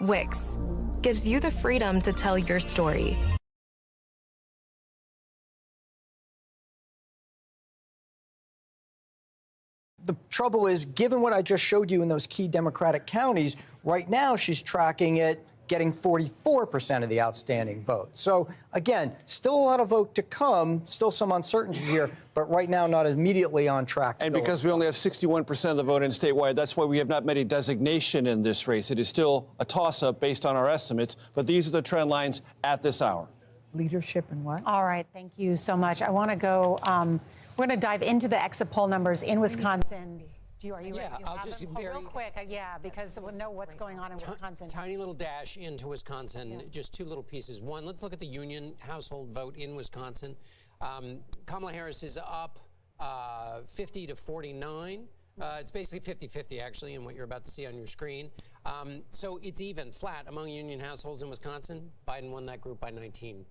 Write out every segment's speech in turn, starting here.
Wix gives you the freedom to tell your story. The trouble is, given what I just showed you in those key Democratic counties, right now she's tracking it getting 44% of the outstanding vote. So again, still a lot of vote to come, still some uncertainty here, but right now not immediately on track. And because we only have 61% of the vote in statewide, that's why we have not made a designation in this race. It is still a toss-up based on our estimates, but these are the trend lines at this hour. Leadership and what? All right, thank you so much. I want to go, we're going to dive into the exit poll numbers in Wisconsin. Are you ready? I'll just real quick, because we'll know what's going on in Wisconsin. Tiny little dash into Wisconsin, just two little pieces. One, let's look at the union household vote in Wisconsin. Kamala Harris is up 50 to 49. It's basically 50-50, actually, in what you're about to see on your screen. So it's even, flat among union households in Wisconsin. Biden won that group by 19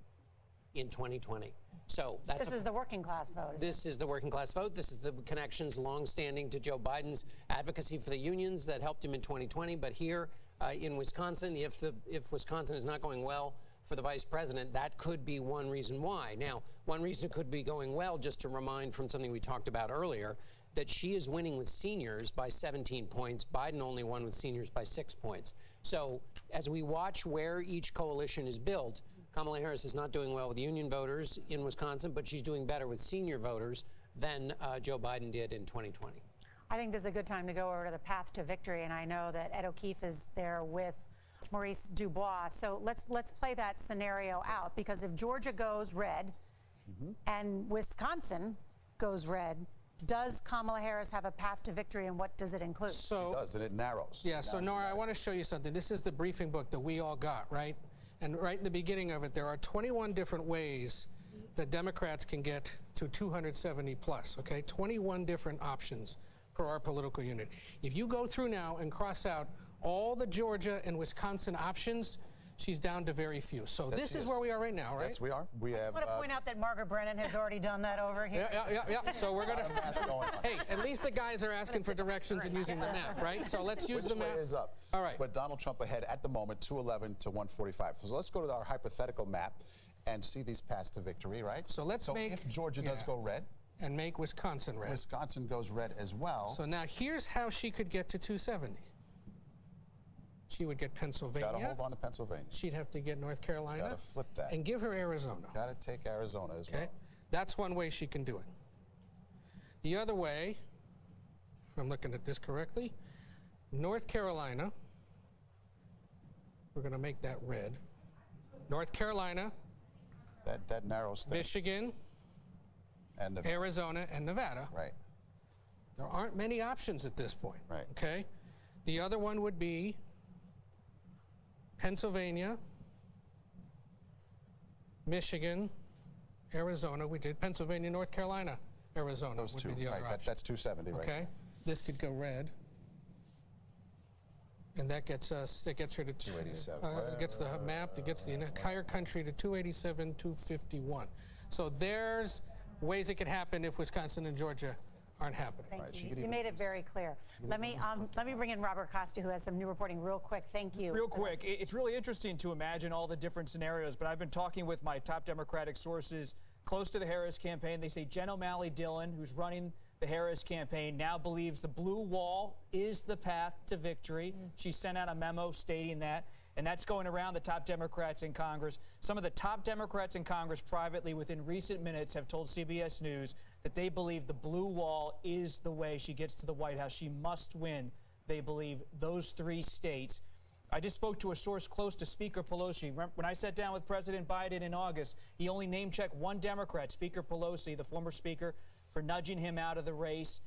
in 2020. So that's this is the working class vote. This is the working class vote. This is the connections long-standing to Joe Biden's advocacy for the unions that helped him in 2020. But here in Wisconsin, if Wisconsin is not going well for the vice president, that could be one reason why. Now, one reason it could be going well, just to remind from something we talked about earlier, that she is winning with seniors by 17 points. Biden only won with seniors by 6 points. So as we watch where each coalition is built, Kamala Harris is not doing well with union voters in Wisconsin, but she's doing better with senior voters than Joe Biden did in 2020. I think this is a good time to go over to the path to victory, and I know that Ed O'Keefe is there with Maurice Dubois. So let's play that scenario out, because if Georgia goes red and Wisconsin goes red, does Kamala Harris have a path to victory, and what does it include? So, it does, and it narrows. Yeah, so Nora, I want to show you something. This is the briefing book that we all got, right? And right in the beginning of it, there are 21 different ways that Democrats can get to 270 plus, okay? 21 different options for our political unit. If you go through now and cross out all the Georgia and Wisconsin options, she's down to very few. So this is where we are right now, right? Yes, we are. We have. I want to point out that Margaret Brennan has already done that over here. Yeah. So we're gonna. Hey, at least the guys are asking for directions and using the map, right? So let's use the map. Which way is up? All right. But Donald Trump ahead at the moment, 211 to 145. So let's go to our hypothetical map and see these paths to victory, right? So if Georgia does go red. And make Wisconsin red. Wisconsin goes red as well. So now here's how she could get to 270. She would get Pennsylvania. Got to hold on to Pennsylvania. She'd have to get North Carolina. Got to flip that. And give her Arizona. Got to take Arizona as well. That's one way she can do it. The other way, if I'm looking at this correctly, North Carolina, we're going to make that red. North Carolina. That narrows things. Michigan. And Arizona and Nevada. Right. There aren't many options at this point. Right. Okay. The other one would be Pennsylvania, Michigan, Arizona. We did Pennsylvania, North Carolina, Arizona. Those two, would be the other right? option. That's 270, right? Okay. This could go red. And that gets us, it gets her to 287. It gets the map, it gets the entire country to 287, 251. So there's ways it could happen if Wisconsin and Georgia aren't happening. Thank you. You made it very clear. Let me bring in Robert Costa, who has some new reporting real quick. Thank you. Real quick, it's really interesting to imagine all the different scenarios, but I've been talking with my top Democratic sources close to the Harris campaign. They say Jen O'Malley Dillon, who's running the Harris campaign, now believes the blue wall is the path to victory. She sent out a memo stating that, and that's going around the top Democrats in Congress. Some of the top Democrats in Congress privately within recent minutes have told CBS News that they believe the blue wall is the way she gets to the White House. She must win, they believe, those 3 states. I just spoke to a source close to Speaker Pelosi. When I sat down with President Biden in August, he only name-checked one Democrat, Speaker Pelosi, the former speaker, for nudging him out of the race.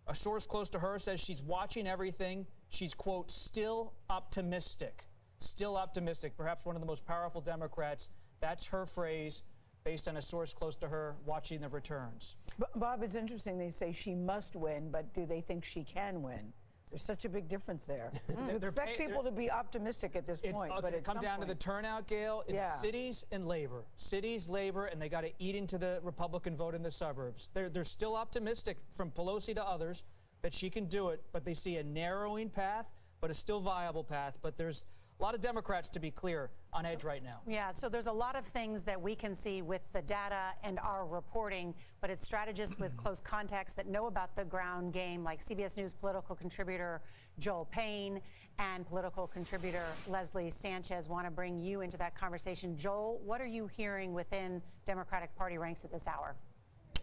A source close to her says she's watching everything. She's, quote, still optimistic. Still optimistic. Perhaps one of the most powerful Democrats. That's her phrase, based on a source close to her watching the returns. Bob, it's interesting. They say she must win, but do they think she can win? There's such a big difference there. You expect people to be optimistic at this point, but it's come down to the turnout, Gail. It's cities and labor. Cities, labor, and they got to eat into the Republican vote in the suburbs. They're still optimistic, from Pelosi to others, that she can do it, but they see a narrowing path. But but a still viable path. But there's a lot of Democrats, to be clear, on edge right now. Yeah, so there's a lot of things that we can see with the data and our reporting, but it's strategists with close context that know about the ground game, like CBS News political contributor Joel Payne and political contributor Leslie Sanchez, want to bring you into that conversation. Joel, what are you hearing within Democratic Party ranks at this hour?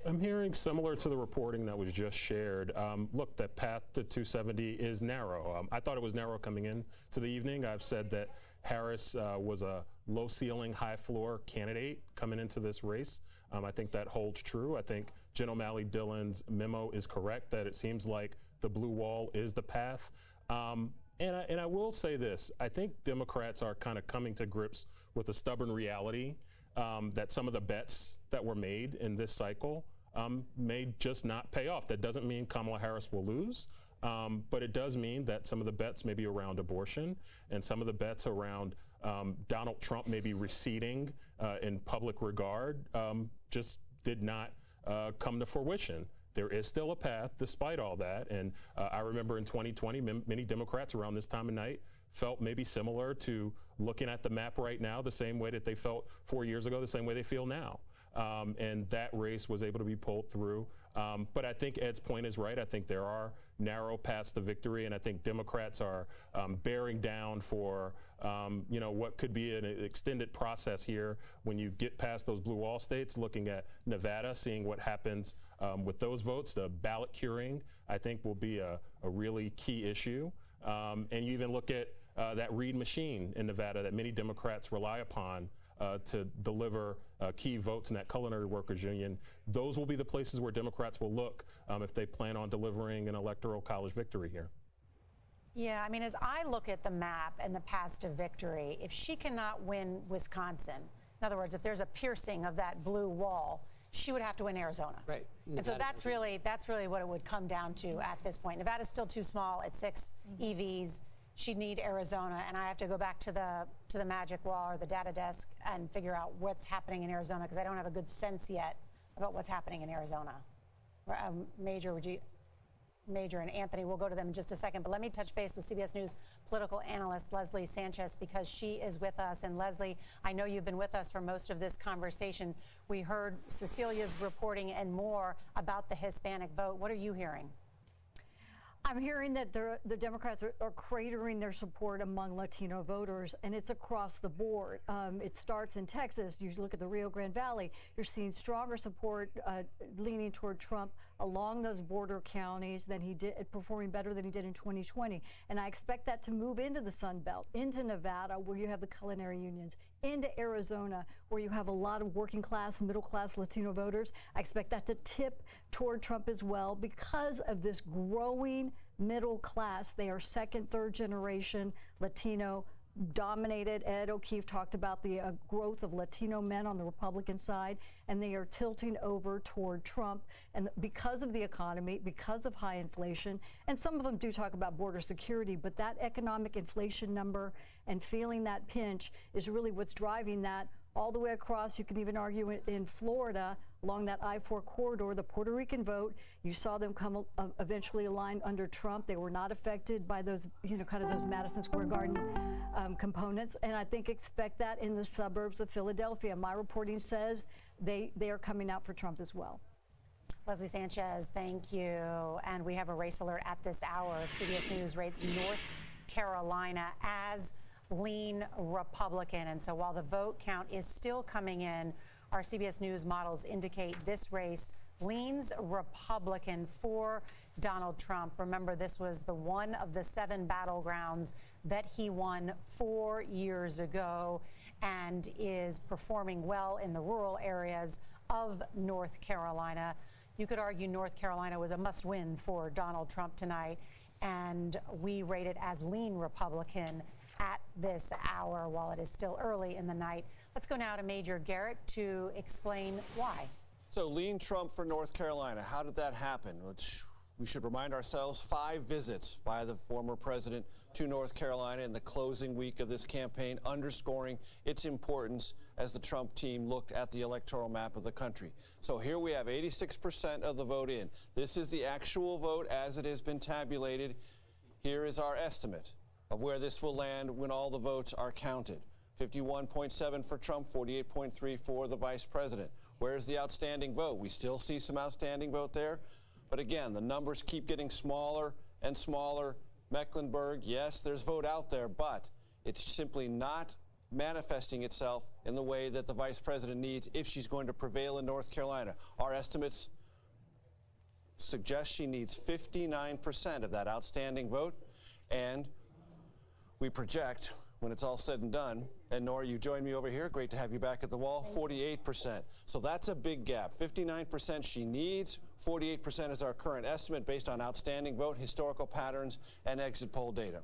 I'm hearing similar to the reporting that was just shared. Look, that path to 270 is narrow. I thought it was narrow coming in to the evening. I've said that Harris was a low ceiling, high floor candidate coming into this race. I think that holds true. I think Jen O'Malley Dillon's memo is correct that it seems like the blue wall is the path. And I will say this, I think Democrats are kind of coming to grips with a stubborn reality that some of the bets that were made in this cycle may just not pay off. That doesn't mean Kamala Harris will lose, but it does mean that some of the bets maybe around abortion and some of the bets around Donald Trump maybe receding in public regard just did not come to fruition. There is still a path despite all that. And I remember in 2020, many Democrats around this time of night felt maybe similar to looking at the map right now, the same way that they felt 4 years ago, the same way they feel now. And that race was able to be pulled through. But I think Ed's point is right. I think there are narrow paths to victory, and I think Democrats are bearing down for what could be an extended process here when you get past those blue wall states, looking at Nevada, seeing what happens with those votes. The ballot curing, I think, will be a really key issue. And you even look at that Reid machine in Nevada that many Democrats rely upon to deliver key votes in that culinary workers union. Those will be the places where Democrats will look if they plan on delivering an electoral college victory here. Yeah, I mean, as I look at the map and the path to victory, if she cannot win Wisconsin, in other words, if there's a piercing of that blue wall, she would have to win Arizona. Right. And so that's really what it would come down to at this point. Nevada's still too small at 6 EVs. She'd need Arizona, and I have to go back to the magic wall or the data desk and figure out what's happening in Arizona, because I don't have a good sense yet about what's happening in Arizona. Major and Anthony, we'll go to them in just a second, but let me touch base with CBS News political analyst Leslie Sanchez, because she is with us. And Leslie, I know you've been with us for most of this conversation. We heard Cecilia's reporting and more about the Hispanic vote. What are you hearing? I'm hearing that the Democrats are cratering their support among Latino voters, and it's across the board. It starts in Texas. You look at the Rio Grande Valley, you're seeing stronger support leaning toward Trump along those border counties than he did, performing better than he did in 2020. And I expect that to move into the Sun Belt, into Nevada, where you have the culinary unions, into Arizona, where you have a lot of working class, middle class Latino voters. I expect that to tip toward Trump as well because of this growing middle class. They are second, third generation Latino dominated. Ed O'Keefe talked about the growth of Latino men on the Republican side, and they are tilting over toward Trump. And because of the economy, because of high inflation, and some of them do talk about border security, but that economic inflation number and feeling that pinch is really what's driving that all the way across. You can even argue in Florida, along that I-4 corridor, the Puerto Rican vote, you saw them come eventually aligned under Trump. They were not affected by those, kind of those Madison Square Garden components. And I think expect that in the suburbs of Philadelphia. My reporting says they are coming out for Trump as well. Leslie Sanchez, thank you. And we have a race alert at this hour. CBS News rates North Carolina as lean Republican. And so while the vote count is still coming in, our CBS News models indicate this race leans Republican for Donald Trump. Remember, this was the one of the 7 battlegrounds that he won 4 years ago and is performing well in the rural areas of North Carolina. You could argue North Carolina was a must-win for Donald Trump tonight, and we rate it as lean Republican at this hour while it is still early in the night. Let's go now to Major Garrett to explain why. So lean Trump for North Carolina. How did that happen? We should remind ourselves 5 visits by the former president to North Carolina in the closing week of this campaign, underscoring its importance as the Trump team looked at the electoral map of the country. So here we have 86% of the vote in. This is the actual vote as it has been tabulated. Here is our estimate. of where this will land when all the votes are counted. 51.7 for Trump, 48.3 for the vice president. Where's the outstanding vote? We still see some outstanding vote there. But again, the numbers keep getting smaller and smaller. Mecklenburg, yes, there's vote out there, but it's simply not manifesting itself in the way that the vice president needs if she's going to prevail in North Carolina. Our estimates suggest she needs 59% of that outstanding vote, and we project, when it's all said and done, and Nora, you join me over here, great to have you back at the wall, 48%. So that's a big gap. 59% she needs, 48% is our current estimate based on outstanding vote, historical patterns, and exit poll data.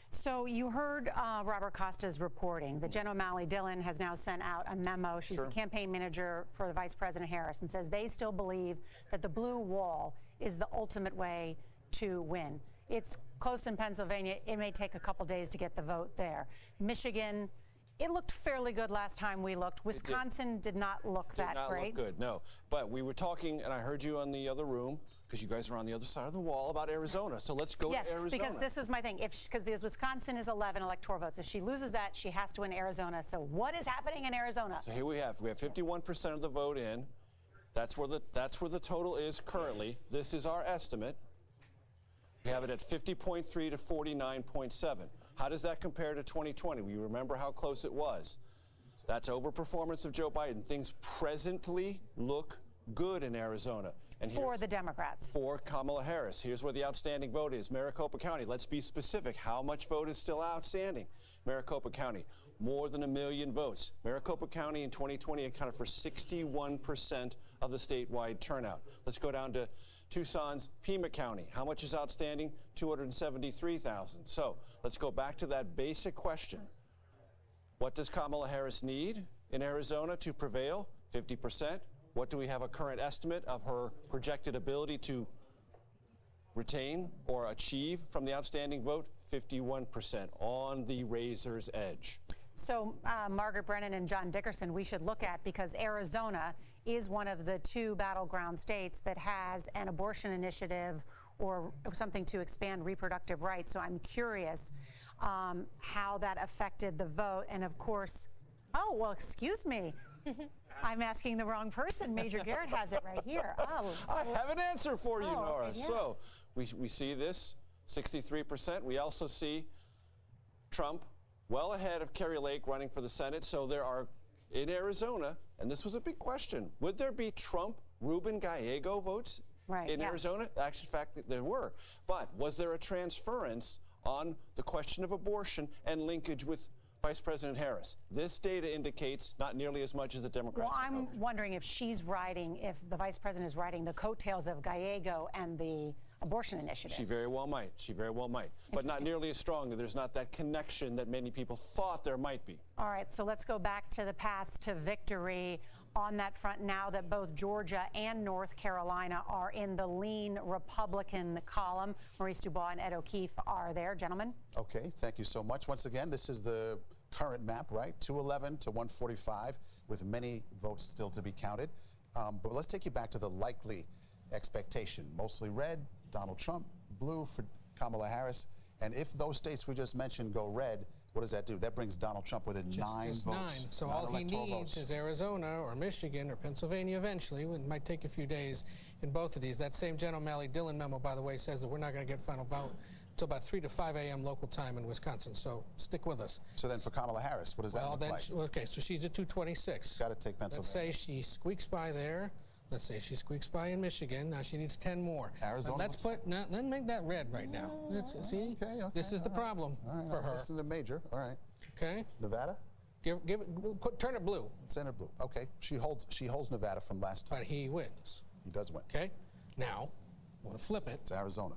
So you heard Robert Costa's reporting that Jen O'Malley Dillon has now sent out a memo. She's the campaign manager for the Vice President Harris, and says they still believe that the blue wall is the ultimate way to win. It's close in Pennsylvania. It may take a couple days to get the vote there. Michigan, it looked fairly good last time we looked. Wisconsin did not look that great. Did not look good, no. But we were talking, and I heard you on the other room, because you guys are on the other side of the wall, about Arizona. So let's go to Arizona. Yes, because this was my thing. Because Wisconsin is 11 electoral votes. If she loses that, she has to win Arizona. So what is happening in Arizona? So here we have 51% of the vote in. That's where the total is currently. This is our estimate. We have it at 50.3 to 49.7. How does that compare to 2020? We remember how close it was. That's overperformance of Joe Biden. Things presently look good in Arizona. And for the Democrats. For Kamala Harris. Here's where the outstanding vote is. Maricopa County. Let's be specific. How much vote is still outstanding? Maricopa County. More than 1 million votes. Maricopa County in 2020 accounted for 61% of the statewide turnout. Let's go down to Tucson's Pima County. How much is outstanding? 273,000. So let's go back to that basic question. What does Kamala Harris need in Arizona to prevail? 50%. What do we have a current estimate of her projected ability to retain or achieve from the outstanding vote? 51%, on the razor's edge. So Margaret Brennan and John Dickerson, we should look at, because Arizona is one of the 2 battleground states that has an abortion initiative or something to expand reproductive rights. So I'm curious how that affected the vote. And of course, oh, well, excuse me. I'm asking the wrong person. Major Garrett has it right here. Oh, I have an answer for you, Nora. Okay, yeah. So we see this, 63%. We also see Trump well ahead of Kerry Lake running for the Senate. So there are, in Arizona, and this was a big question, would there be Trump-Ruben Gallego votes in Arizona? Actually, in fact, there were. But was there a transference on the question of abortion and linkage with Vice President Harris? This data indicates not nearly as much as the Democrats. Well, I'm wondering if she's riding, if the Vice President is riding the coattails of Gallego and the abortion initiative. She very well might. She very well might. But not nearly as strong. There's not that connection that many people thought there might be. All right, so let's go back to the paths to victory on that front now that both Georgia and North Carolina are in the lean Republican column. Maurice Dubois and Ed O'Keefe are there. Gentlemen. Okay, thank you so much. Once again, this is the current map, right? 211 to 145, with many votes still to be counted. But let's take you back to the likely expectation. Mostly red, Donald Trump, blue for Kamala Harris. And if those states we just mentioned go red, what does that do? That brings Donald Trump within 9 votes. 9. So all he needs is Arizona or Michigan or Pennsylvania eventually. It might take a few days in both of these. That same Jen O'Malley Dillon memo, by the way, says that we're not going to get final vote until about 3 to 5 a.m. local time in Wisconsin. So stick with us. So then for Kamala Harris, what does that look like? Okay, so she's at 226. Got to take Pennsylvania. Let's say she squeaks by there. Let's say she squeaks by in Michigan. Now she needs 10 more. Arizona. Let's make that red right now. See, okay, this is the problem for her. This is a major. All right. Okay. Nevada. Turn it blue. Turn it blue. Okay. She holds Nevada from last time. But he wins. He does win. Okay. Now, I want to flip it. It's Arizona.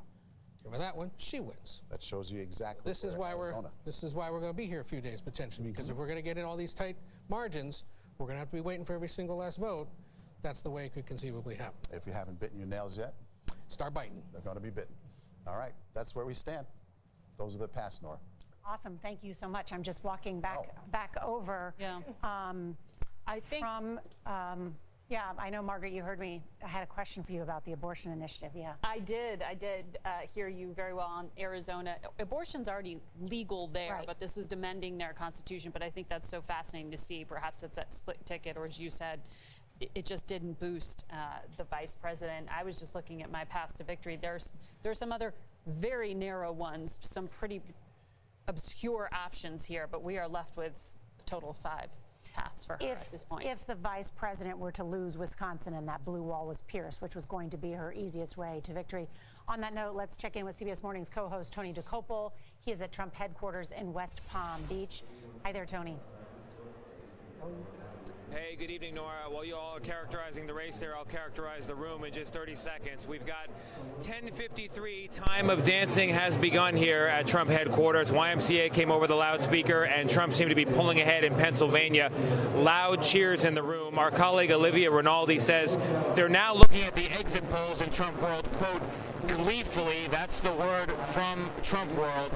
Give her that one. She wins. That shows you exactly. This is why we're going to be here a few days potentially, because if we're going to get in all these tight margins, we're going to have to be waiting for every single last vote. That's the way it could conceivably happen. If you haven't bitten your nails yet, start biting. They're going to be bitten. All right, that's where we stand. Those are the past, Nora. Awesome, thank you so much. I'm just walking back over. Yeah. I think from Yeah, I know, Margaret, you heard me. I had a question for you about the abortion initiative. Yeah. I did hear you very well on Arizona. Abortion's already legal there, Right. but this is amending their constitution. But I think that's so fascinating to see. Perhaps that's that split ticket, or as you said, it just didn't boost the vice president. I was just looking at my paths to victory. There's some other very narrow ones, some pretty obscure options here, but we are left with a total of 5 paths for her at this point. If the vice president were to lose Wisconsin and that blue wall was pierced, which was going to be her easiest way to victory. On that note, let's check in with CBS Morning's co-host Tony DeCopel. He is at Trump headquarters in West Palm Beach. Hi there, Tony. Hey, good evening, Nora. While you all are characterizing the race there, I'll characterize the room in just 30 seconds. We've got 10:53. Time of dancing has begun here at Trump headquarters. YMCA came over the loudspeaker, and Trump seemed to be pulling ahead in Pennsylvania. Loud cheers in the room. Our colleague Olivia Rinaldi says they're now looking at the exit polls in Trump world, quote, gleefully. That's the word from Trump world.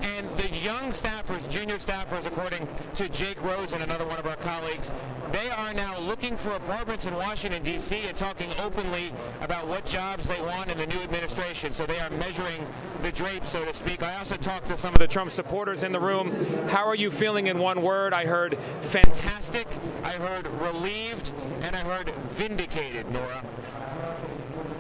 And the young staffers, junior staffers, according to Jake Rosen, another one of our colleagues, they are now looking for apartments in Washington, D.C. and talking openly about what jobs they want in the new administration. So they are measuring the drapes, so to speak. I also talked to some of the Trump supporters in the room. How are you feeling in one word? I heard fantastic, I heard relieved, and I heard vindicated, Nora.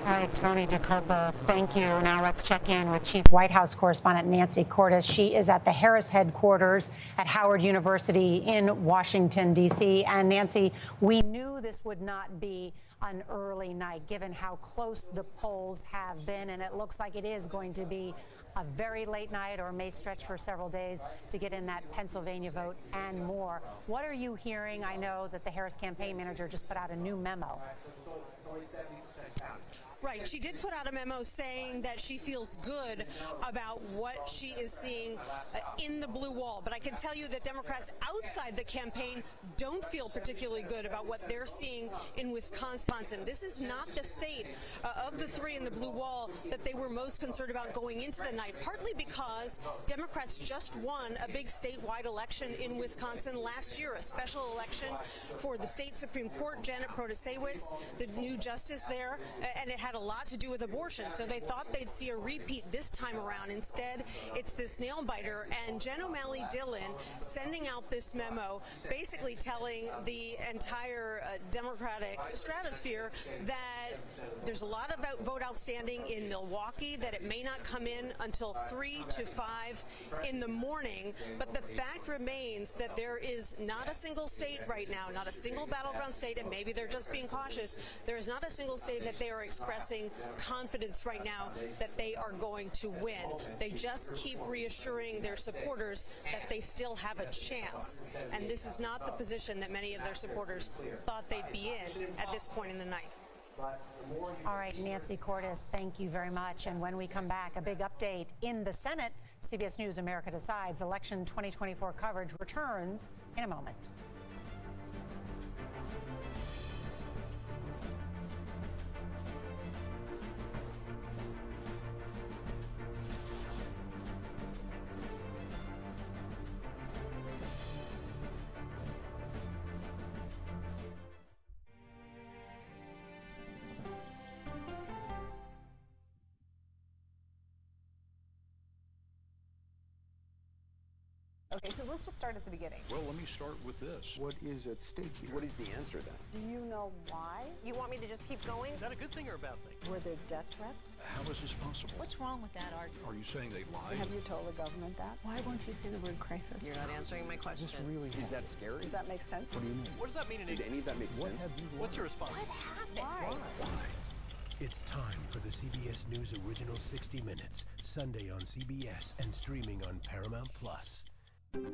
All right, Tony DeCopel, thank you. Now let's check in with Chief White House correspondent Nancy Cordes. She is at the Harris headquarters at Howard University in Washington, D.C. And Nancy, we knew this would not be an early night, given how close the polls have been, and it looks like it is going to be a very late night, or may stretch for several days to get in that Pennsylvania vote and more. What are you hearing? I know that the Harris campaign manager just put out a new memo. Right. She did put out a memo saying that she feels good about what she is seeing in the blue wall. But I can tell you that Democrats outside the campaign don't feel particularly good about what they're seeing in Wisconsin. This is not the state of the 3 in the blue wall that they were most concerned about going into the night, partly because Democrats just won a big statewide election in Wisconsin last year, a special election for the state Supreme Court. Janet Protasewicz, the new justice there, and it had a lot to do with abortion, so they thought they'd see a repeat this time around. Instead, it's this nail-biter, and Jen O'Malley Dillon sending out this memo basically telling the entire Democratic stratosphere that there's a lot of vote outstanding in Milwaukee, that it may not come in until 3 to 5 in the morning, but the fact remains that there is not a single state right now, not a single battleground state, and maybe they're just being cautious, there is not a single state that they are expressing confidence right now that they are going to win. They just keep reassuring their supporters that they still have a chance. And this is not the position that many of their supporters thought they'd be in at this point in the night. All right, Nancy Cordes, thank you very much. And when we come back, a big update in the Senate. CBS News America Decides election 2024 coverage returns in a moment. Okay, so let's just start at the beginning. Well, let me start with this. What is at stake here? What is the answer then? Do you know why? You want me to just keep going? Is that a good thing or a bad thing? Were there death threats? How is this possible? What's wrong with that argument? Are you saying they lied? Have you told the government that? Why won't you say the word crisis? You're not answering my question. Is that scary? Does that make sense? What do you mean? What does that mean? Did any of that make sense? What's your response? What happened? Why? It's time for the CBS News Original 60 Minutes, Sunday on CBS and streaming on Paramount+.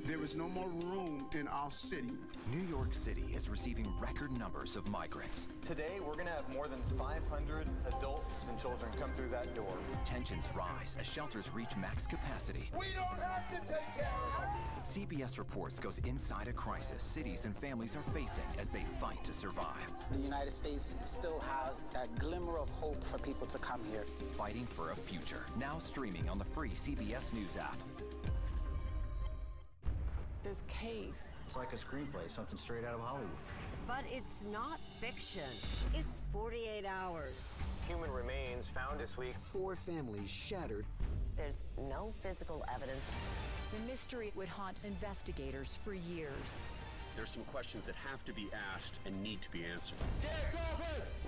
There is no more room in our city. New York City is receiving record numbers of migrants. Today, we're going to have more than 500 adults and children come through that door. Tensions rise as shelters reach max capacity. We don't have to take care of them. CBS Reports goes inside a crisis cities and families are facing as they fight to survive. The United States still has that glimmer of hope for people to come here. Fighting for a future. Now streaming on the free CBS News app. This case. It's like a screenplay, something straight out of Hollywood. But it's not fiction. It's 48 hours. Human remains found this week. 4 families shattered. There's no physical evidence. The mystery would haunt investigators for years. There's some questions that have to be asked and need to be answered.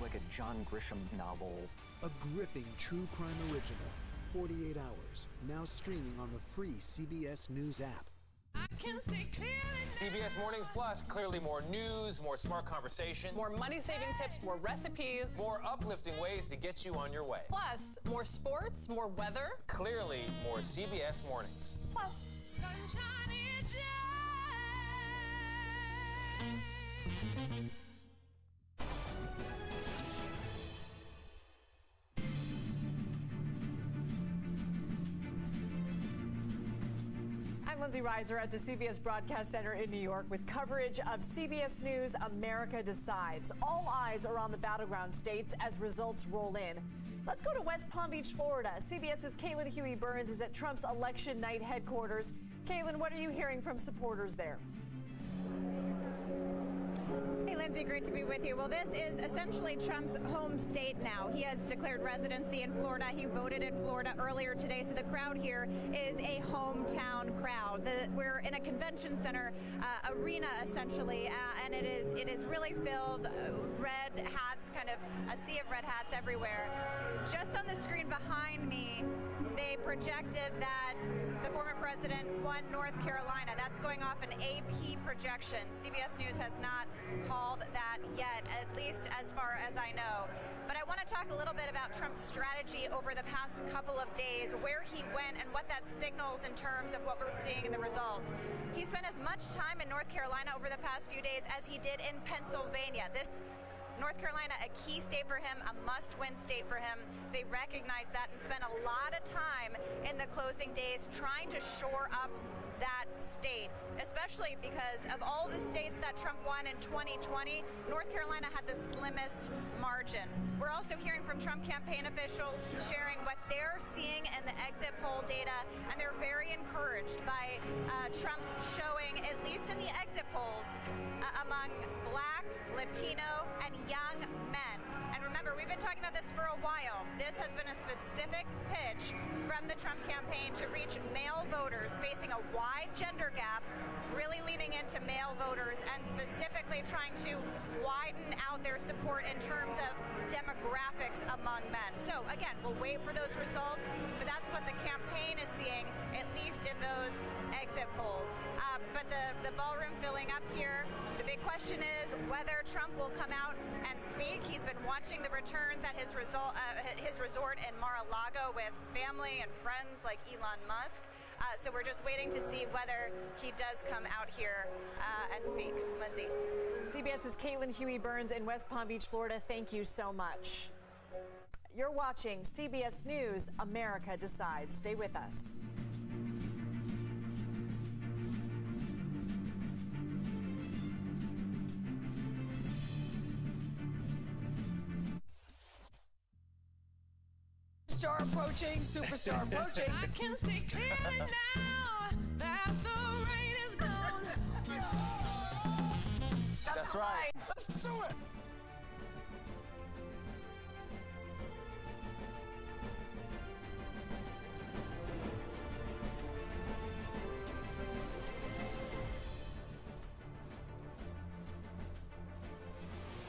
Like a John Grisham novel. A gripping true crime original. 48 hours. Now streaming on the free CBS News app. I can see clearly now. CBS Mornings Plus, clearly more news, more smart conversation. More money-saving tips, more recipes. More uplifting ways to get you on your way. Plus, more sports, more weather. Clearly, more CBS Mornings. Plus, sunshine is day. I'm Lindsay Reiser at the CBS Broadcast Center in New York with coverage of CBS News America Decides. All eyes are on the battleground states as results roll in. Let's go to West Palm Beach, Florida. CBS's Caitlin Huey-Burns is at Trump's election night headquarters. Caitlin, what are you hearing from supporters there? Hey, Lindsay, great to be with you. Well, this is essentially Trump's home state now. He has declared residency in Florida. He voted in Florida earlier today, so the crowd here is a hometown crowd. We're in a convention center arena, essentially, and it is really filled. Red hats, kind of a sea of red hats everywhere. Just on the screen behind me, they projected that the former president won North Carolina. That's going off an AP projection. CBS News has not called that yet, at least as far as I know. But I want to talk a little bit about Trump's strategy over the past couple of days, where he went and what that signals in terms of what we're seeing in the results. He spent as much time in North Carolina over the past few days as he did in Pennsylvania. North Carolina, a key state for him, a must-win state for him. They recognize that and spent a lot of time in the closing days trying to shore up that state, especially because of all the states that Trump won in 2020, North Carolina had the slimmest margin. We're also hearing from Trump campaign officials sharing what they're seeing in the exit poll data, and they're very encouraged by Trump's showing, at least in the exit polls, among Black, Latino, and young men. And remember, we've been talking about this for a while. This has been a specific pitch from the Trump campaign to reach male voters facing a wide gender gap, really leaning into male voters and specifically trying to widen out their support in terms of demographics among men. So again, we'll wait for those results, but that's what the campaign is seeing, at least in those exit polls. But the ballroom filling up here. The big question is whether Trump will come out and speak. He's been watching the returns at his resort in Mar-a-Lago with family and friends like Elon Musk. So we're just waiting to see whether he does come out here and speak. Lindsay. CBS's Caitlin Huey-Burns in West Palm Beach, Florida. Thank you so much. You're watching CBS News America Decides. Stay with us. Superstar approaching. I can see clearly now that the rain is gone. That's right. Let's do it.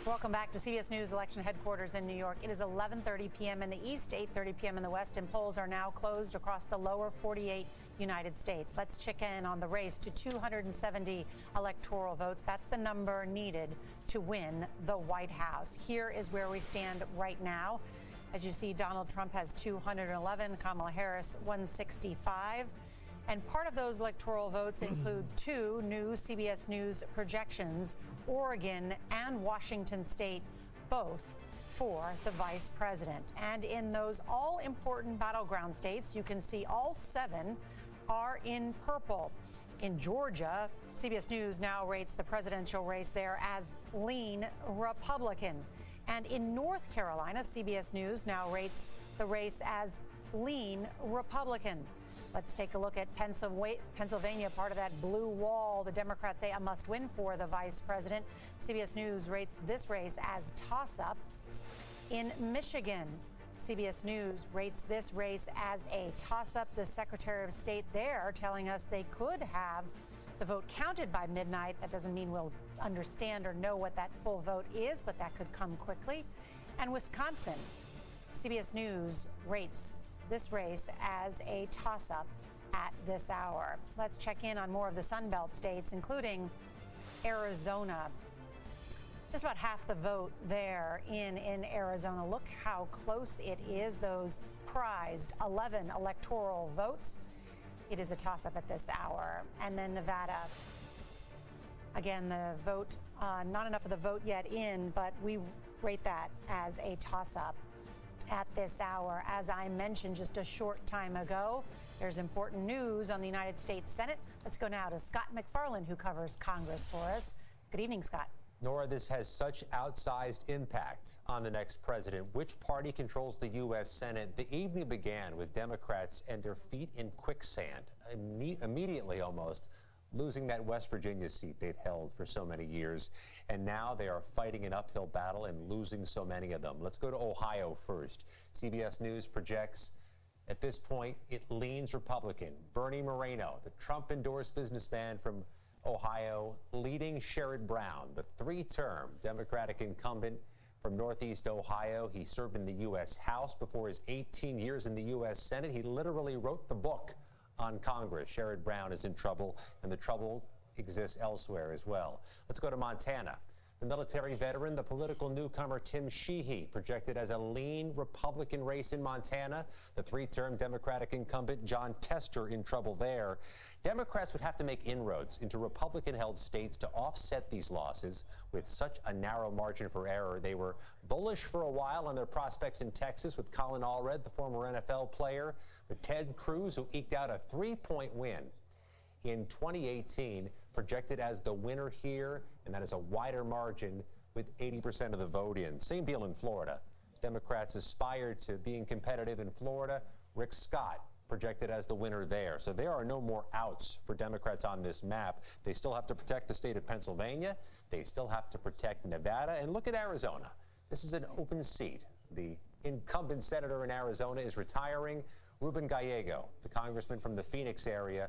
Welcome back to CBS News election headquarters in New York. It is 11:30 p.m. in the East, 8:30 p.m. in the West, and polls are now closed across the lower 48 United States. Let's check in on the race to 270 electoral votes. That's the number needed to win the White House. Here is where we stand right now. As you see, Donald Trump has 211, Kamala Harris 165. And part of those electoral votes include two new CBS News projections, Oregon and Washington State, both for the vice president. And in those all-important battleground states, you can see all 7 are in purple. In Georgia, CBS News now rates the presidential race there as lean Republican. And in North Carolina, CBS News now rates the race as lean Republican. Let's take a look at Pennsylvania, part of that blue wall. The Democrats say a must-win for the vice president. CBS News rates this race as toss-up. In Michigan, CBS News rates this race as a toss-up. The Secretary of State there telling us they could have the vote counted by midnight. That doesn't mean we'll understand or know what that full vote is, but that could come quickly. And Wisconsin, CBS News rates this race as a toss-up at this hour. Let's check in on more of the Sun Belt states, including Arizona. Just about half the vote there in Arizona. Look how close it is, those prized 11 electoral votes. It is a toss-up at this hour. And then Nevada. Again, the vote, not enough of the vote yet in, but we rate that as a toss-up at this hour. As I mentioned just a short time ago, there's important news on the United States Senate. Let's go now to Scott McFarland, who covers Congress for us. Good evening, Scott. Nora, this has such outsized impact on the next president. Which party controls the U.S. Senate? The evening began with Democrats and their feet in quicksand, immediately almost losing that West Virginia seat they've held for so many years. And now they are fighting an uphill battle and losing so many of them. Let's go to Ohio first. CBS News projects at this point it leans Republican. Bernie Moreno, the Trump-endorsed businessman from Ohio, leading Sherrod Brown, the three-term Democratic incumbent from Northeast Ohio. He served in the U.S. House before his 18 years in the U.S. Senate. He literally wrote the book on Congress. Sherrod Brown is in trouble, and the trouble exists elsewhere as well. Let's go to Montana. The military veteran, the political newcomer Tim Sheehy, projected as a lean Republican race in Montana. The three-term Democratic incumbent John Tester in trouble there. Democrats would have to make inroads into Republican-held states to offset these losses with such a narrow margin for error. They were bullish for a while on their prospects in Texas with Colin Allred, the former NFL player, with Ted Cruz, who eked out a 3-point win in 2018, projected as the winner here, and that is a wider margin with 80% of the vote in. Same deal in Florida. Democrats aspired to being competitive in Florida. Rick Scott projected as the winner there. So there are no more outs for Democrats on this map. They still have to protect the state of Pennsylvania. They still have to protect Nevada. And look at Arizona. This is an open seat. The incumbent senator in Arizona is retiring. Ruben Gallego, the congressman from the Phoenix area,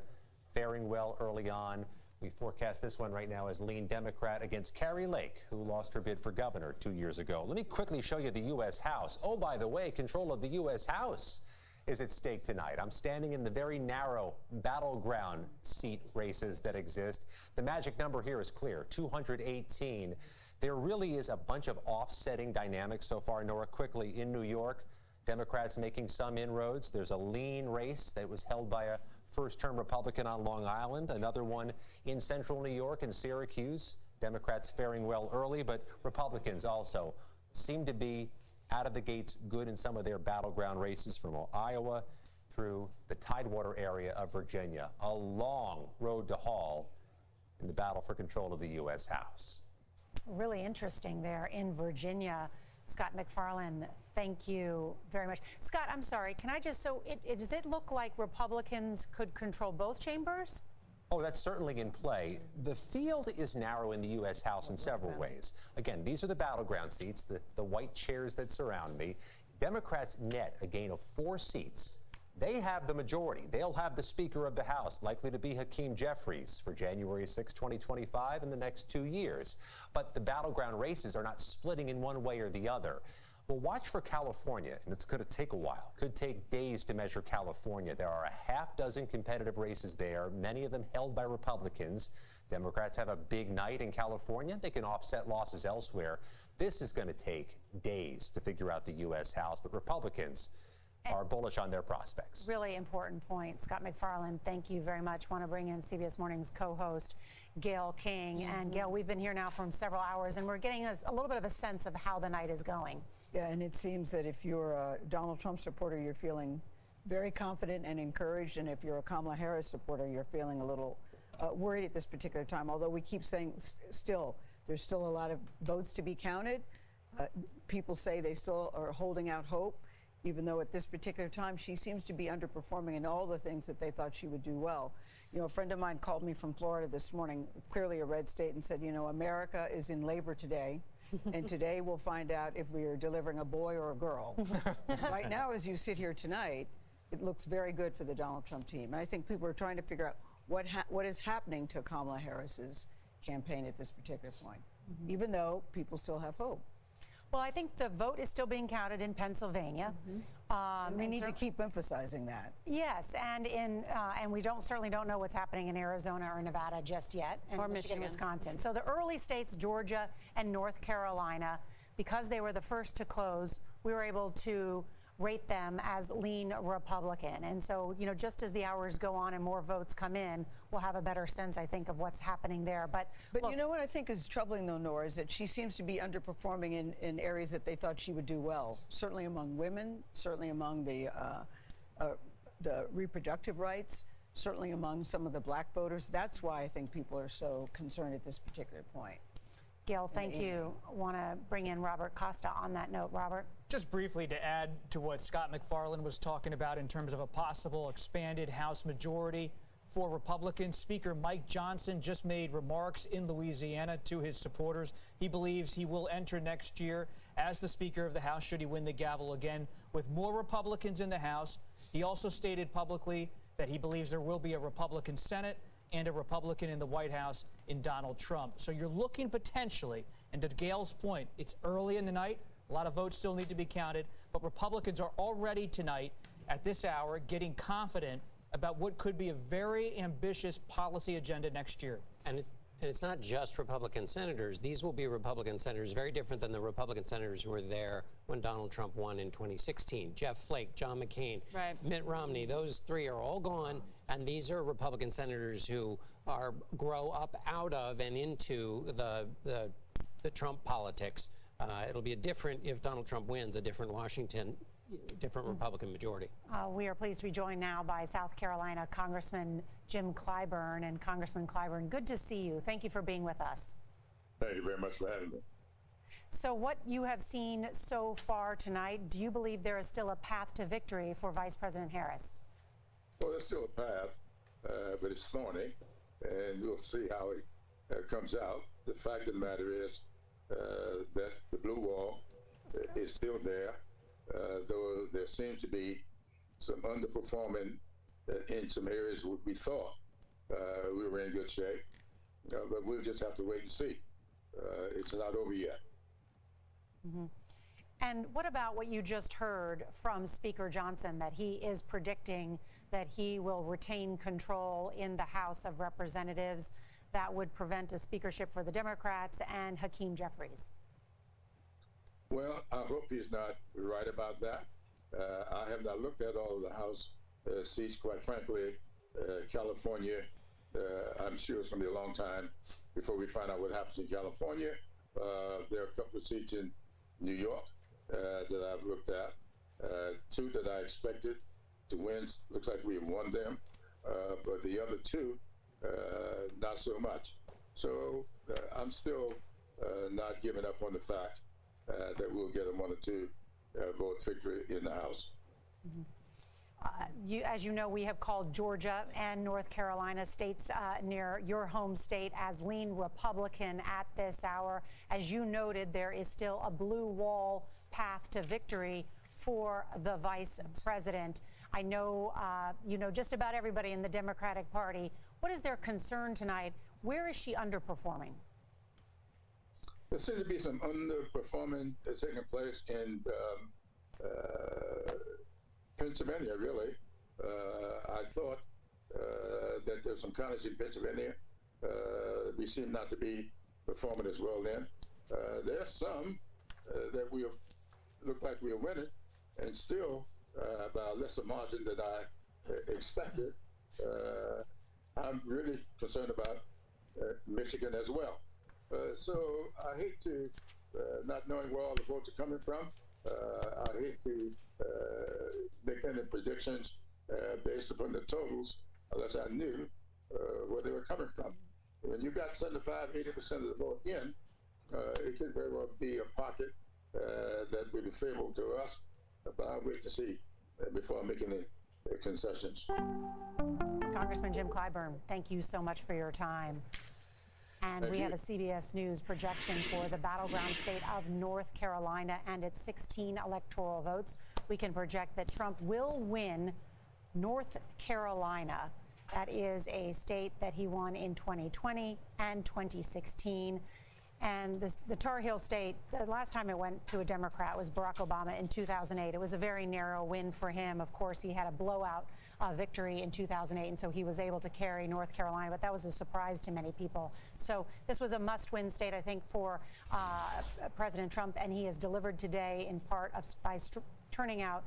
faring well early on. We forecast this one right now as lean Democrat against Carrie Lake, who lost her bid for governor 2 years ago. Let me quickly show you the U.S. House. Oh, by the way, control of the U.S. House is at stake tonight. I'm standing in the very narrow battleground seat races that exist. The magic number here is clear, 218. There really is a bunch of offsetting dynamics so far, Nora. Quickly, in New York, Democrats making some inroads. There's a lean race that was held by a first-term Republican on Long Island, another one in central New York and Syracuse. Democrats faring well early, but Republicans also seem to be out of the gates good in some of their battleground races from Iowa through the Tidewater area of Virginia. A long road to haul in the battle for control of the U.S. House. Really interesting there in Virginia. Scott McFarland, thank you very much. Scott, I'm sorry, can I just, does it look like Republicans could control both chambers? Oh, that's certainly in play. The field is narrow in the U.S. House in several ways. Again, these are the battleground seats, the white chairs that surround me. Democrats net a gain of 4 seats. They have the majority. They'll have the Speaker of the House, likely to be Hakeem Jeffries for January 6, 2025, in the next 2 years. But the battleground races are not splitting in one way or the other. Well, watch for California, and it's going to take a while. Could take days to measure California. There are a half dozen competitive races there, many of them held by Republicans. Democrats have a big night in California. They can offset losses elsewhere. This is going to take days to figure out the U.S. House, but Republicans are bullish on their prospects. Really important point. Scott McFarland, thank you very much. Want to bring in CBS Morning's co-host, Gail King. And Gail, we've been here now for several hours, and we're getting a little bit of a sense of how the night is going. Yeah, and it seems that if you're a Donald Trump supporter, you're feeling very confident and encouraged. And if you're a Kamala Harris supporter, you're feeling a little worried at this particular time. Although we keep saying there's still a lot of votes to be counted. People say they still are holding out hope. even though at this particular time she seems to be underperforming in all the things that they thought she would do well. You know, a friend of mine called me from Florida this morning, clearly a red state, and said, you know, America is in labor today, and today we'll find out if we are delivering a boy or a girl. Right now, as you sit here tonight, it looks very good for the Donald Trump team. And I think people are trying to figure out what is happening to Kamala Harris's campaign at this particular point, even though people still have hope. Well, I think the vote is still being counted in Pennsylvania. And we need to keep emphasizing that. Yes, and we certainly don't know what's happening in Arizona or Nevada just yet, and Or Michigan, Michigan. Wisconsin. So the early states, Georgia and North Carolina, because they were the first to close, we were able to rate them as lean Republican. And so, you know, just as the hours go on and more votes come in, we'll have a better sense, I think, of what's happening there. But look, you know what I think is troubling, though, Nora, is that she seems to be underperforming in areas that they thought she would do well. Certainly among women, certainly among the reproductive rights, certainly among some of the black voters. That's why I think people are so concerned at this particular point. Gail, thank you. Want to bring in Robert Costa on that note. Robert? Just briefly to add to what Scott McFarland was talking about in terms of a possible expanded House majority for Republicans, Speaker Mike Johnson just made remarks in Louisiana to his supporters. He believes he will enter next year as the Speaker of the House should he win the gavel again with more Republicans in the House. He also stated publicly that he believes there will be a Republican Senate and a Republican in the White House in Donald Trump. So you're looking potentially, and to Gail's point, it's early in the night. A lot of votes still need to be counted, but Republicans are already tonight at this hour getting confident about what could be a very ambitious policy agenda next year. And it's not just Republican senators. These will be Republican senators, very different than the Republican senators who were there when Donald Trump won in 2016. Jeff Flake, John McCain, Mitt Romney, those three are all gone. And these are Republican senators who grow up out of and into the Trump politics. It'll be if Donald Trump wins, a different Washington, different Republican majority. We are pleased to be joined now by South Carolina Congressman Jim Clyburn. And Congressman Clyburn, good to see you. Thank you for being with us. Thank you very much for having me. So what you have seen so far tonight, do you believe there is still a path to victory for Vice President Harris? Well, there's still a path, but it's thorny, and we'll see how it comes out. The fact of the matter is that the blue wall is still there, though there seems to be some underperforming in some areas where we thought we were in good shape, but we'll just have to wait and see. It's not over yet. And what about what you just heard from Speaker Johnson, that he is predicting that he will retain control in the House of Representatives that would prevent a speakership for the Democrats and Hakeem Jeffries? Well, I hope he's not right about that. I have not looked at all of the House seats, quite frankly. California, I'm sure it's going to be a long time before we find out what happens in California. There are a couple of seats in New York that I've looked at. Two that I expected to win. Looks like we have won them. But the other two, not so much. So I'm still not giving up on the fact that we'll get a 1 or 2 vote victory in the House. As you know, we have called Georgia and North Carolina states near your home state as lean Republican at this hour. As you noted, there is still a blue wall path to victory for the vice president. I know you know just about everybody in the Democratic Party. What is their concern tonight? Where is she underperforming? There seems to be some underperforming taking place in Pennsylvania, really. I thought that there's some counties in Pennsylvania we seem not to be performing as well then. There's some that we look like we are winning, and still by a lesser margin than I expected. I'm really concerned about Michigan as well. So I hate to, not knowing where all the votes are coming from, I hate to make any predictions based upon the totals unless I knew where they were coming from. When you got 75–80% of the vote in, it could very well be a pocket that would be favorable to us, but I'll wait to see before making the concessions. Congressman Jim Clyburn, thank you so much for your time. And we have a CBS News projection for the battleground state of North Carolina and its 16 electoral votes. We can project that Trump will win North Carolina. That is a state that he won in 2020 and 2016. And the Tar Heel state, the last time it went to a Democrat was Barack Obama in 2008. It was a very narrow win for him. Of course, he had a blowout victory in 2008, and so he was able to carry North Carolina, but that was a surprise to many people. So this was a must-win state, I think, for President Trump, and he has delivered today in part by turning out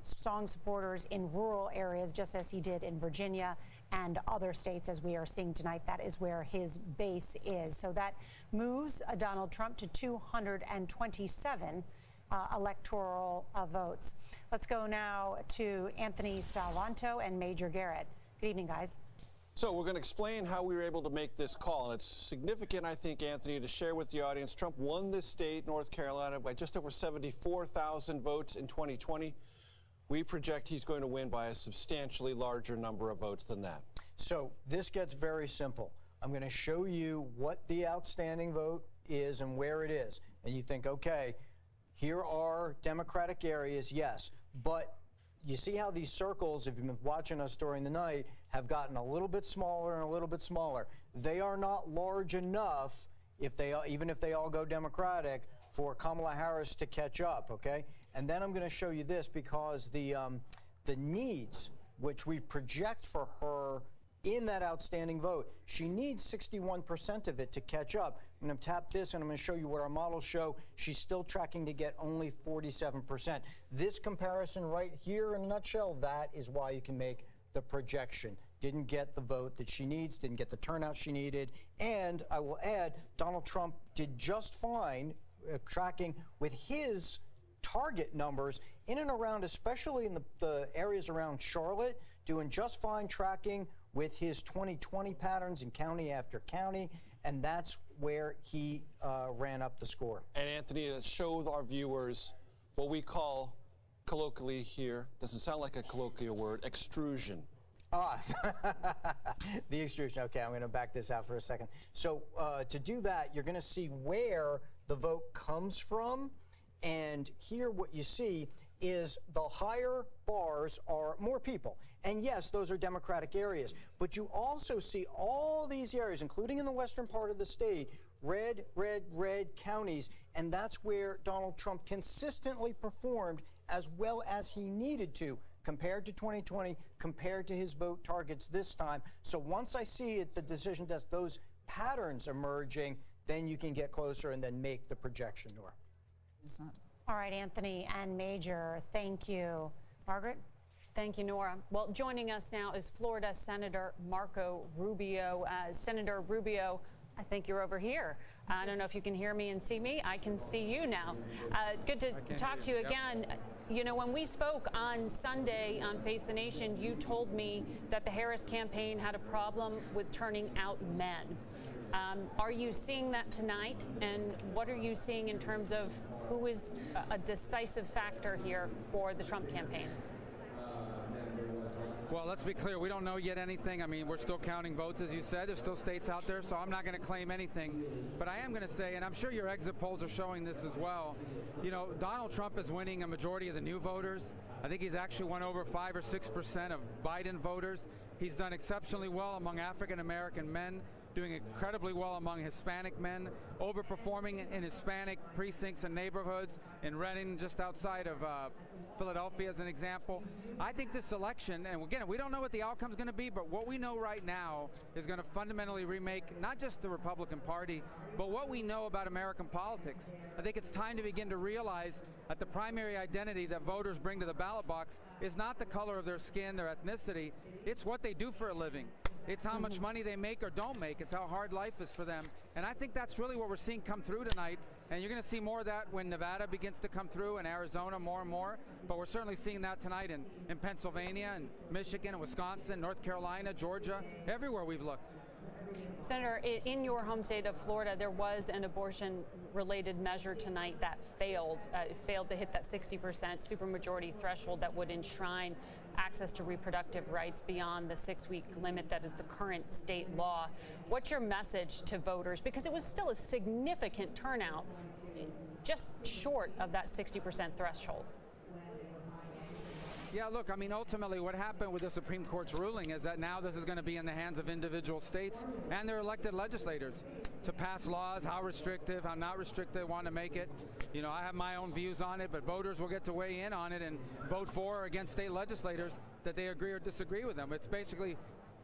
strong supporters in rural areas, just as he did in Virginia and other states, as we are seeing tonight. That is where his base is. So that moves Donald Trump to 227 electoral votes. Let's go now to Anthony Salvanto and Major Garrett. Good evening, guys. So we're going to explain how we were able to make this call. And it's significant, I think, Anthony, to share with the audience. Trump won this state, North Carolina, by just over 74,000 votes in 2020. We project he's going to win by a substantially larger number of votes than that. So this gets very simple. I'm going to show you what the outstanding vote is and where it is. And you think, okay, here are Democratic areas, yes. But you see how these circles, if you've been watching us during the night, have gotten a little bit smaller and a little bit smaller. They are not large enough, even if they all go Democratic, for Kamala Harris to catch up, okay? And then I'm going to show you this because the needs, which we project for her in that outstanding vote, she needs 61% of it to catch up. I'm going to tap this and I'm going to show you what our models show. She's still tracking to get only 47%. This comparison right here in a nutshell, that is why you can make the projection. Didn't get the vote that she needs, didn't get the turnout she needed. And I will add, Donald Trump did just fine tracking with his target numbers in and around, especially in the areas around Charlotte, doing just fine tracking with his 2020 patterns in county after county, and that's where he ran up the score. And Anthony, show our viewers what we call colloquially here, doesn't sound like a colloquial word, extrusion. The extrusion. Okay, I'm going to back this out for a second. So to do that, you're going to see where the vote comes from. And here what you see is the higher bars are more people. And yes, those are Democratic areas. But you also see all these areas, including in the western part of the state, red, red, red counties. And that's where Donald Trump consistently performed as well as he needed to, compared to 2020, compared to his vote targets this time. So once I see at the decision desk those patterns emerging, then you can get closer and then make the projection, Nora. All right, Anthony and Major, thank you. Margaret? Thank you, Nora. Well, joining us now is Florida Senator Marco Rubio. Senator Rubio, I think you're over here. I don't know if you can hear me and see me. I can see you now. Good to talk to you again. You know, when we spoke on Sunday on Face the Nation, you told me that the Harris campaign had a problem with turning out men. Are you seeing that tonight? And what are you seeing in terms of who is a decisive factor here for the Trump campaign? Well, let's be clear. We don't know yet anything. I mean, we're still counting votes, as you said. There's still states out there, so I'm not going to claim anything. But I am going to say, and I'm sure your exit polls are showing this as well, you know, Donald Trump is winning a majority of the new voters. I think he's actually won over 5 or 6% of Biden voters. He's done exceptionally well among African-American men, doing incredibly well among Hispanic men, overperforming in Hispanic precincts and neighborhoods in Reading, just outside of Philadelphia, as an example. I think this election, and again, we don't know what the outcome is going to be, but what we know right now is going to fundamentally remake not just the Republican Party, but what we know about American politics. I think it's time to begin to realize that the primary identity that voters bring to the ballot box is not the color of their skin, their ethnicity. It's what they do for a living. It's how much money they make or don't make. It's how hard life is for them. And I think that's really what we're seeing come through tonight. And you're going to see more of that when Nevada begins to come through, and Arizona more and more. But we're certainly seeing that tonight in Pennsylvania and Michigan and Wisconsin, North Carolina, Georgia, everywhere we've looked. Senator, in your home state of Florida, there was an abortion-related measure tonight that failed. It failed to hit that 60% supermajority threshold that would enshrine access to reproductive rights beyond the 6-week limit that is the current state law. What's your message to voters? Because it was still a significant turnout, just short of that 60% threshold. Yeah, look, I mean, ultimately what happened with the Supreme Court's ruling is that now this is going to be in the hands of individual states and their elected legislators to pass laws, how restrictive, how not restrictive they want to make it. You know, I have my own views on it, but voters will get to weigh in on it and vote for or against state legislators that they agree or disagree with them. It's basically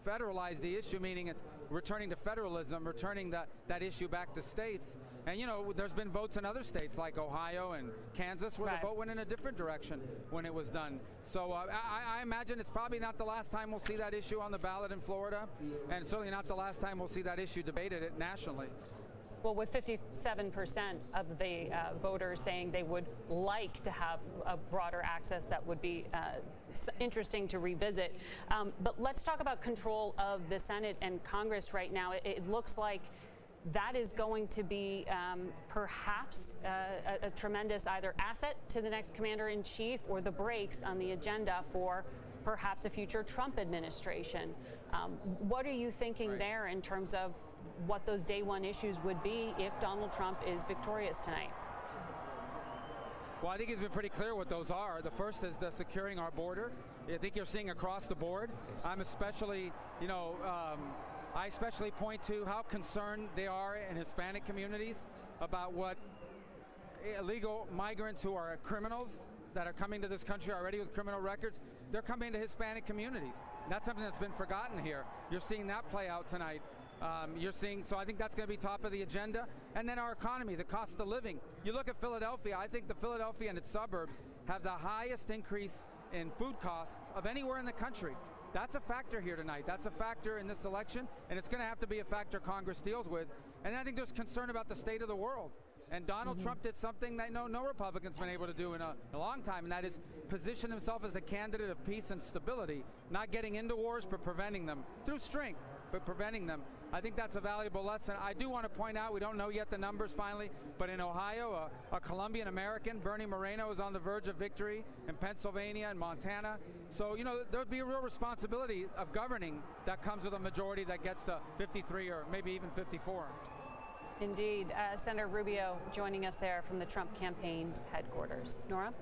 federalize the issue, meaning it's returning to federalism, returning that issue back to states. And, you know, there's been votes in other states like Ohio and Kansas where the vote went in a different direction when it was done. So I imagine it's probably not the last time we'll see that issue on the ballot in Florida, and certainly not the last time we'll see that issue debated nationally. Well, with 57% of the voters saying they would like to have a broader access, that would be interesting to revisit. But let's talk about control of the Senate and Congress right now. It looks like that is going to be perhaps a tremendous either asset to the next commander-in-chief or the brakes on the agenda for perhaps a future Trump administration. What are you thinking there in terms of what those day one issues would be if Donald Trump is victorious tonight? Well, I think he's been pretty clear what those are. The first is the securing our border. I think you're seeing across the board. I'm especially, you know, I especially point to how concerned they are in Hispanic communities about what illegal migrants who are criminals that are coming to this country already with criminal records, they're coming to Hispanic communities. That's something that's been forgotten here. You're seeing that play out tonight. You're seeing, so I think that's going to be top of the agenda. And then our economy, the cost of living. You look at Philadelphia, I think the Philadelphia and its suburbs have the highest increase in food costs of anywhere in the country. That's a factor here tonight. That's a factor in this election, and it's going to have to be a factor Congress deals with. And I think there's concern about the state of the world. And Donald Trump did something that no Republican's been able to do in a long time, and that is position himself as the candidate of peace and stability, not getting into wars, but preventing them through strength, but preventing them. I think that's a valuable lesson. I do want to point out, we don't know yet the numbers finally, but in Ohio, a Colombian American, Bernie Moreno, is on the verge of victory in Pennsylvania and Montana. So, you know, there would be a real responsibility of governing that comes with a majority that gets to 53 or maybe even 54. Indeed. Senator Rubio joining us there from the Trump campaign headquarters. Nora?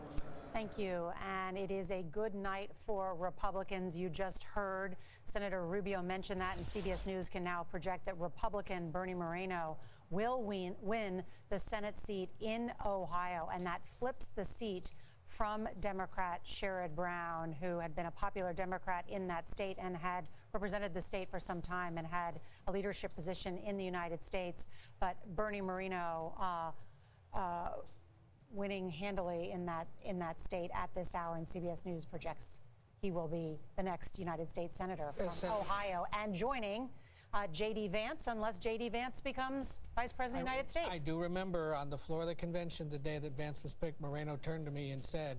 Thank you. And it is a good night for Republicans. You just heard Senator Rubio mention that, and CBS News can now project that Republican Bernie Moreno will win the Senate seat in Ohio, and that flips the seat from Democrat Sherrod Brown, who had been a popular Democrat in that state and had represented the state for some time and had a leadership position in the United States. But Bernie Moreno winning handily in that state at this hour, and CBS News projects he will be the next United States Senator from Ohio and joining J.D. Vance, unless J.D. Vance becomes Vice President of the United States. I do remember on the floor of the convention the day that Vance was picked, Moreno turned to me and said,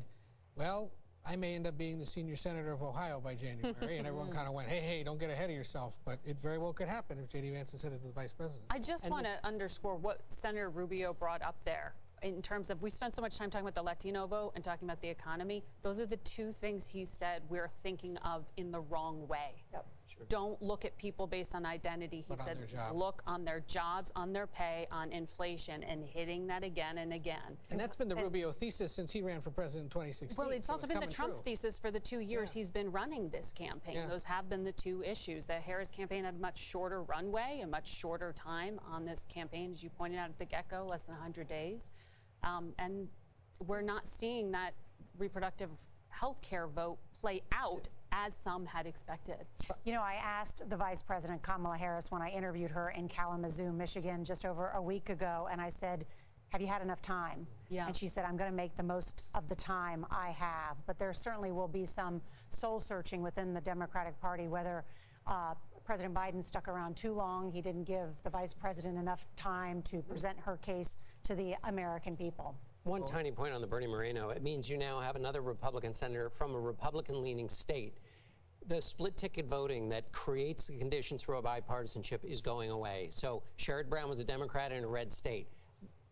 well, I may end up being the senior senator of Ohio by January. And everyone kind of went, hey, don't get ahead of yourself. But it very well could happen if J.D. Vance is headed to the vice president. I just want to underscore what Senator Rubio brought up there. In terms of, we spent so much time talking about the Latino vote and talking about the economy. Those are the two things he said we're thinking of in the wrong way. Yep. Sure. Don't look at people based on identity. He said, look on their jobs, on their pay, on inflation, and hitting that again and again. And that's been the Rubio thesis since he ran for president in 2016. Well, it's also been the Trump thesis for the 2 years he's been running this campaign. Those have been the two issues. The Harris campaign had a much shorter runway, a much shorter time on this campaign, as you pointed out at the get-go, less than 100 days. And we're not seeing that reproductive health care vote play out as some had expected. You know, I asked the Vice President Kamala Harris when I interviewed her in Kalamazoo, Michigan, just over a week ago, and I said, have you had enough time? Yeah. And she said, I'm going to make the most of the time I have. But there certainly will be some soul searching within the Democratic Party, whether President Biden stuck around too long. He didn't give the vice president enough time to present her case to the American people. One tiny point on the Bernie Moreno. It means you now have another Republican senator from a Republican-leaning state the split ticket voting that creates the conditions for a bipartisanship is going away. So Sherrod Brown was a Democrat in a red state.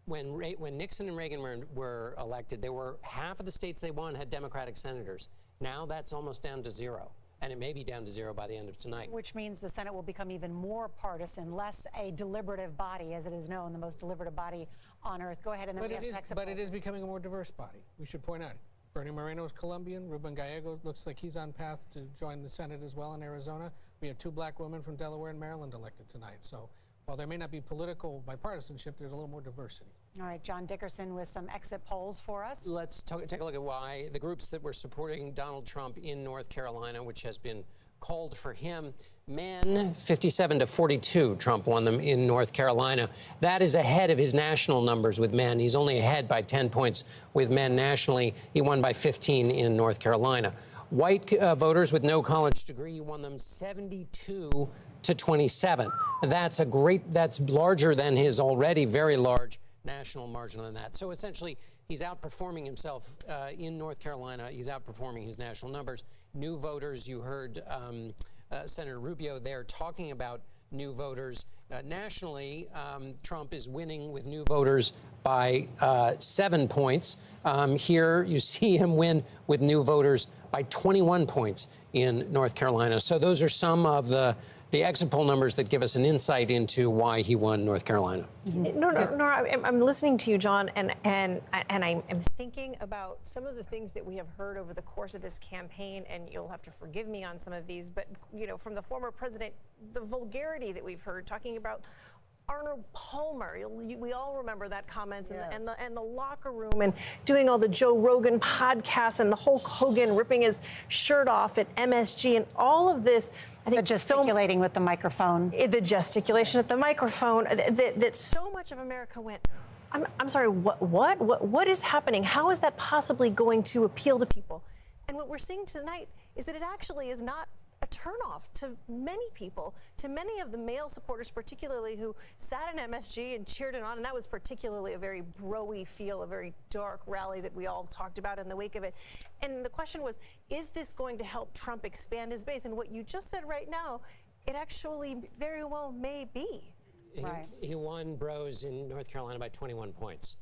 When Nixon and Reagan were elected, there were half of the states they won had Democratic senators. Now that's almost down to zero, and it may be down to zero by the end of tonight. Which means the Senate will become even more partisan, less a deliberative body, as it is known, the most deliberative body on earth. Go ahead, and then we have exit But polls. it is becoming a more diverse body. We should point out. Bernie Moreno is Colombian. Ruben Gallego looks like he's on path to join the Senate as well in Arizona. We have 2 black women from Delaware and Maryland elected tonight. So while there may not be political bipartisanship, there's a little more diversity. All right, John Dickerson with some exit polls for us. Let's take a look at why the groups that were supporting Donald Trump in North Carolina, which has been called for him, men 57 to 42, Trump won them in North Carolina. That is ahead of his national numbers with men. He's only ahead by 10 points with men nationally. He won by 15 in North Carolina. White voters with no college degree, he won them 72 to 27. That's larger than his already very large national margin on that. So essentially, he's outperforming himself in North Carolina. He's outperforming his national numbers. New voters, you heard Senator Rubio there talking about new voters. Nationally, Trump is winning with new voters by 7 points. Here, you see him win with new voters by 21 points in North Carolina. So those are some of the exit poll numbers that give us an insight into why he won North Carolina. Nora, I'm listening to you, John, and I'm thinking about some of the things that we have heard over the course of this campaign, and you'll have to forgive me on some of these, but, you know, from the former president, the vulgarity that we've heard, talking about Arnold Palmer. We all remember that comments, and the locker room, and doing all the Joe Rogan podcasts, and the Hulk Hogan ripping his shirt off at MSG, and all of this. I think gesticulating with the microphone. The gesticulation at the microphone. That so much of America went, I'm sorry, what is happening? How is that possibly going to appeal to people? And what we're seeing tonight is that it actually is not a turnoff to many people, to many of the male supporters, particularly who sat in MSG and cheered it on. And that was particularly a very bro-y feel, a very dark rally that we all talked about in the wake of it. And the question was, is this going to help Trump expand his base? And what you just said right now, it actually very well may be. He won bros in North Carolina by 21 points.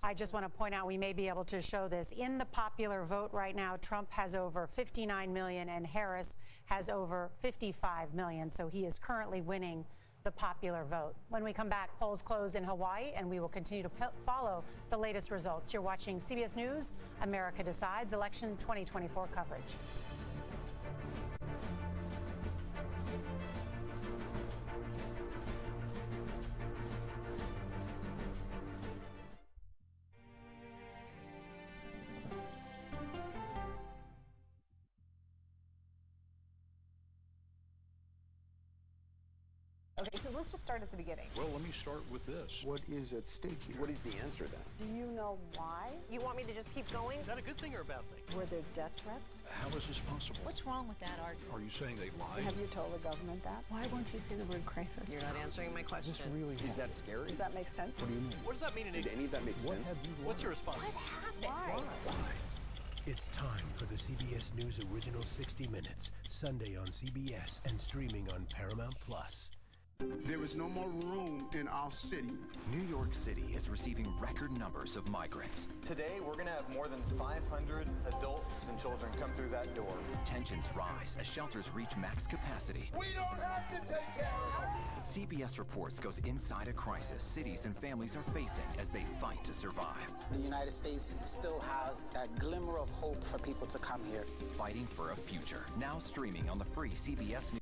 I just want to point out, we may be able to show this. In the popular vote right now, Trump has over 59 million and Harris has over 55 million. So he is currently winning the popular vote. When we come back, polls close in Hawaii, and we will continue to follow the latest results. You're watching CBS News, America Decides, Election 2024 coverage. Okay, so let's just start at the beginning. Well, let me start with this. What is at stake here? What is the answer then? Do you know why? You want me to just keep going? Is that a good thing or a bad thing? Were there death threats? How is this possible? What's wrong with that argument? Are you saying they lied? Have you told the government that? Why won't you say the word crisis? You're not answering my question. This really is that scary? Does that make sense? What do you mean? What does that mean in Did any of that make sense? What's your response? What happened? Why? It's time for the CBS News Original 60 Minutes, Sunday on CBS and streaming on Paramount+. There is no more room in our city. New York City is receiving record numbers of migrants. Today, we're going to have more than 500 adults and children come through that door. Tensions rise as shelters reach max capacity. We don't have to take care of them. CBS Reports goes inside a crisis cities and families are facing as they fight to survive. The United States still has a glimmer of hope for people to come here. Fighting for a future. Now streaming on the free CBS News.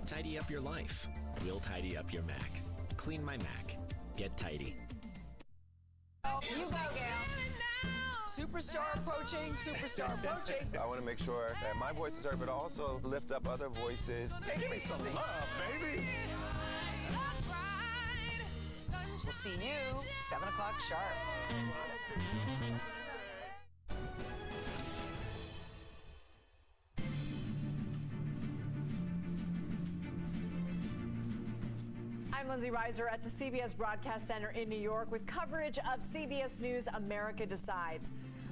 Tidy up your life. We'll tidy up your Mac. Clean my Mac. Get tidy. You go, Gail. Superstar approaching, superstar approaching. I want to make sure that my voice is heard, but also lift up other voices. Hey, give me some love, baby. We'll see you 7 o'clock sharp. I'm Lindsay Reiser at the CBS Broadcast Center in New York with coverage of CBS News America Decides.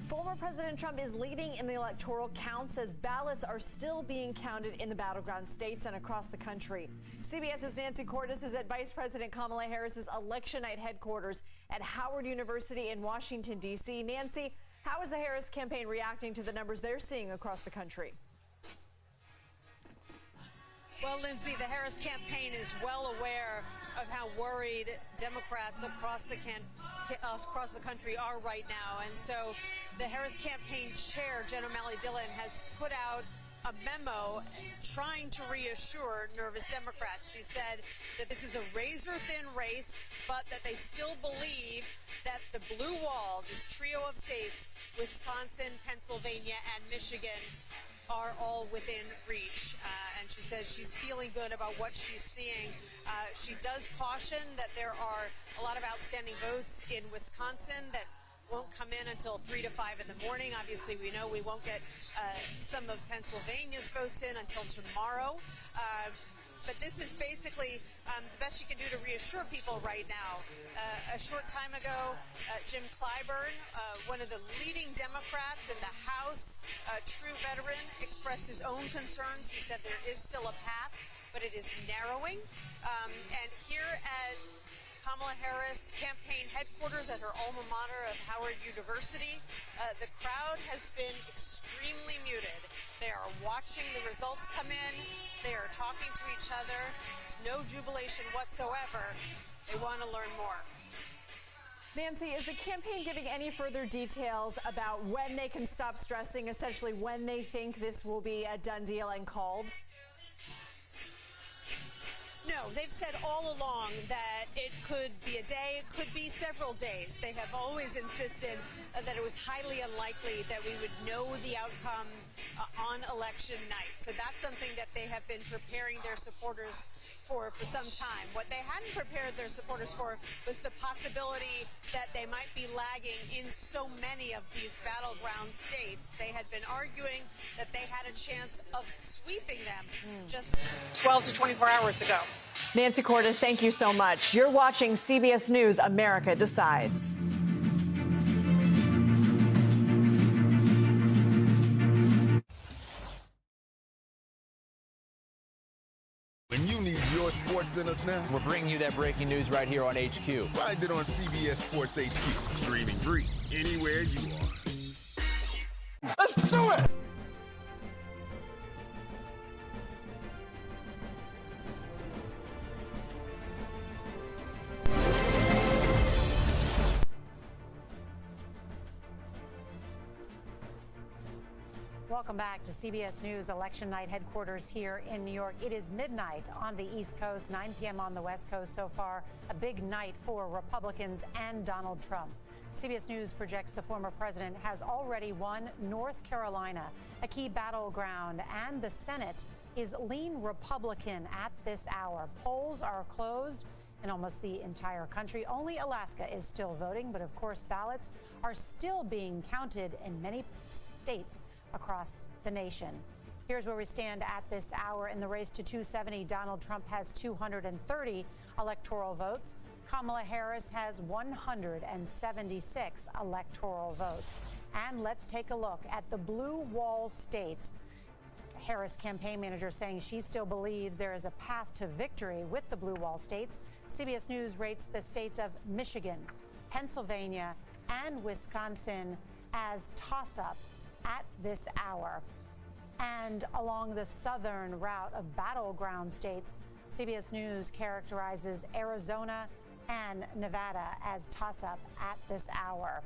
Former President Trump is leading in the electoral counts as ballots are still being counted in the battleground states and across the country. CBS's Nancy Cordes is at Vice President Kamala Harris's election night headquarters at Howard University in Washington, D.C. Nancy, how is the Harris campaign reacting to the numbers they're seeing across the country? Well, Lindsay, the Harris campaign is well aware of how worried Democrats across the country are right now. And so the Harris campaign chair, Jen O'Malley Dillon, has put out a memo trying to reassure nervous Democrats. She said that this is a razor-thin race, but that they still believe that the blue wall, this trio of states, Wisconsin, Pennsylvania, and Michigan, are all within reach. And she says she's feeling good about what she's seeing. She does caution that there are a lot of outstanding votes in Wisconsin that won't come in until 3 to 5 in the morning. Obviously, we know we won't get some of Pennsylvania's votes in until tomorrow. But this is basically the best you can do to reassure people right now. A short time ago, Jim Clyburn, one of the leading Democrats in the House, a true veteran, expressed his own concerns. He said there is still a path, but it is narrowing. And here at Kamala Harris campaign headquarters at her alma mater of Howard University, the crowd has been extremely muted. They are watching the results come in. They are talking to each other. There's no jubilation whatsoever. They want to learn more. Nancy, is the campaign giving any further details about when they can stop stressing, essentially when they think this will be a done deal and called? No, they've said all along that it could be a day, it could be several days. They have always insisted that it was highly unlikely that we would know the outcome on election night. So that's something that they have been preparing their supporters for some time. What they hadn't prepared their supporters for was the possibility that they might be lagging in so many of these battleground states. They had been arguing that they had a chance of sweeping them just 12 to 24 hours ago. Nancy Cordes, thank you so much. You're watching CBS News America Decides. When you need your sports in us now, we're bringing you that breaking news right here on HQ. Find it on CBS Sports HQ, streaming free anywhere you are. Let's do it! Welcome back to CBS News Election Night headquarters here in New York. It is midnight on the East Coast, 9 p.m. on the West Coast so far. A big night for Republicans and Donald Trump. CBS News projects the former president has already won North Carolina, a key battleground, and the Senate is lean Republican at this hour. Polls are closed in almost the entire country. Only Alaska is still voting, but of course ballots are still being counted in many states across the nation. Here's where we stand at this hour in the race to 270. Donald Trump has 230 electoral votes. Kamala Harris has 176 electoral votes. And let's take a look at the blue wall states. Harris campaign manager saying she still believes there is a path to victory with the blue wall states. CBS News rates the states of Michigan, Pennsylvania, and Wisconsin as toss-up at this hour. And along the southern route of battleground states, CBS News characterizes Arizona and Nevada as toss-up at this hour.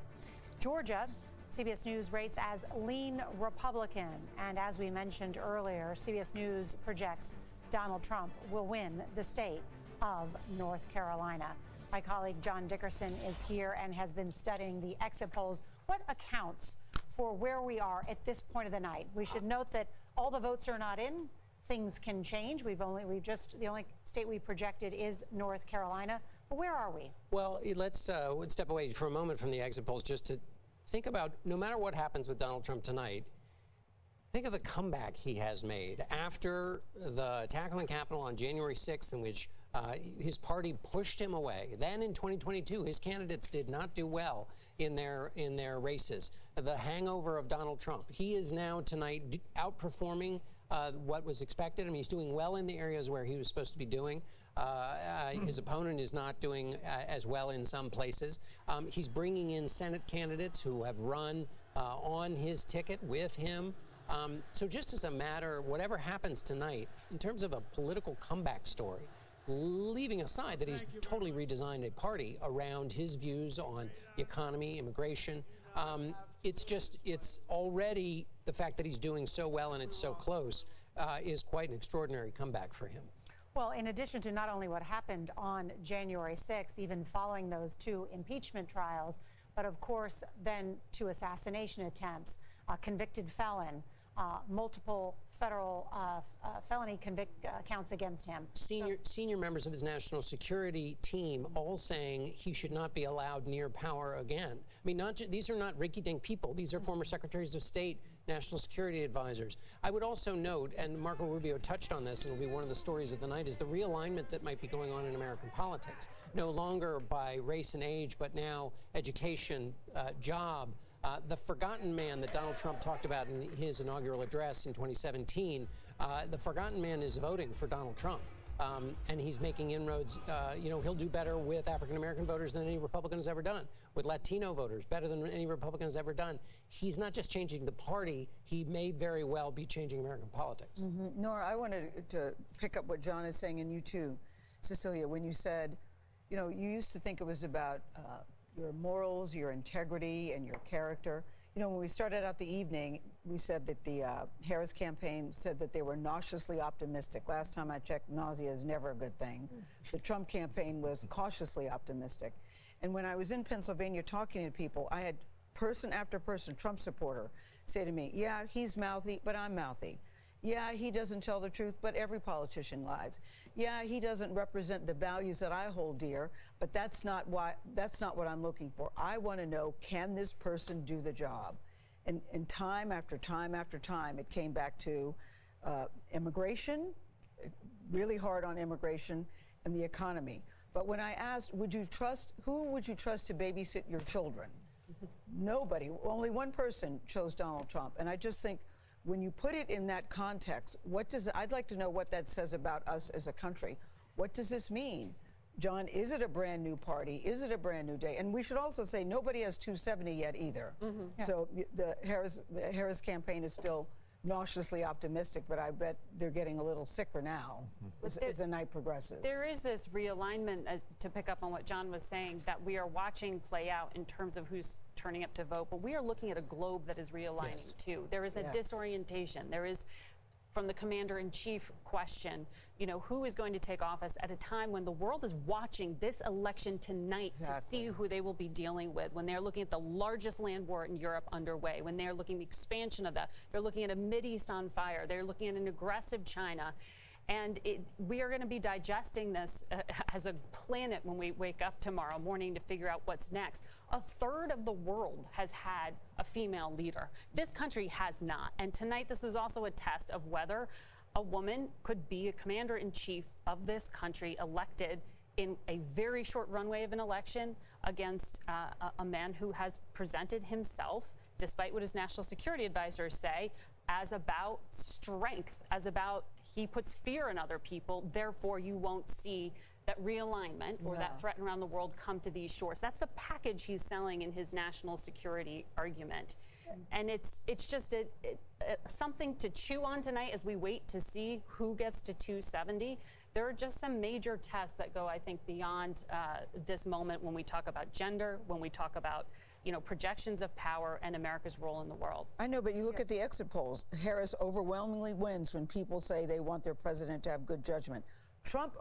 Georgia, CBS News rates as lean Republican. And as we mentioned earlier, CBS News projects Donald Trump will win the state of North Carolina. My colleague John Dickerson is here and has been studying the exit polls. What accounts for where we are at this point of the night? We should note that all the votes are not in. Things can change. The only state we projected is North Carolina. But where are we? Well, let's step away for a moment from the exit polls just to think about, no matter what happens with Donald Trump tonight, think of the comeback he has made after the attack on the Capitol on January 6th, in which his party pushed him away. Then in 2022, his candidates did not do well in their races. The hangover of Donald Trump. He is now tonight outperforming what was expected. I mean, he's doing well in the areas where he was supposed to be doing. His opponent is not doing as well in some places. He's bringing in Senate candidates who have run on his ticket with him. So just as a matter, whatever happens tonight, in terms of a political comeback story, leaving aside that he's totally redesigned a party around his views on the economy, immigration, it's already the fact that he's doing so well and it's so close is quite an extraordinary comeback for him. Well, in addition to not only what happened on January 6th, even following those 2 impeachment trials, but of course then 2 assassination attempts, a convicted felon, multiple federal felony counts against him. Senior members of his national security team all saying he should not be allowed near power again. I mean, these are not rinky-dink people. These are former secretaries of state, national security advisors. I would also note, and Marco Rubio touched on this, and it'll be one of the stories of the night, is the realignment that might be going on in American politics. No longer by race and age, but now education, job. The forgotten man that Donald Trump talked about in his inaugural address in 2017, the forgotten man is voting for Donald Trump. And he's making inroads. He'll do better with African-American voters than any Republican has ever done, with Latino voters better than any Republican has ever done. He's not just changing the party, he may very well be changing American politics. Nora, I wanted to pick up what John is saying, and you too, Cecilia, when you said, you used to think it was about your morals, your integrity, and your character. When we started out the evening, we said that the Harris campaign said that they were nauseously optimistic. Last time I checked, nausea is never a good thing. The Trump campaign was cautiously optimistic. And when I was in Pennsylvania talking to people, I had person after person, Trump supporter, say to me, yeah, he's mouthy, but I'm mouthy. Yeah, he doesn't tell the truth, but every politician lies. Yeah, he doesn't represent the values that I hold dear, but that's not what I'm looking for. I want to know, can this person do the job? And time after time after time, it came back to immigration, really hard on immigration, and the economy. But when I asked, who would you trust to babysit your children? Nobody. Only one person chose Donald Trump. And I just think, when you put it in that context, I'd like to know what that says about us as a country. What does this mean? John, is it a brand new party? Is it a brand new day? And we should also say nobody has 270 yet either. Yeah. So the Harris campaign is still nauseously optimistic, but I bet they're getting a little sicker now as the night progresses. There is this realignment, to pick up on what John was saying, that we are watching play out in terms of who's turning up to vote, but we are looking at a globe that is realigning too. There is a disorientation. There is, from the commander-in-chief question, who is going to take office at a time when the world is watching this election tonight to see who they will be dealing with, when they're looking at the largest land war in Europe underway, when they're looking at the expansion of that, they're looking at a Mideast on fire, they're looking at an aggressive China. And we are going to be digesting this as a planet when we wake up tomorrow morning to figure out what's next. A third of the world has had a female leader. This country has not. And tonight, this is also a test of whether a woman could be a commander-in-chief of this country, elected in a very short runway of an election against a man who has presented himself, despite what his national security advisors say, as about strength, as about he puts fear in other people, therefore you won't see that realignment or that threat around the world come to these shores. That's the package he's selling in his national security argument. And it's just something to chew on tonight as we wait to see who gets to 270. There are just some major tests that go, I think, beyond this moment when we talk about gender, when we talk about projections of power and America's role in the world. I know, but you look at the exit polls. Harris overwhelmingly wins when people say they want their president to have good judgment. Trump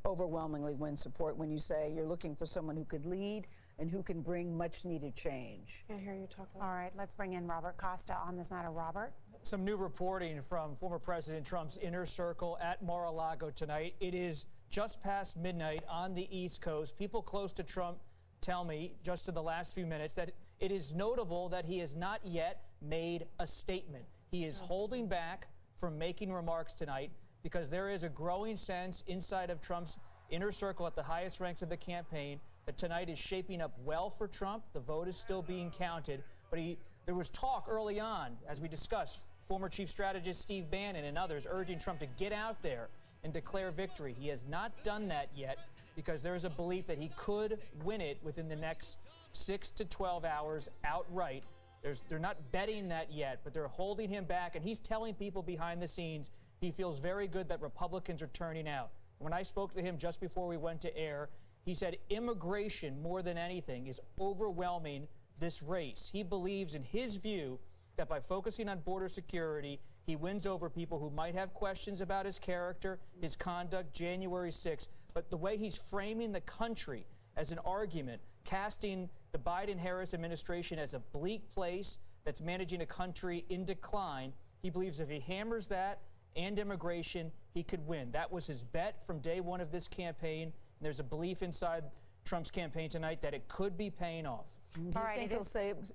overwhelmingly wins support when you say you're looking for someone who could lead and who can bring much needed change. Can't hear you talk. All right, let's bring in Robert Costa on this matter. Robert? Some new reporting from former President Trump's inner circle at Mar-a-Lago tonight. It is just past midnight on the East Coast. People close to Trump tell me just in the last few minutes that it is notable that he has not yet made a statement. He is holding back from making remarks tonight because there is a growing sense inside of Trump's inner circle at the highest ranks of the campaign that tonight is shaping up well for Trump. The vote is still being counted, but there was talk early on, as we discussed, former chief strategist Steve Bannon and others urging Trump to get out there and declare victory. He has not done that yet because there is a belief that he could win it within the next 6 to 12 hours outright. They're not betting that yet, but they're holding him back, and he's telling people behind the scenes he feels very good that Republicans are turning out. When I spoke to him just before we went to air, he said immigration, more than anything, is overwhelming this race. He believes, in his view, that by focusing on border security, he wins over people who might have questions about his character, his conduct, January 6th. But the way he's framing the country as an argument, casting the Biden-Harris administration as a bleak place that's managing a country in decline, he believes if he hammers that and immigration, he could win. That was his bet from day one of this campaign. And there's a belief inside Trump's campaign tonight that it could be paying off. Do you think he'll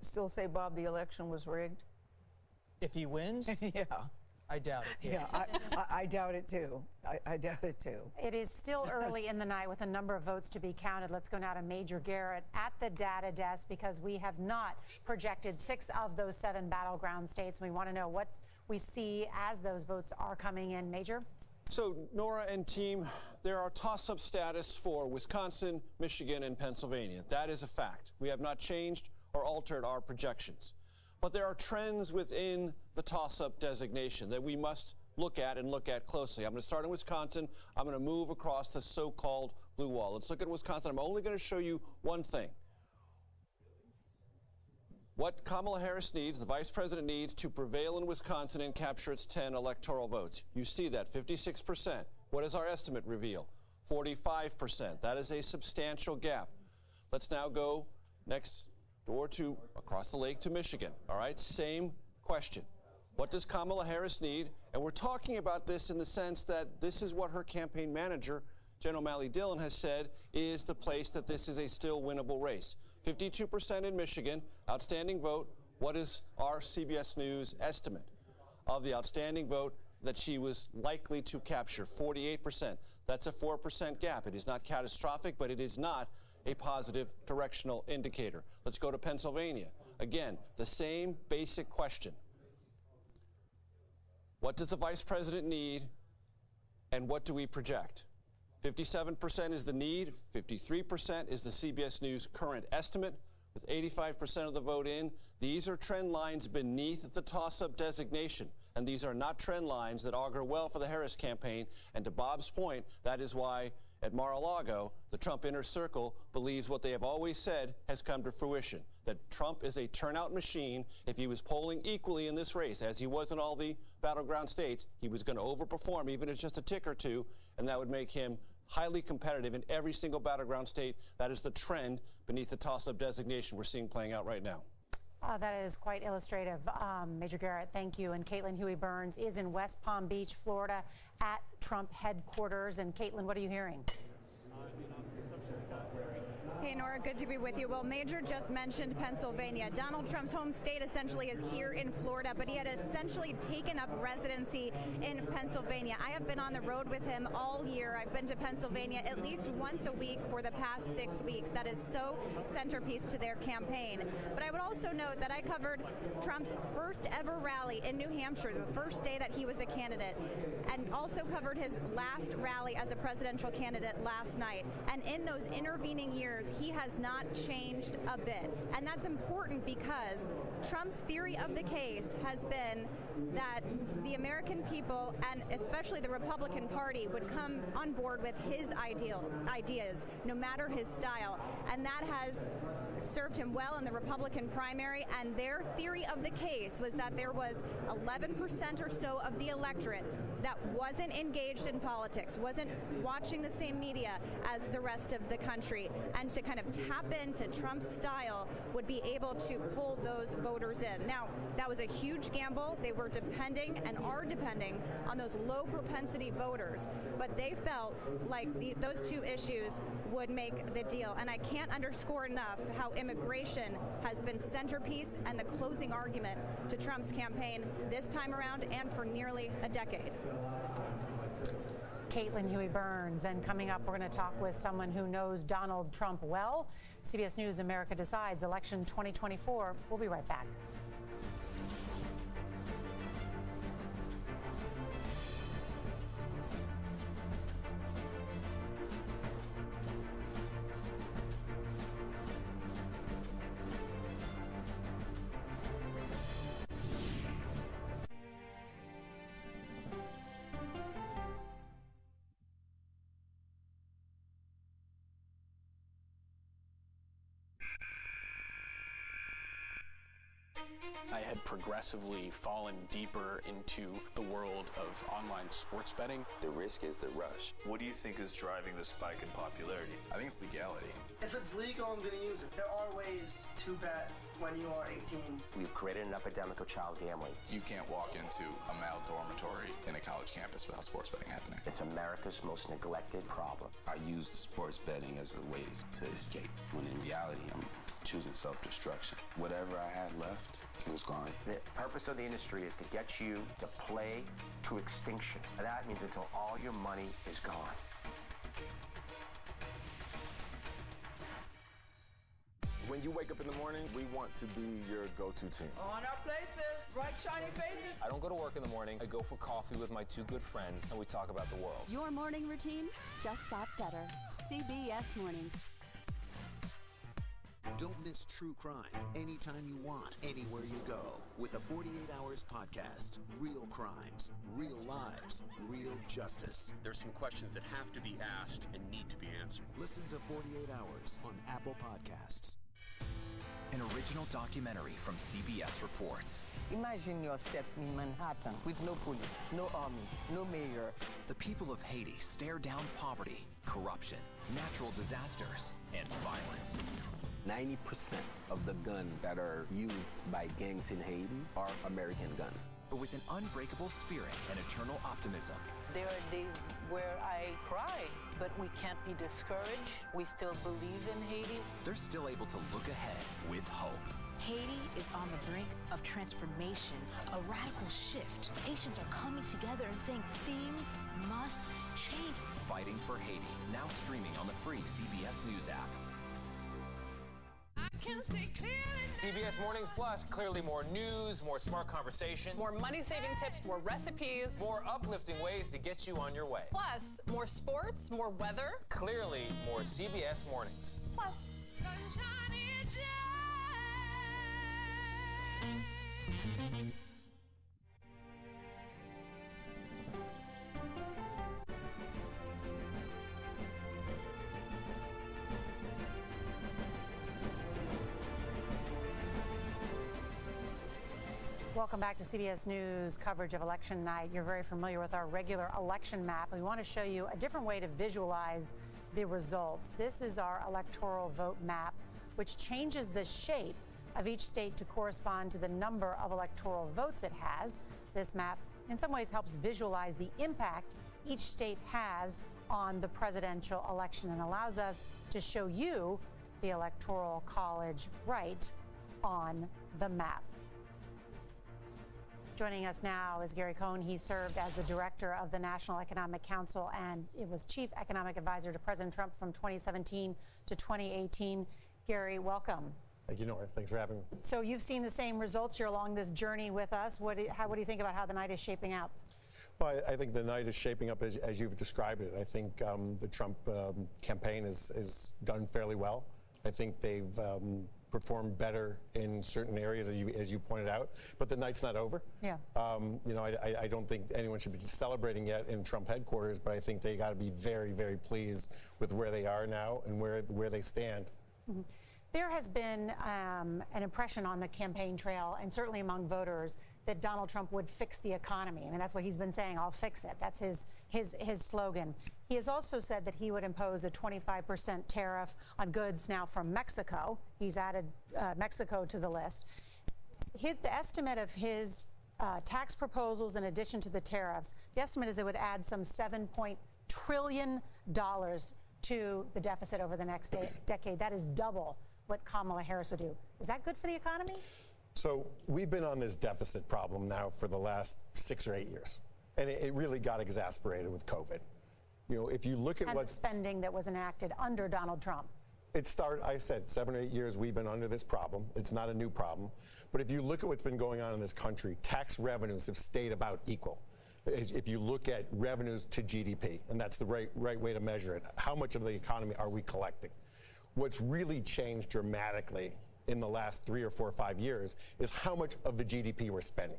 still say, Bob, the election was rigged? If he wins? Yeah. I doubt it. Yeah, I doubt it too. I doubt it too. It is still early in the night with a number of votes to be counted. Let's go now to Major Garrett at the data desk because we have not projected 6 of those 7 battleground states. We want to know what we see as those votes are coming in. Major? So, Nora and team, there are toss-up status for Wisconsin, Michigan, and Pennsylvania. That is a fact. We have not changed or altered our projections. But there are trends within the toss-up designation that we must look at and look at closely. I'm going to start in Wisconsin. I'm going to move across the so-called blue wall. Let's look at Wisconsin. I'm only going to show you one thing. What Kamala Harris needs, the vice president needs, to prevail in Wisconsin and capture its 10 electoral votes. You see that, 56%. What does our estimate reveal? 45%. That is a substantial gap. Let's now go next door to across the lake to Michigan. All right, same question. What does Kamala Harris need? And we're talking about this in the sense that this is what her campaign manager, Jen O'Malley Dillon, has said is the place that this is a still winnable race. 52% in Michigan, outstanding vote. What is our CBS News estimate of the outstanding vote that she was likely to capture? 48%. That's a 4% gap. It is not catastrophic, but it is not a positive directional indicator. Let's go to Pennsylvania. Again, the same basic question. What does the vice president need, and what do we project? 57% is the need, 53% is the CBS News current estimate, with 85% of the vote in. These are trend lines beneath the toss-up designation, and these are not trend lines that augur well for the Harris campaign. And to Bob's point, that is why at Mar-a-Lago, the Trump inner circle believes what they have always said has come to fruition, that Trump is a turnout machine. If he was polling equally in this race, as he was in all the battleground states, he was going to overperform, even if it's just a tick or two, and that would make him highly competitive in every single battleground state. That is the trend beneath the toss-up designation we're seeing playing out right now. That is quite illustrative. Major Garrett, thank you. And Caitlin Huey-Burns is in West Palm Beach, Florida, at Trump headquarters. And Caitlin, what are you hearing? Hey, Nora, good to be with you. Well, Major just mentioned Pennsylvania. Donald Trump's home state essentially is here in Florida, but he had essentially taken up residency in Pennsylvania. I have been on the road with him all year. I've been to Pennsylvania at least once a week for the past 6 weeks. That is so centerpiece to their campaign. But I would also note that I covered Trump's first ever rally in New Hampshire, the first day that he was a candidate, and also covered his last rally as a presidential candidate last night. And in those intervening years, he has not changed a bit. And that's important because Trump's theory of the case has been that the American people, and especially the Republican Party, would come on board with his ideas, no matter his style. And that has served him well in the Republican primary. And their theory of the case was that there was 11% or so of the electorate that wasn't engaged in politics, wasn't watching the same media as the rest of the country, and to kind of tap into Trump's style would be able to pull those voters in. Now, that was a huge gamble. They were were depending and are depending on those low propensity voters, but they felt like those two issues would make the deal. And I can't underscore enough how immigration has been centerpiece and the closing argument to Trump's campaign this time around and for nearly a decade. Caitlin Huey-Burns. And coming up, we're going to talk with someone who knows Donald Trump well. CBS News America Decides, election 2024. We'll be right back. I had progressively fallen deeper into the world of online sports betting. The risk is the rush. What do you think is driving the spike in popularity? I think it's legality. If it's legal, I'm going to use it. There are ways to bet when you are 18. We've created an epidemic of child gambling. You can't walk into a male dormitory in a college campus without sports betting happening. It's America's most neglected problem. I use sports betting as a way to escape, when in reality, I'm choosing self-destruction. Whatever I had left, it was gone. The purpose of the industry is to get you to play to extinction. And that means until all your money is gone. When you wake up in the morning, we want to be your go-to team. On our places, bright, shiny faces. I don't go to work in the morning. I go for coffee with my two good friends, and we talk about the world. Your morning routine just got better. CBS Mornings. Don't miss true crime anytime you want, anywhere you go. With the 48 Hours podcast. Real crimes, real lives, real justice. There's some questions that have to be asked and need to be answered. Listen to 48 Hours on Apple Podcasts. An original documentary from CBS Reports. Imagine yourself in Manhattan with no police, no army, no mayor. The people of Haiti stare down poverty, corruption, natural disasters, and violence. 90% of the guns that are used by gangs in Haiti are American guns. But with an unbreakable spirit and eternal optimism. There are days where I cry, but we can't be discouraged. We still believe in Haiti. They're still able to look ahead with hope. Haiti is on the brink of transformation, a radical shift. Nations are coming together and saying things must change. Fighting for Haiti, now streaming on the free CBS News app. CBS Mornings Plus, clearly more news, more smart conversation. More money-saving tips, more recipes. More uplifting ways to get you on your way. Plus, more sports, more weather. Clearly more CBS Mornings. Plus, sunshine is Welcome back to CBS News coverage of election night. You're very familiar with our regular election map. We want to show you a different way to visualize the results. This is our electoral vote map, which changes the shape of each state to correspond to the number of electoral votes it has. This map, in some ways, helps visualize the impact each state has on the presidential election and allows us to show you the Electoral College right on the map. Joining us now is Gary Cohn. He served as the director of the National Economic Council and it was chief economic advisor to President Trump from 2017 to 2018. Gary, welcome. Thank you, Nora. Thanks for having me. So you've seen the same results. You're along this journey with us. What do you think about how the night is shaping out? Well, I think the night is shaping up as you've described it. I think the Trump campaign is done fairly well. I think they've performed better in certain areas, as you pointed out. But the night's not over. Yeah. I don't think anyone should be celebrating yet in Trump headquarters, but I think they got to be very, very pleased with where they are now and where they stand. Mm-hmm. There has been an impression on the campaign trail and certainly among voters that Donald Trump would fix the economy. I mean, that's what he's been saying, I'll fix it. That's his slogan. He has also said that he would impose a 25% tariff on goods now from Mexico. He's added Mexico to the list. The estimate of his tax proposals in addition to the tariffs, the estimate is it would add some $7 trillion to the deficit over the next decade. That is double what Kamala Harris would do. Is that good for the economy? So we've been on this deficit problem now for the last 6 or 8 years, and it really got exasperated with COVID. You know, if you look at the spending that was enacted under Donald Trump. It started, I said, 7 or 8 years we've been under this problem. It's not a new problem. But if you look at what's been going on in this country, tax revenues have stayed about equal. If you look at revenues to GDP, and that's the right way to measure it, how much of the economy are we collecting? What's really changed dramatically in the last 3 or 4 or 5 years is how much of the GDP we're spending.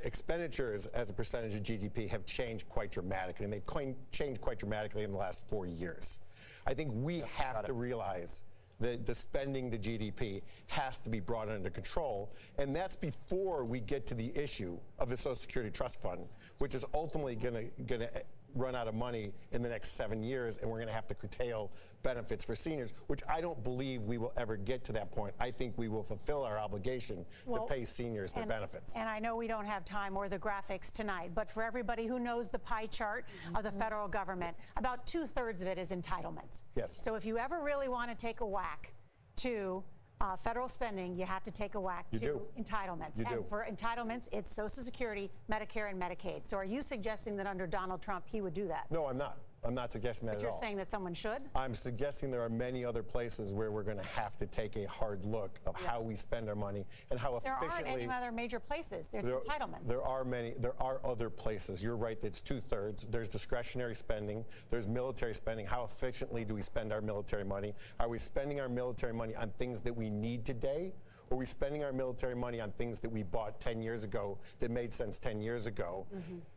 Expenditures as a percentage of GDP have changed quite dramatically, and they've changed quite dramatically in the last 4 years. I think we have to realize that the spending to GDP has to be brought under control, and that's before we get to the issue of the Social Security Trust Fund, which is ultimately going to run out of money in the next 7 years, and we're going to have to curtail benefits for seniors, which I don't believe we will ever get to that point. I think we will fulfill our obligation to pay seniors their benefits. And I know we don't have time or the graphics tonight, but for everybody who knows the pie chart of the federal government, about 2/3 of it is entitlements. Yes. So if you ever really want to take a whack to federal spending, you have to take a whack to entitlements. And for entitlements, it's Social Security, Medicare, and Medicaid. So are you suggesting that under Donald Trump he would do that? No, I'm not. I'm not suggesting that at all. But you're saying that someone should? I'm suggesting there are many other places where we're going to have to take a hard look of how we spend our money and how efficiently. There aren't any other major places. There's entitlements. There are many. There are other places. You're right. It's 2/3. There's discretionary spending. There's military spending. How efficiently do we spend our military money? Are we spending our military money on things that we need today? Or are we spending our military money on things that we bought 10 years ago that made sense 10 years ago,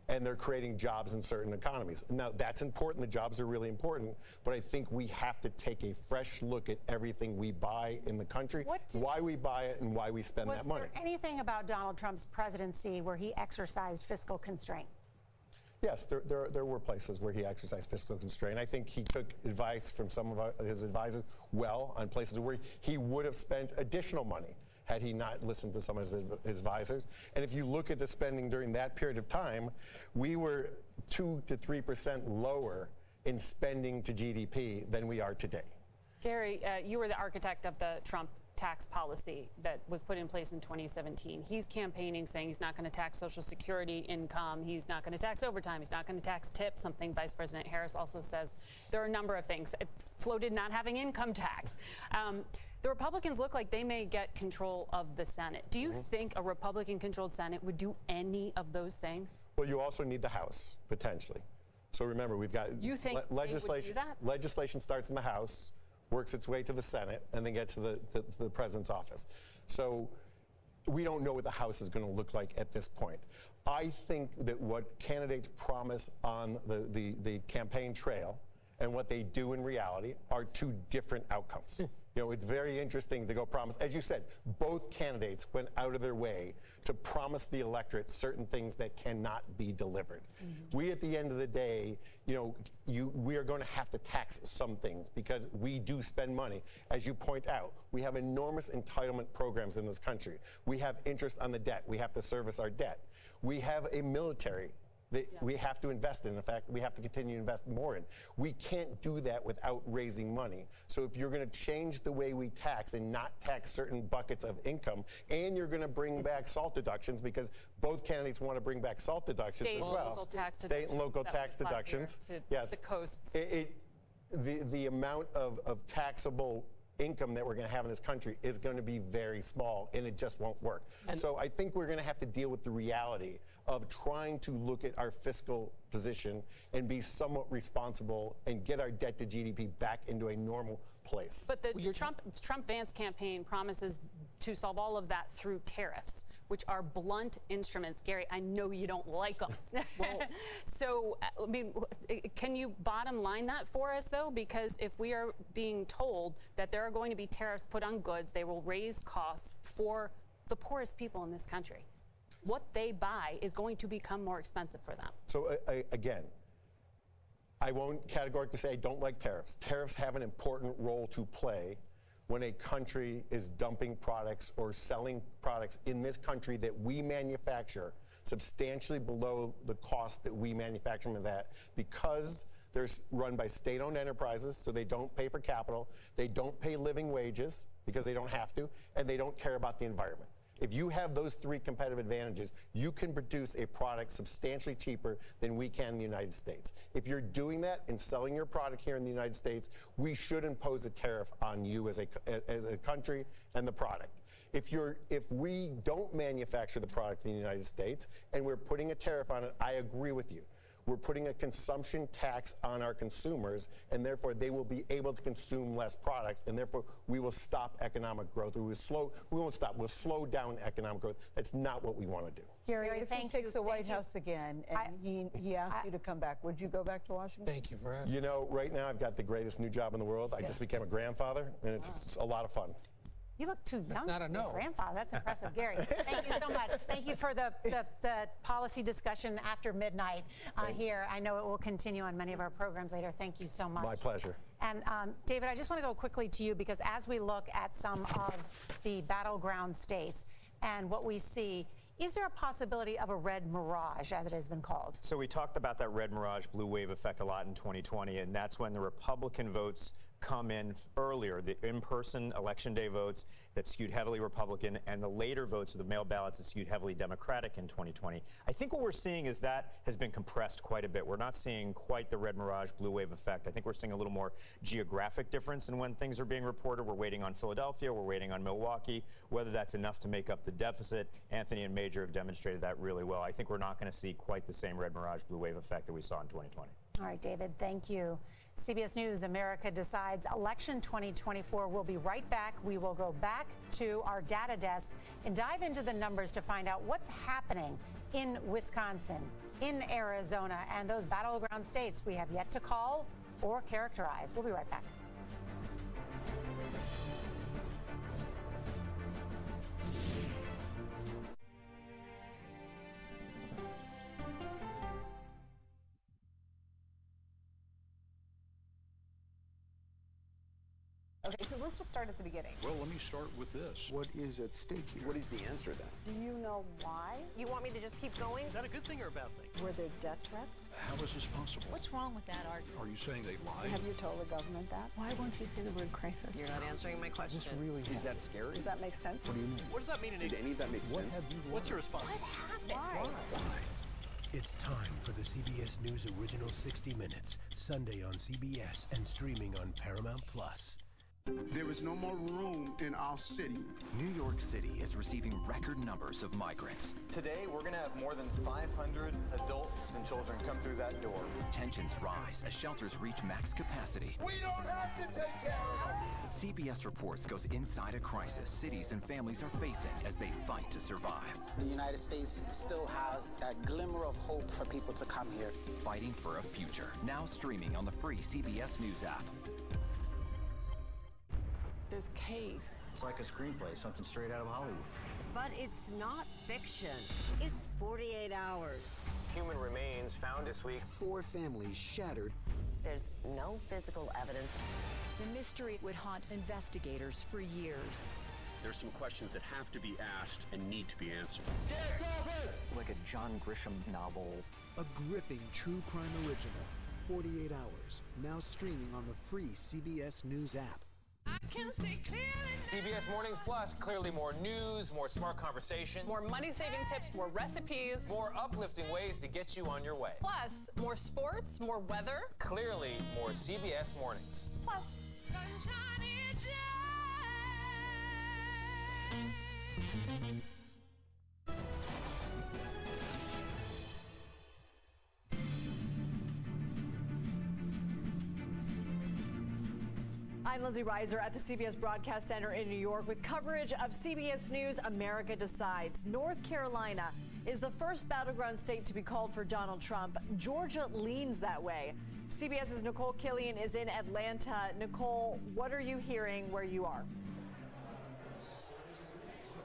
and they're creating jobs in certain economies? Now, that's important. The jobs are really important, but I think we have to take a fresh look at everything we buy in the country, why we buy it, and why we spend that money. Was there anything about Donald Trump's presidency where he exercised fiscal constraint? Yes, there were places where he exercised fiscal constraint. I think he took advice from some of his advisors on places where he would have spent additional money had he not listened to some of his advisors. And if you look at the spending during that period of time, we were 2 to 3% lower in spending to GDP than we are today. Gary, you were the architect of the Trump tax policy that was put in place in 2017. He's campaigning saying he's not going to tax Social Security income, he's not going to tax overtime, he's not going to tax tips, something Vice President Harris also says. There are a number of things. It floated not having income tax. The Republicans look like they may get control of the Senate. Do you think a Republican-controlled Senate would do any of those things? Well, you also need the House, potentially. So remember, we've got legislation. They would do that? Legislation starts in the House, works its way to the Senate, and then gets to the president's office. So we don't know what the House is going to look like at this point. I think that what candidates promise on the campaign trail and what they do in reality are two different outcomes. You know, it's very interesting to go promise. As you said, both candidates went out of their way to promise the electorate certain things that cannot be delivered. We, at the end of the day, you know, we are going to have to tax some things because we do spend money. As you point out, we have enormous entitlement programs in this country. We have interest on the debt. We have to service our debt. We have a military that we have to invest in. In fact, we have to continue to invest more in. We can't do that without raising money. So if you're going to change the way we tax and not tax certain buckets of income, and you're going to bring back SALT deductions, because both candidates want to bring back SALT deductions as well. State and local tax deductions. Yes. The coasts. The amount of taxable income that we're going to have in this country is going to be very small, and it just won't work. So I think we're going to have to deal with the reality of trying to look at our fiscal position and be somewhat responsible and get our debt to GDP back into a normal place. But the Trump-Vance campaign promises to solve all of that through tariffs, which are blunt instruments. Gary, I know you don't like them. So, I mean, can you bottom line that for us, though? Because if we are being told that there are going to be tariffs put on goods, they will raise costs for the poorest people in this country. What they buy is going to become more expensive for them. So, again, I won't categorically say I don't like tariffs. Tariffs have an important role to play when a country is dumping products or selling products in this country that we manufacture substantially below the cost that we manufacture them at, because they're run by state-owned enterprises, so they don't pay for capital, they don't pay living wages because they don't have to, and they don't care about the environment. If you have those three competitive advantages, you can produce a product substantially cheaper than we can in the United States. If you're doing that and selling your product here in the United States, we should impose a tariff on you as a country and the product. If we don't manufacture the product in the United States and we're putting a tariff on it, I agree with you. We're putting a consumption tax on our consumers, and therefore they will be able to consume less products, and therefore we will stop economic growth. We won't stop. We'll slow down economic growth. That's not what we want to do. Gary, if he takes the White House again and he asks you to come back, would you go back to Washington? Thank you for asking. You know, right now I've got the greatest new job in the world. I just became a grandfather, and it's a lot of fun. You look too young. That's not a no. Grandfather, that's impressive. Gary, thank you so much. Thank you for the policy discussion after midnight here. I know it will continue on many of our programs later. Thank you so much. My pleasure. And David, I just want to go quickly to you, because as we look at some of the battleground states and what we see, is there a possibility of a red mirage, as it has been called? So we talked about that red mirage, blue wave effect a lot in 2020, and that's when the Republican votes come in earlier, the in-person election day votes that skewed heavily Republican, and the later votes, the mail ballots that skewed heavily Democratic in 2020. I think what we're seeing is that has been compressed quite a bit. We're not seeing quite the red mirage, blue wave effect. I think we're seeing a little more geographic difference in when things are being reported. We're waiting on Philadelphia, we're waiting on Milwaukee. Whether that's enough to make up the deficit, Anthony and Major have demonstrated that really well. I think we're not going to see quite the same red mirage, blue wave effect that we saw in 2020. All right, David, thank you. CBS News, America Decides, Election 2024. We'll be right back. We will go back to our data desk and dive into the numbers to find out what's happening in Wisconsin, in Arizona, and those battleground states we have yet to call or characterize. We'll be right back. Okay, so let's just start at the beginning. Well, let me start with this. What is at stake here? What is the answer then? Do you know why? You want me to just keep going? Is that a good thing or a bad thing? Were there death threats? How is this possible? What's wrong with that argument? Are you saying they lied? Have you told the government that? Why won't you say the word crisis? You're not answering my question. Is that scary? Does that make sense? What do you mean? What does that mean? Did any of that make sense? What's your response? What happened? Why? It's time for the CBS News Original 60 Minutes, Sunday on CBS and streaming on Paramount+. There is no more room in our city. New York City is receiving record numbers of migrants. Today, we're going to have more than 500 adults and children come through that door. Tensions rise as shelters reach max capacity. We don't have to take care of them. CBS Reports goes inside a crisis cities and families are facing as they fight to survive. The United States still has a glimmer of hope for people to come here. Fighting for a future. Now streaming on the free CBS News app. This case. It's like a screenplay, something straight out of Hollywood. But it's not fiction. It's 48 hours. Human remains found this week. 4 families shattered. There's no physical evidence. The mystery would haunt investigators for years. There's some questions that have to be asked and need to be answered. Like a John Grisham novel. A gripping true crime original. 48 hours. Now streaming on the free CBS News app. I can see clearly. CBS Mornings Plus, clearly more news, more smart conversation. More money-saving tips, more recipes. More uplifting ways to get you on your way. Plus, more sports, more weather. Clearly, more CBS Mornings. Plus, Sunshine is I'm Lindsay Reiser at the CBS Broadcast Center in New York with coverage of CBS News America Decides. North Carolina is the first battleground state to be called for Donald Trump. Georgia leans that way. CBS's Nicole Killian is in Atlanta. Nicole, what are you hearing where you are?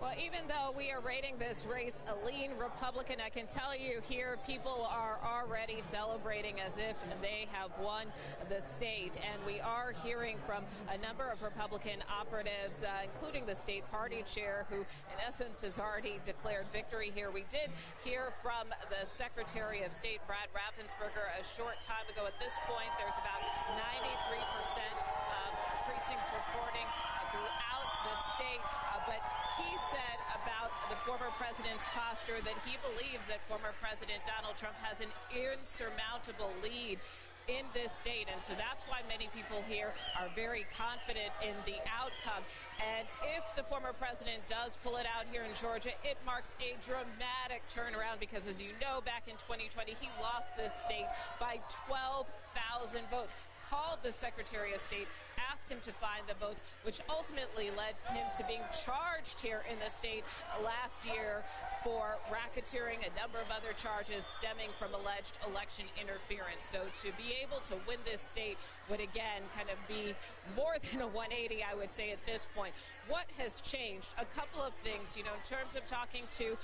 Well, even though we are rating this race a lean Republican, I can tell you here people are already celebrating as if they have won the state. And we are hearing from a number of Republican operatives, including the state party chair, who in essence has already declared victory here. We did hear from the Secretary of State, Brad Raffensperger, a short time ago. At this point, there's about 93% of precincts reporting throughout the state. But he said about the former president's posture that he believes that former President Donald Trump has an insurmountable lead in this state. And so that's why many people here are very confident in the outcome. And if the former president does pull it out here in Georgia, it marks a dramatic turnaround because, as you know, back in 2020, he lost this state by 12,000 votes. Called the Secretary of State, asked him to find the votes, which ultimately led him to being charged here in the state last year for racketeering, a number of other charges stemming from alleged election interference. So to be able to win this state would again kind of be more than a 180, I would say, at this point. What has changed? A couple of things, in terms of talking to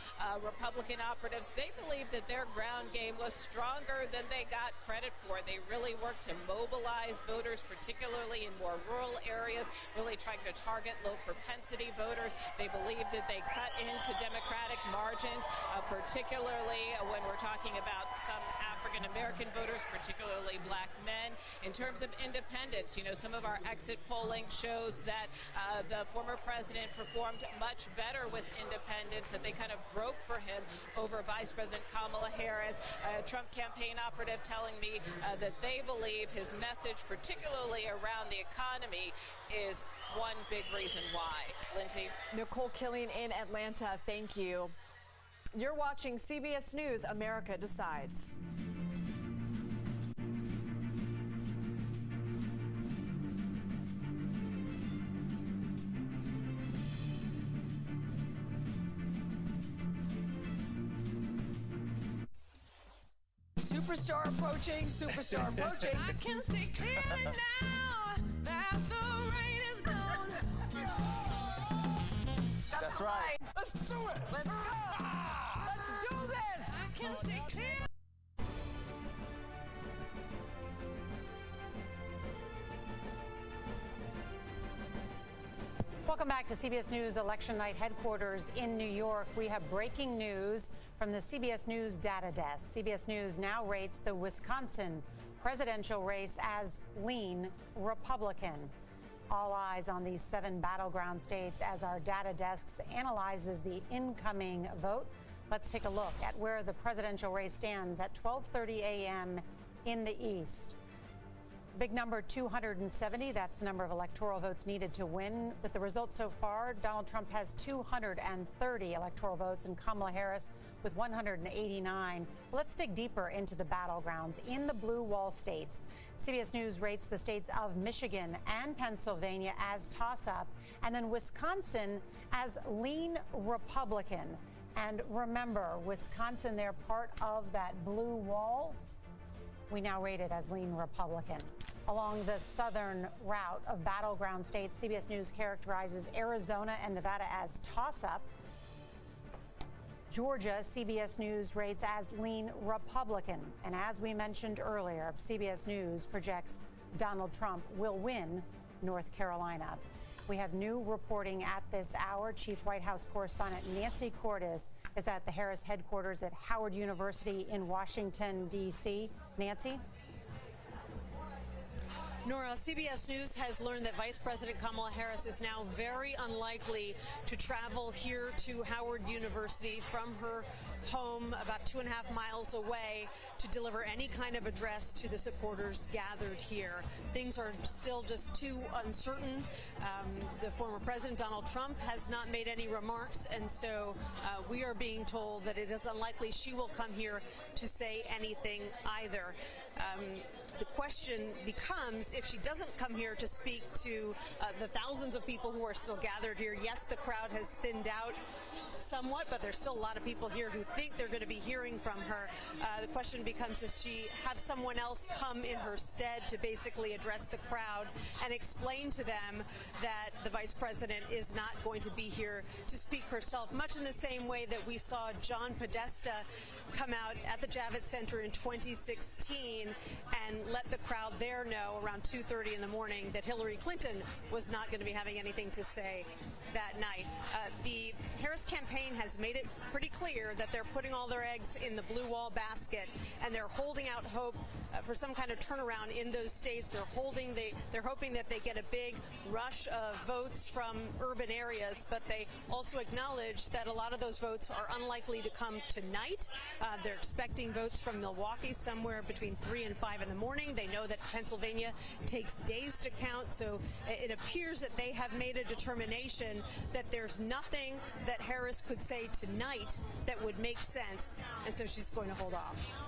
Republican operatives, they believe that their ground game was stronger than they got credit for. They really worked to mobilize voters, particularly in more rural areas, really trying to target low propensity voters. They believe that they cut into Democratic margins, particularly when we're talking about some African American voters, particularly black men. In terms of independents, some of our exit polling shows that the former president performed much better with independents, that they kind of broke for him over Vice President Kamala Harris. A Trump campaign operative telling me that they believe his message, particularly around the economy, is one big reason why. Lindsay. Nicole Killian in Atlanta, thank you. You're watching CBS News, America Decides. Superstar approaching, superstar approaching. I can see clearly now that the rain is gone. That's right. Let's do it. Let's go. Let's do this. I can see clearly. Welcome back to CBS News Election Night headquarters in New York. We have breaking news from the CBS News data desk. CBS News now rates the Wisconsin presidential race as lean Republican. All eyes on these 7 battleground states as our data desk analyzes the incoming vote. Let's take a look at where the presidential race stands at 12:30 a.m. in the East. Big number 270, that's the number of electoral votes needed to win. With the results so far, Donald Trump has 230 electoral votes and Kamala Harris with 189. Let's dig deeper into the battlegrounds in the blue wall states. CBS News rates the states of Michigan and Pennsylvania as toss-up, and then Wisconsin as lean Republican. And remember, Wisconsin, they're part of that blue wall. We now rate it as lean Republican. Along the southern route of battleground states, CBS News characterizes Arizona and Nevada as toss-up. Georgia, CBS News rates as lean Republican. And as we mentioned earlier, CBS News projects Donald Trump will win North Carolina. We have new reporting at this hour. Chief White House correspondent Nancy Cordes is at the Harris headquarters at Howard University in Washington, D.C. Nancy? Nora, CBS News has learned that Vice President Kamala Harris is now very unlikely to travel here to Howard University from her home about 2.5 miles away to deliver any kind of address to the supporters gathered here. Things are still just too uncertain. The former president, Donald Trump, has not made any remarks, and so we are being told that it is unlikely she will come here to say anything either. The question becomes, if she doesn't come here to speak to the thousands of people who are still gathered here, yes, the crowd has thinned out somewhat, but there's still a lot of people here who think they're going to be hearing from her. The question becomes, does she have someone else come in her stead to basically address the crowd and explain to them that the vice president is not going to be here to speak herself, much in the same way that we saw John Podesta come out at the Javits Center in 2016 and let the crowd there know around 2:30 in the morning that Hillary Clinton was not going to be having anything to say that night. The Harris campaign has made it pretty clear that they're putting all their eggs in the blue wall basket, and they're holding out hope for some kind of turnaround in those states. They're hoping that they get a big rush of votes from urban areas, but they also acknowledge that a lot of those votes are unlikely to come tonight. They're expecting votes from Milwaukee somewhere between 3 and 5 in the morning. They know that Pennsylvania takes days to count, so it appears that they have made a determination that there's nothing that Harris could say tonight that would make sense, and so she's going to hold off.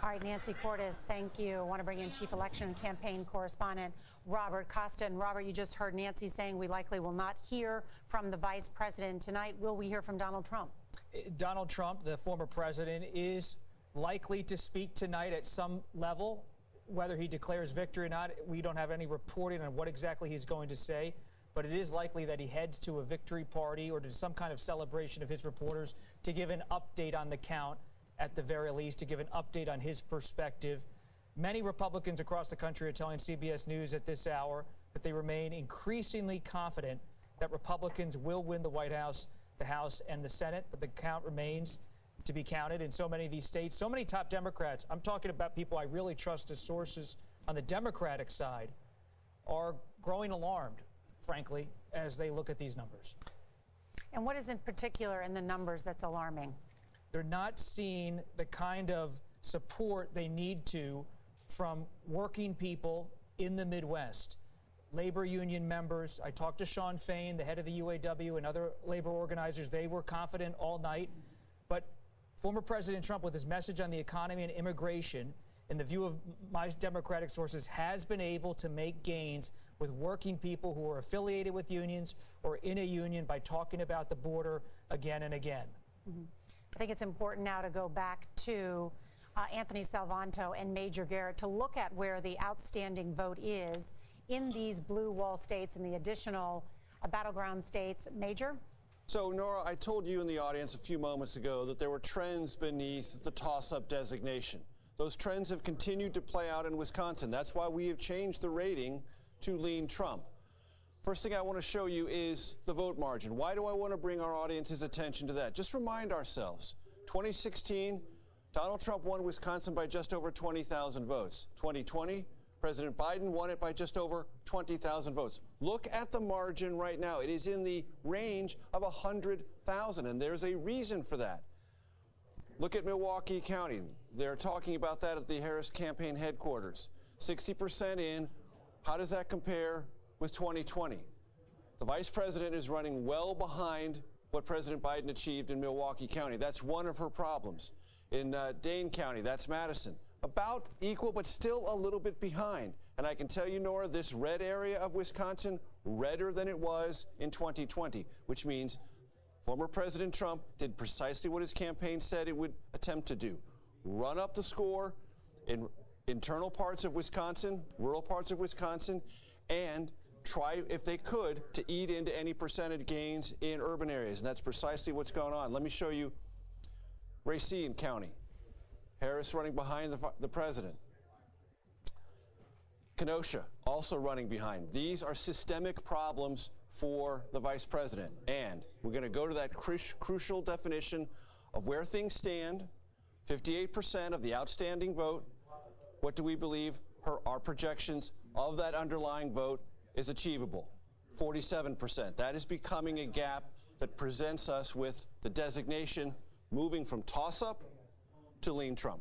All right, Nancy Cordes, thank you. I want to bring in Chief Election Campaign Correspondent Robert Costa. And Robert, you just heard Nancy saying we likely will not hear from the vice president tonight. Will we hear from Donald Trump? Donald Trump, the former president, is likely to speak tonight at some level. Whether he declares victory or not, we don't have any reporting on what exactly he's going to say. But it is likely that he heads to a victory party or to some kind of celebration of his reporters to give an update on the count, at the very least, to give an update on his perspective. Many Republicans across the country are telling CBS News at this hour that they remain increasingly confident that Republicans will win the White House, the House, and the Senate, but the count remains to be counted in so many of these states. So many top Democrats, I'm talking about people I really trust as sources on the Democratic side, are growing alarmed, frankly, as they look at these numbers. And what is in particular in the numbers that's alarming? They're not seeing the kind of support they need to from working people in the Midwest. Labor union members, I talked to Sean Fain, the head of the UAW, and other labor organizers. They were confident all night. But former President Trump, with his message on the economy and immigration, in the view of my Democratic sources, has been able to make gains with working people who are affiliated with unions or in a union by talking about the border again and again. Mm-hmm. I think it's important now to go back to Anthony Salvanto and Major Garrett to look at where the outstanding vote is in these blue wall states and the additional battleground states. Major? So, Nora, I told you in the audience a few moments ago that there were trends beneath the toss-up designation. Those trends have continued to play out in Wisconsin. That's why we have changed the rating to lean Trump. First thing I want to show you is the vote margin. Why do I want to bring our audience's attention to that? Just remind ourselves, 2016, Donald Trump won Wisconsin by just over 20,000 votes. 2020, President Biden won it by just over 20,000 votes. Look at the margin right now. It is in the range of 100,000, and there's a reason for that. Look at Milwaukee County. They're talking about that at the Harris campaign headquarters. 60% in. How does that compare with 2020? The vice president is running well behind what President Biden achieved in Milwaukee County. That's one of her problems. In Dane County, that's Madison. About equal, but still a little bit behind. And I can tell you, Nora, this red area of Wisconsin, redder than it was in 2020, which means former President Trump did precisely what his campaign said it would attempt to do. Run up the score in internal parts of Wisconsin, rural parts of Wisconsin, and try, if they could, to eat into any percentage gains in urban areas. And that's precisely what's going on. Let me show you Racine County. Harris running behind the president. Kenosha also running behind. These are systemic problems for the vice president. And we're going to go to that crucial definition of where things stand. 58% of the outstanding vote. What do we believe our projections of that underlying vote is achievable? 47%. That is becoming a gap that presents us with the designation moving from toss-up to lean Trump.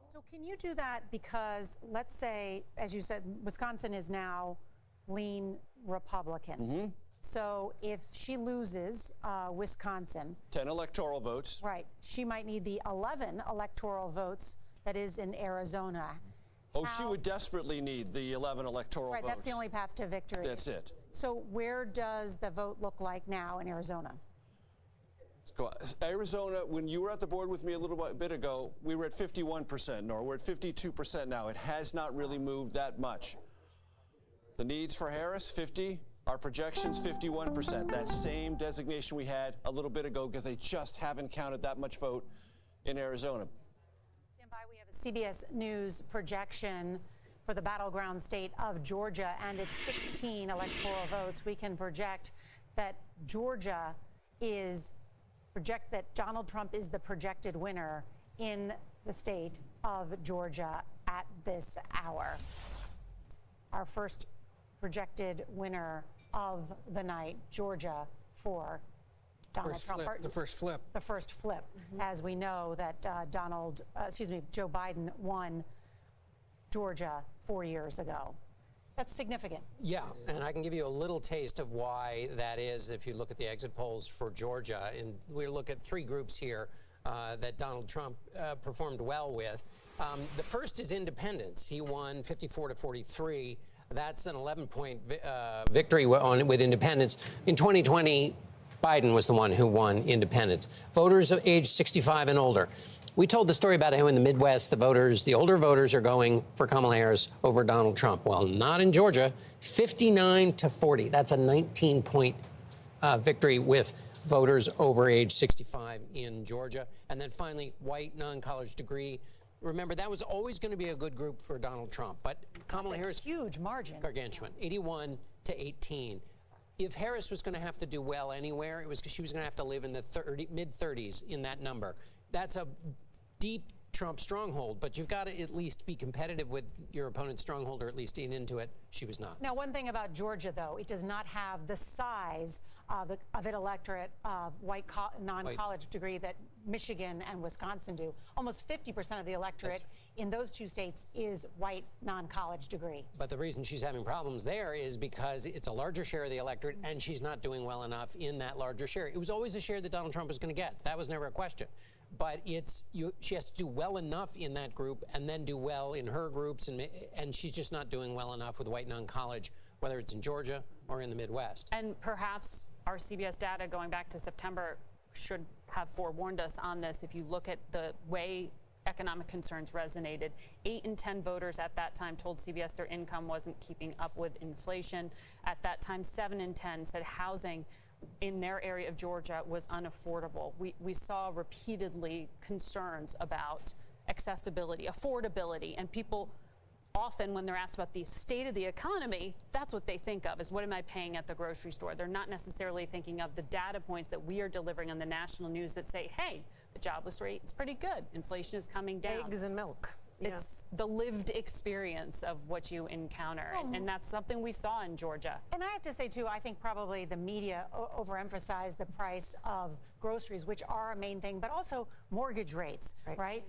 So can you do that because, let's say, as you said, Wisconsin is now lean Republican. Mm-hmm. So if she loses Wisconsin, 10 electoral votes. Right. She might need the 11 electoral votes that is in Arizona. Oh, she would desperately need the 11 electoral votes. Right, that's the only path to victory. That's it. So where does the vote look like now in Arizona? Arizona, when you were at the board with me a little bit ago, we were at 51%, Nora. We're at 52% now. It has not really moved that much. The needs for Harris, 50. Our projections, 51%. That same designation we had a little bit ago, because they just haven't counted that much vote in Arizona. Stand by. We have a CBS News projection for the battleground state of Georgia and its 16 electoral votes. We can project that Donald Trump is the projected winner in the state of Georgia at this hour. Our first projected winner of the night, Georgia, for Donald Trump. The first flip. The first flip, as we know that Joe Biden won Georgia 4 years ago. That's significant. Yeah, and I can give you a little taste of why that is if you look at the exit polls for Georgia. And we look at three groups here that Donald Trump performed well with. The first is independents. He won 54 to 43. That's an 11-point victory with independents. In 2020, Biden was the one who won independents. Voters of age 65 and older. We told the story about how in the Midwest, the older voters are going for Kamala Harris over Donald Trump. Well, not in Georgia, 59 to 40. That's a 19-point victory with voters over age 65 in Georgia. And then finally, white non-college degree. Remember, that was always going to be a good group for Donald Trump. But Kamala Harris, huge margin. Gargantuan, 81 to 18. If Harris was going to have to do well anywhere, it was because she was going to have to live in the mid-30s in that number. That's a deep Trump stronghold, but you've got to at least be competitive with your opponent's stronghold, or at least eat into it. She was not. Now, one thing about Georgia, though, it does not have the size of an electorate of white non-college degree that Michigan and Wisconsin do. Almost 50% of the electorate in those two states is white non-college degree. But the reason she's having problems there is because it's a larger share of the electorate, and she's not doing well enough in that larger share. It was always a share that Donald Trump was going to get. That was never a question. But she has to do well enough in that group and then do well in her groups, and she's just not doing well enough with white non-college, whether it's in Georgia or in the Midwest. And perhaps our CBS data going back to September should have forewarned us on this. If you look at the way economic concerns resonated, 8 in 10 voters at that time told CBS their income wasn't keeping up with inflation. At that time, 7 in 10 said housing in their area of Georgia was unaffordable. We saw repeatedly concerns about accessibility, affordability, and people often, when they're asked about the state of the economy, that's what they think of, is what am I paying at the grocery store? They're not necessarily thinking of the data points that we are delivering on the national news that say, hey, the jobless rate is pretty good. Inflation is coming down. Eggs and milk. It's the lived experience of what you encounter, and that's something we saw in Georgia. And I have to say, too, I think probably the media overemphasized the price of groceries, which are a main thing, but also mortgage rates, right?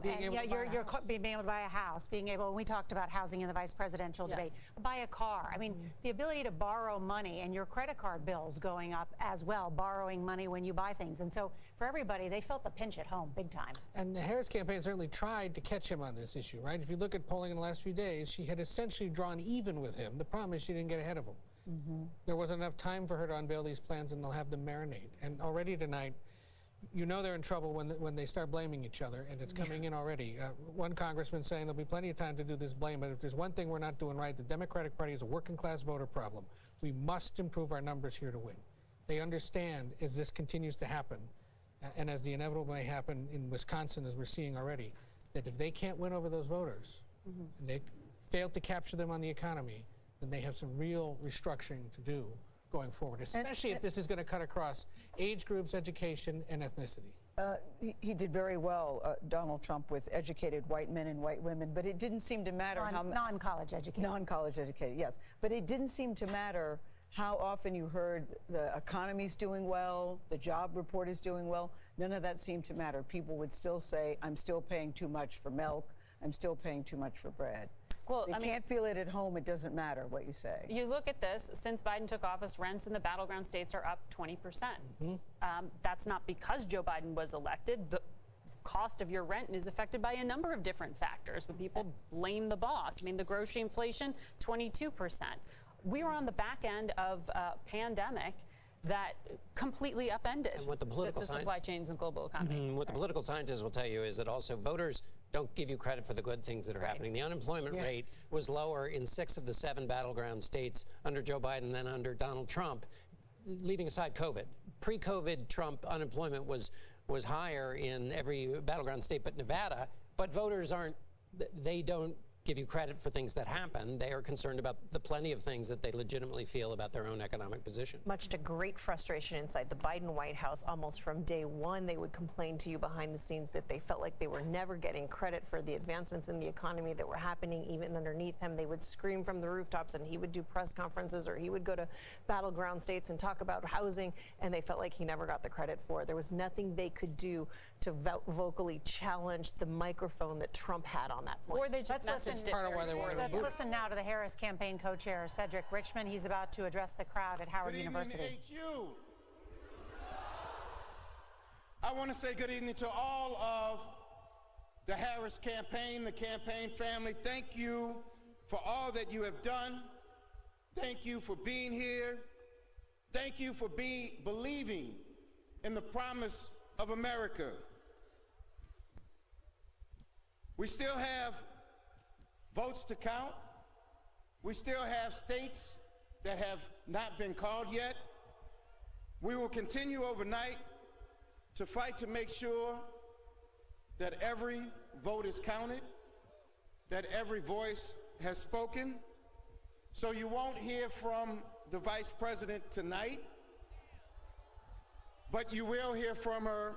Being able to buy a house, being able, we talked about housing in the vice presidential debate, buy a car. I mean, the ability to borrow money, and your credit card bills going up as well, borrowing money when you buy things. And so for everybody, they felt the pinch at home big time. And the Harris campaign certainly tried to catch him on this issue, right? If you look at polling in the last few days, she had essentially drawn even with him. The problem is she didn't get ahead of him. There wasn't enough time for her to unveil these plans, and they'll have them marinate. And already tonight, you know they're in trouble when they start blaming each other, and it's coming in already. One congressman saying there'll be plenty of time to do this blame, but if there's one thing we're not doing right, the Democratic Party is a working-class voter problem. We must improve our numbers here to win. They understand as this continues to happen, and as the inevitable may happen in Wisconsin, as we're seeing already, that if they can't win over those voters, and they fail to capture them on the economy, then they have some real restructuring to do going forward, especially if this is going to cut across age groups, education, and ethnicity. He did very well, Donald Trump, with educated white men and white women, but it didn't seem to matter how non-college educated. Non-college educated, yes. But it didn't seem to matter how often you heard the economy's doing well, the job report is doing well. None of that seemed to matter. People would still say, I'm still paying too much for milk. I'm still paying too much for bread. Well, they can't feel it at home. It doesn't matter what you say. You look at this, since Biden took office, rents in the battleground states are up 20%. That's not because Joe Biden was elected. cost of your rent is affected by a number of different factors, but people blame the boss. I mean, the grocery inflation, 22%. We are on the back end of a pandemic that completely upended the supply chains and global economy. What the political scientists will tell you is that also voters don't give you credit for the good things that are happening. The unemployment rate was lower in 6 of the 7 battleground states under Joe Biden than under Donald Trump, leaving aside COVID. Pre-COVID, Trump unemployment was higher in every battleground state but Nevada, but voters they don't give you credit for things that happen. They are concerned about the plenty of things that they legitimately feel about their own economic position. Much to great frustration inside the Biden White House. Almost from day one, they would complain to you behind the scenes that they felt like they were never getting credit for the advancements in the economy that were happening even underneath him. They would scream from the rooftops, and he would do press conferences, or he would go to battleground states and talk about housing, and they felt like he never got the credit for it. There was nothing they could do to vocally challenge the microphone that Trump had on that point. Or they just messaged it. Part of why they wanted to Let's move. listen now to the Harris campaign co-chair, Cedric Richmond. He's about to address the crowd at Howard University. Good evening to HU. I want to say good evening to all of the Harris campaign, the campaign family. Thank you for all that you have done. Thank you for being here. Thank you for believing in the promise of America. We still have votes to count. We still have states that have not been called yet. We will continue overnight to fight to make sure that every vote is counted, that every voice has spoken. So you won't hear from the Vice President tonight, but you will hear from her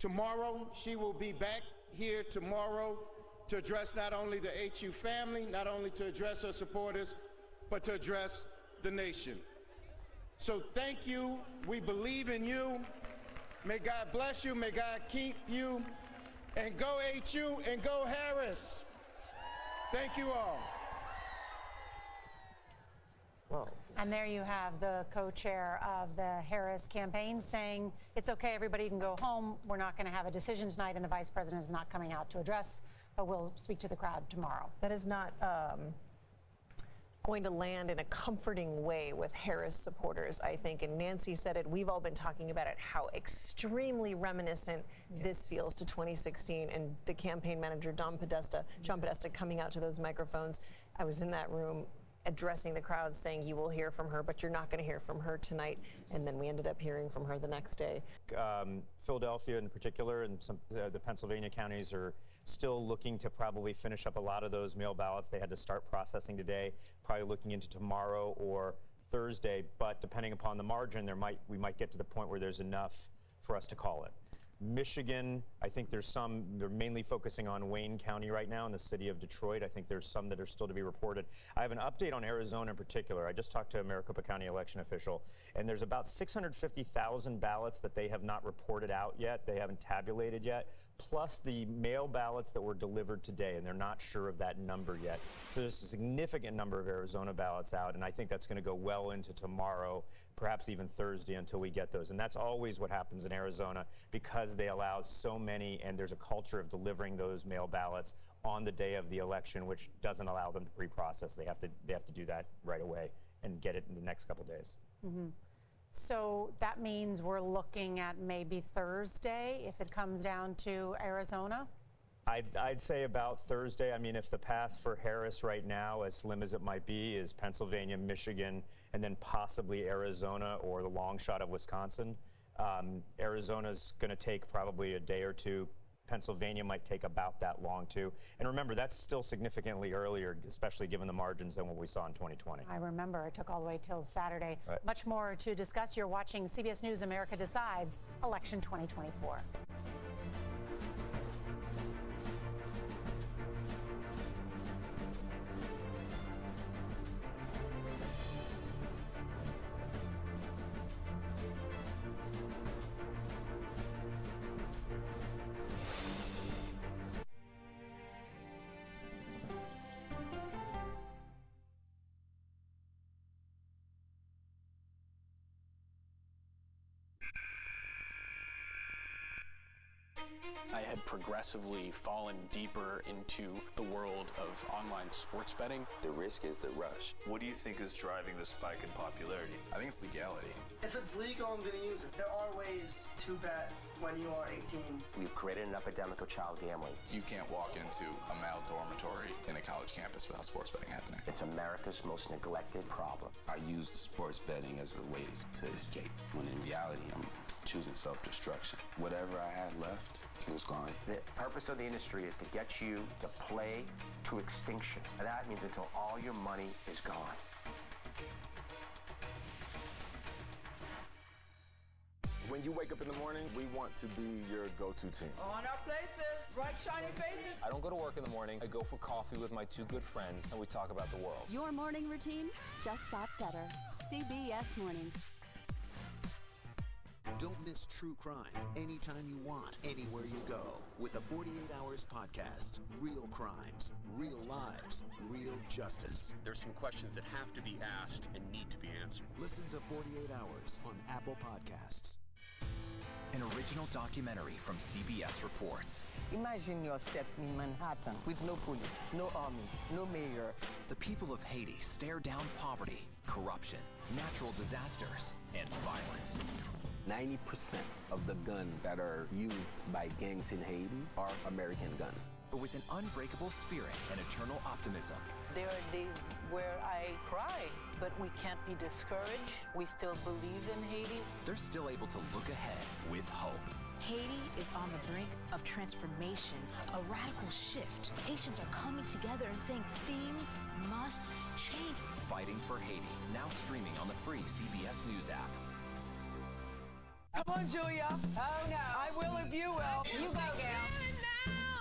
tomorrow. She will be back here tomorrow to address not only the HU family, not only to address her supporters, but to address the nation. So thank you. We believe in you. May God bless you. May God keep you. And go HU and go Harris. Thank you all. Whoa. And there you have the co-chair of the Harris campaign saying it's okay, everybody can go home. We're not going to have a decision tonight, and the vice president is not coming out to address, but we'll speak to the crowd tomorrow. That is not going to land in a comforting way with Harris supporters, I think. And Nancy said it. We've all been talking about it, how extremely reminiscent this feels to 2016. And the campaign manager, John Podesta, coming out to those microphones. I was in that room addressing the crowd saying you will hear from her, but you're not going to hear from her tonight. And then we ended up hearing from her the next day. Philadelphia in particular and some the Pennsylvania counties are still looking to probably finish up a lot of those mail ballots. They had to start processing today, probably looking into tomorrow or Thursday, but depending upon the margin, we might get to the point where there's enough for us to call it. Michigan, I think they're mainly focusing on Wayne County right now in the city of Detroit. I think there's some that are still to be reported. I have an update on Arizona in particular. I just talked to a Maricopa County election official, and there's about 650,000 ballots that they have not reported out yet. They haven't tabulated yet, plus the mail ballots that were delivered today, and they're not sure of that number yet. So there's a significant number of Arizona ballots out, and I think that's going to go well into tomorrow, perhaps even Thursday until we get those. And that's always what happens in Arizona because they allow so many, and there's a culture of delivering those mail ballots on the day of the election, which doesn't allow them to pre-process. They have to do that right away and get it in the next couple days. Mm-hmm. So that means we're looking at maybe Thursday if it comes down to Arizona? I'd say about Thursday. I mean, if the path for Harris right now, as slim as it might be, is Pennsylvania, Michigan, and then possibly Arizona or the long shot of Wisconsin, Arizona's going to take probably a day or two. Pennsylvania might take about that long, too. And remember, that's still significantly earlier, especially given the margins than what we saw in 2020. I remember it took all the way till Saturday. Right. Much more to discuss. You're watching CBS News America Decides, Election 2024. I had progressively fallen deeper into the world of online sports betting. The risk is the rush. What do you think is driving the spike in popularity? I think it's legality. If it's legal, I'm going to use it. There are ways to bet when you are 18. We've created an epidemic of child gambling. You can't walk into a male dormitory in a college campus without sports betting happening. It's America's most neglected problem. I use sports betting as a way to escape, when in reality, I'm choosing self-destruction. Whatever I had left, it was gone. The purpose of the industry is to get you to play to extinction. And that means until all your money is gone. When you wake up in the morning, we want to be your go-to team. On our places, bright shiny faces. I don't go to work in the morning. I go for coffee with my two good friends, and we talk about the world. Your morning routine just got better. CBS Mornings. Don't miss true crime anytime you want, anywhere you go. With the 48 Hours podcast. Real crimes, real lives, real justice. There's some questions that have to be asked and need to be answered. Listen to 48 Hours on Apple Podcasts. An original documentary from CBS Reports. Imagine yourself in Manhattan with no police, no army, no mayor. The people of Haiti stare down poverty, corruption, natural disasters, and violence. 90% of the guns that are used by gangs in Haiti are American guns. But with an unbreakable spirit and eternal optimism. There are days where I cry, but we can't be discouraged. We still believe in Haiti. They're still able to look ahead with hope. Haiti is on the brink of transformation, a radical shift. Nations are coming together and saying things must change. Fighting for Haiti, now streaming on the free CBS News app. Come on, Julia. Oh, no. I will if you will. You go, gal.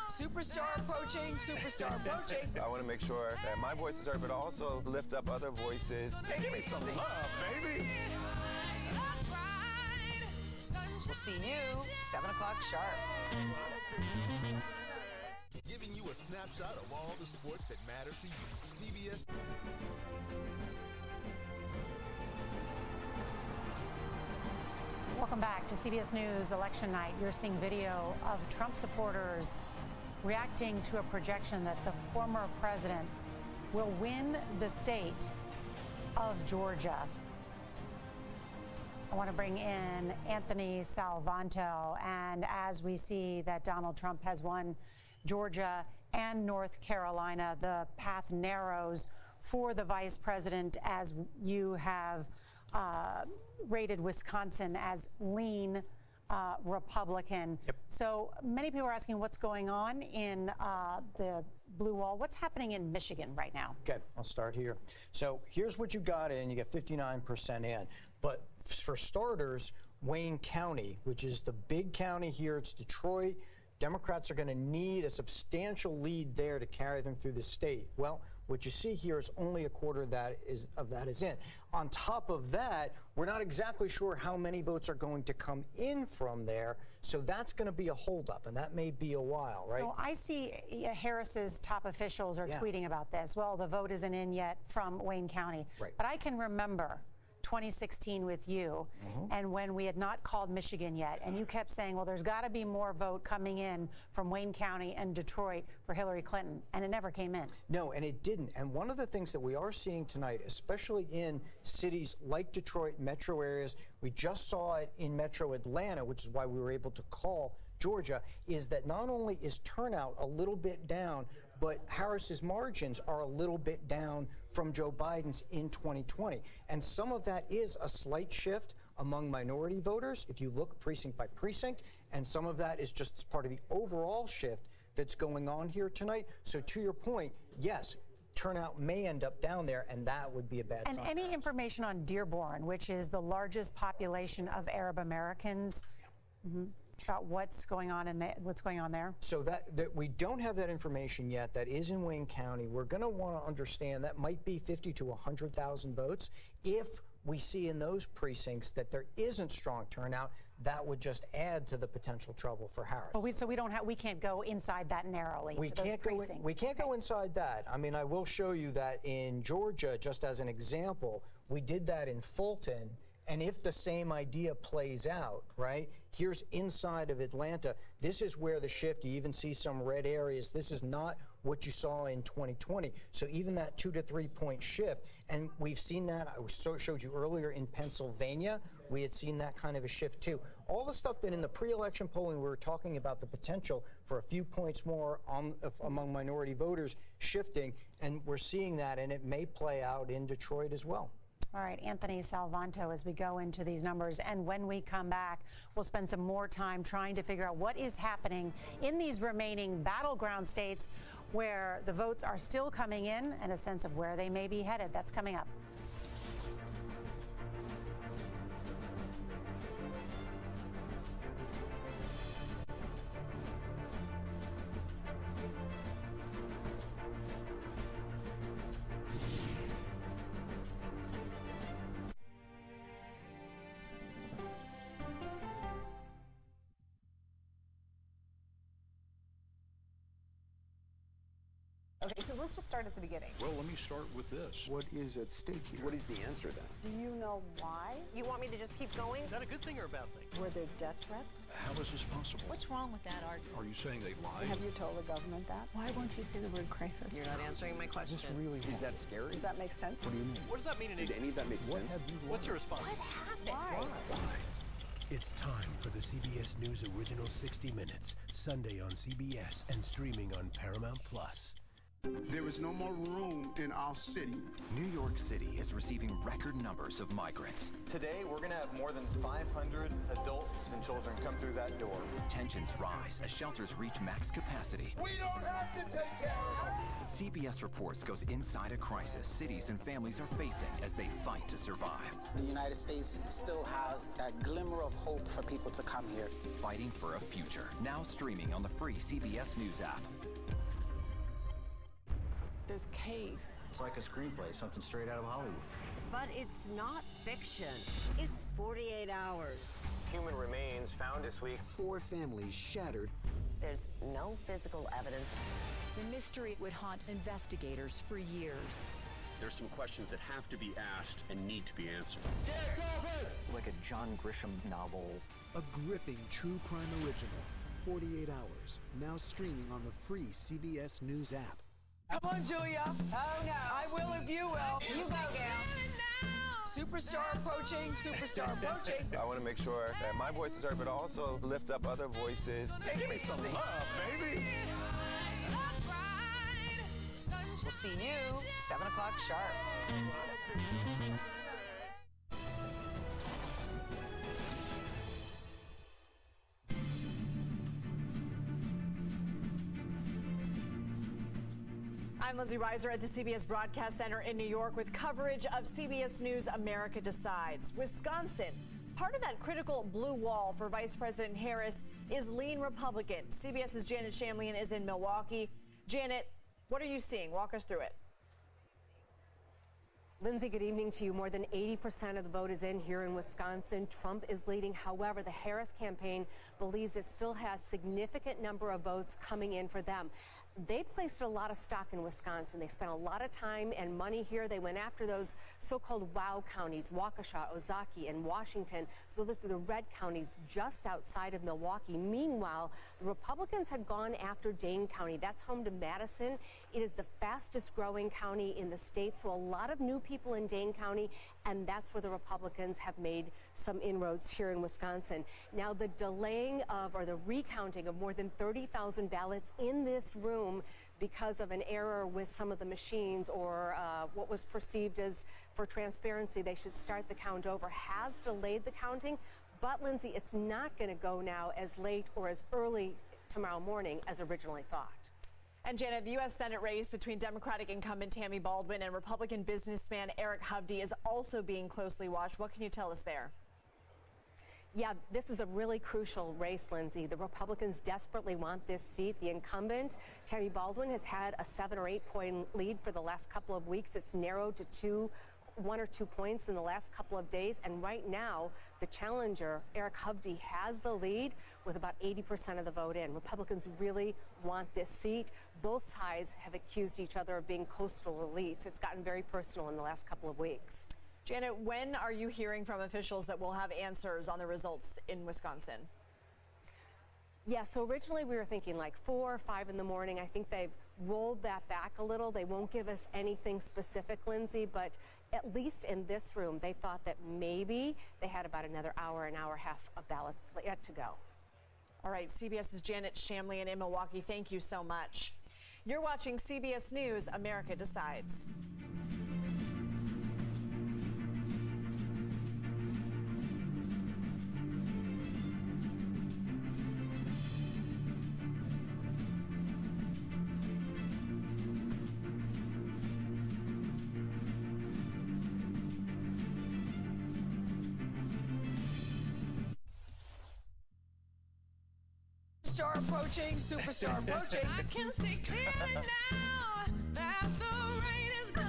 Superstar approaching, superstar approaching. I want to make sure that my voice is heard, but also lift up other voices. Hey, give me some love, baby. We'll see you 7 o'clock sharp. Giving you a snapshot of all the sports that matter to you. CBS. Welcome back to CBS News Election Night. You're seeing video of Trump supporters reacting to a projection that the former president will win the state of Georgia. I want to bring in Anthony Salvanto. And as we see that Donald Trump has won Georgia and North Carolina, the path narrows for the vice president as you have rated Wisconsin as lean Republican. Yep. So many people are asking what's going on in the blue wall. What's happening in Michigan right now? Okay, I'll start here. So here's what you got in. You get 59% in. But for starters, Wayne County, which is the big county here, it's Detroit. Democrats are going to need a substantial lead there to carry them through the state. Well, what you see here is only a quarter of that is in. On top of that, we're not exactly sure how many votes are going to come in from there, so that's going to be a holdup, and that may be a while, right? So I see Harris's top officials are tweeting about this. Well, the vote isn't in yet from Wayne County. Right. But I can remember 2016 with you, and when we had not called Michigan yet, and you kept saying, well, there's got to be more vote coming in from Wayne County and Detroit for Hillary Clinton, and it never came in. No, and it didn't. And one of the things that we are seeing tonight, especially in cities like Detroit, metro areas, we just saw it in metro Atlanta, which is why we were able to call Georgia, is that not only is turnout a little bit down, but Harris's margins are a little bit down from Joe Biden's in 2020. And some of that is a slight shift among minority voters, if you look precinct by precinct, and some of that is just part of the overall shift that's going on here tonight. So to your point, yes, turnout may end up down there, and that would be a bad sign. And any information on Dearborn, which is the largest population of Arab Americans, about what's going on there? So that we don't have that information yet. That is in Wayne County. We're going to want to understand that might be 50 to 100,000 votes. If we see in those precincts that there isn't strong turnout, that would just add to the potential trouble for Harris. But we can't go inside that narrowly. We can't go inside that. I mean, I will show you that in Georgia, just as an example, we did that in Fulton. And if the same idea plays out, right, here's inside of Atlanta, this is where the shift, you even see some red areas. This is not what you saw in 2020. So even that 2 to 3 point shift, and we've seen that, I showed you earlier in Pennsylvania, we had seen that kind of a shift too. All the stuff that in the pre-election polling we were talking about the potential for a few points more among minority voters shifting, and we're seeing that, and it may play out in Detroit as well. All right, Anthony Salvanto, as we go into these numbers, and when we come back, we'll spend some more time trying to figure out what is happening in these remaining battleground states where the votes are still coming in and a sense of where they may be headed. That's coming up. Okay, so let's just start at the beginning. Well, let me start with this. What is at stake here? What is the answer then? Do you know why? You want me to just keep going? Is that a good thing or a bad thing? Were there death threats? How is this possible? What's wrong with that argument? Are you saying they lied? Have you told the government that? Why won't you say the word crisis? You're not answering my question. Is that scary? Does that make sense? What do you mean? What does that mean? Did any of that make sense? What's your response? What happened? Why? It's time for the CBS News Original 60 Minutes, Sunday on CBS and streaming on Paramount+. There is no more room in our city. New York City is receiving record numbers of migrants. Today, we're going to have more than 500 adults and children come through that door. Tensions rise as shelters reach max capacity. We don't have to take care of them. CBS Reports goes inside a crisis cities and families are facing as they fight to survive. The United States still has that glimmer of hope for people to come here. Fighting for a future. Now streaming on the free CBS News app. This case. It's like a screenplay, something straight out of Hollywood. But it's not fiction. It's 48 hours. Human remains found this week. 4 families shattered. There's no physical evidence. The mystery would haunt investigators for years. There's some questions that have to be asked and need to be answered. Like a John Grisham novel. A gripping true crime original. 48 hours. Now streaming on the free CBS News app. Come on, Julia. Oh, no. I will if you will. You go, gal. Superstar approaching, superstar approaching. I want to make sure that my voice is heard, but also lift up other voices. Hey, give me some love, baby. We'll see you 7 o'clock sharp. I'm Lindsay Reiser at the CBS Broadcast Center in New York with coverage of CBS News America Decides. Wisconsin, part of that critical blue wall for Vice President Harris is lean Republican. CBS's Janet Shamlian is in Milwaukee. Janet, what are you seeing? Walk us through it. Lindsay, good evening to you. More than 80% of the vote is in here in Wisconsin. Trump is leading. However, the Harris campaign believes it still has significant number of votes coming in for them. They placed a lot of stock in Wisconsin. They spent a lot of time and money here. They went after those so-called WOW counties, Waukesha, Ozaukee, and Washington. So those are the red counties just outside of Milwaukee. Meanwhile, the Republicans had gone after Dane County. That's home to Madison. It is the fastest growing county in the state. So a lot of new people in Dane County, and that's where the Republicans have made some inroads here in Wisconsin. Now, the delaying of, or the recounting of more than 30,000 ballots in this room because of an error with some of the machines or what was perceived as, for transparency, they should start the count over, has delayed the counting. But, Lindsay, it's not going to go now as late or as early tomorrow morning as originally thought. And Janet, the U.S. Senate race between Democratic incumbent Tammy Baldwin and Republican businessman Eric Hovde is also being closely watched. What can you tell us there? Yeah, this is a really crucial race, Lindsay. The Republicans desperately want this seat. The incumbent, Tammy Baldwin, has had a 7 or 8 point lead for the last couple of weeks. It's narrowed to 1 or 2 points in the last couple of days. And right now, the challenger, Eric Hovde, has the lead with about 80% of the vote in. Republicans really want this seat. Both sides have accused each other of being coastal elites. It's gotten very personal in the last couple of weeks. Janet, when are you hearing from officials that will have answers on the results in Wisconsin? Yeah, so originally we were thinking like 4 or 5 in the morning. I think they've rolled that back a little. They won't give us anything specific, Lindsay, but at least in this room, they thought that maybe they had about another hour and a half of ballots yet to go. All right, CBS's Janet Shamlian in Milwaukee, thank you so much. You're watching CBS News, America Decides. Superstar approaching. I can see clearly now that the rain is gone.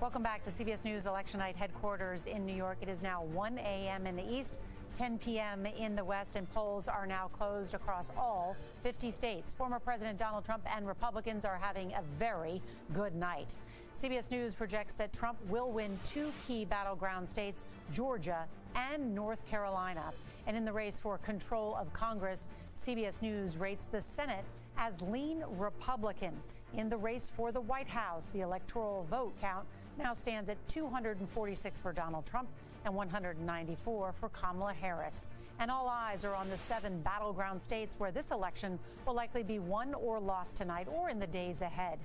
Welcome back to CBS News Election Night headquarters in New York. It is now 1 a.m. in the East, 10 p.m. in the West, and polls are now closed across all 50 states. Former President Donald Trump and Republicans are having a very good night. CBS News projects that Trump will win 2 key battleground states, Georgia and North Carolina. And in the race for control of Congress, CBS News rates the Senate as lean Republican. In the race for the White House, the electoral vote count now stands at 246 for Donald Trump and 194 for Kamala Harris. And all eyes are on the 7 battleground states where this election will likely be won or lost tonight or in the days ahead.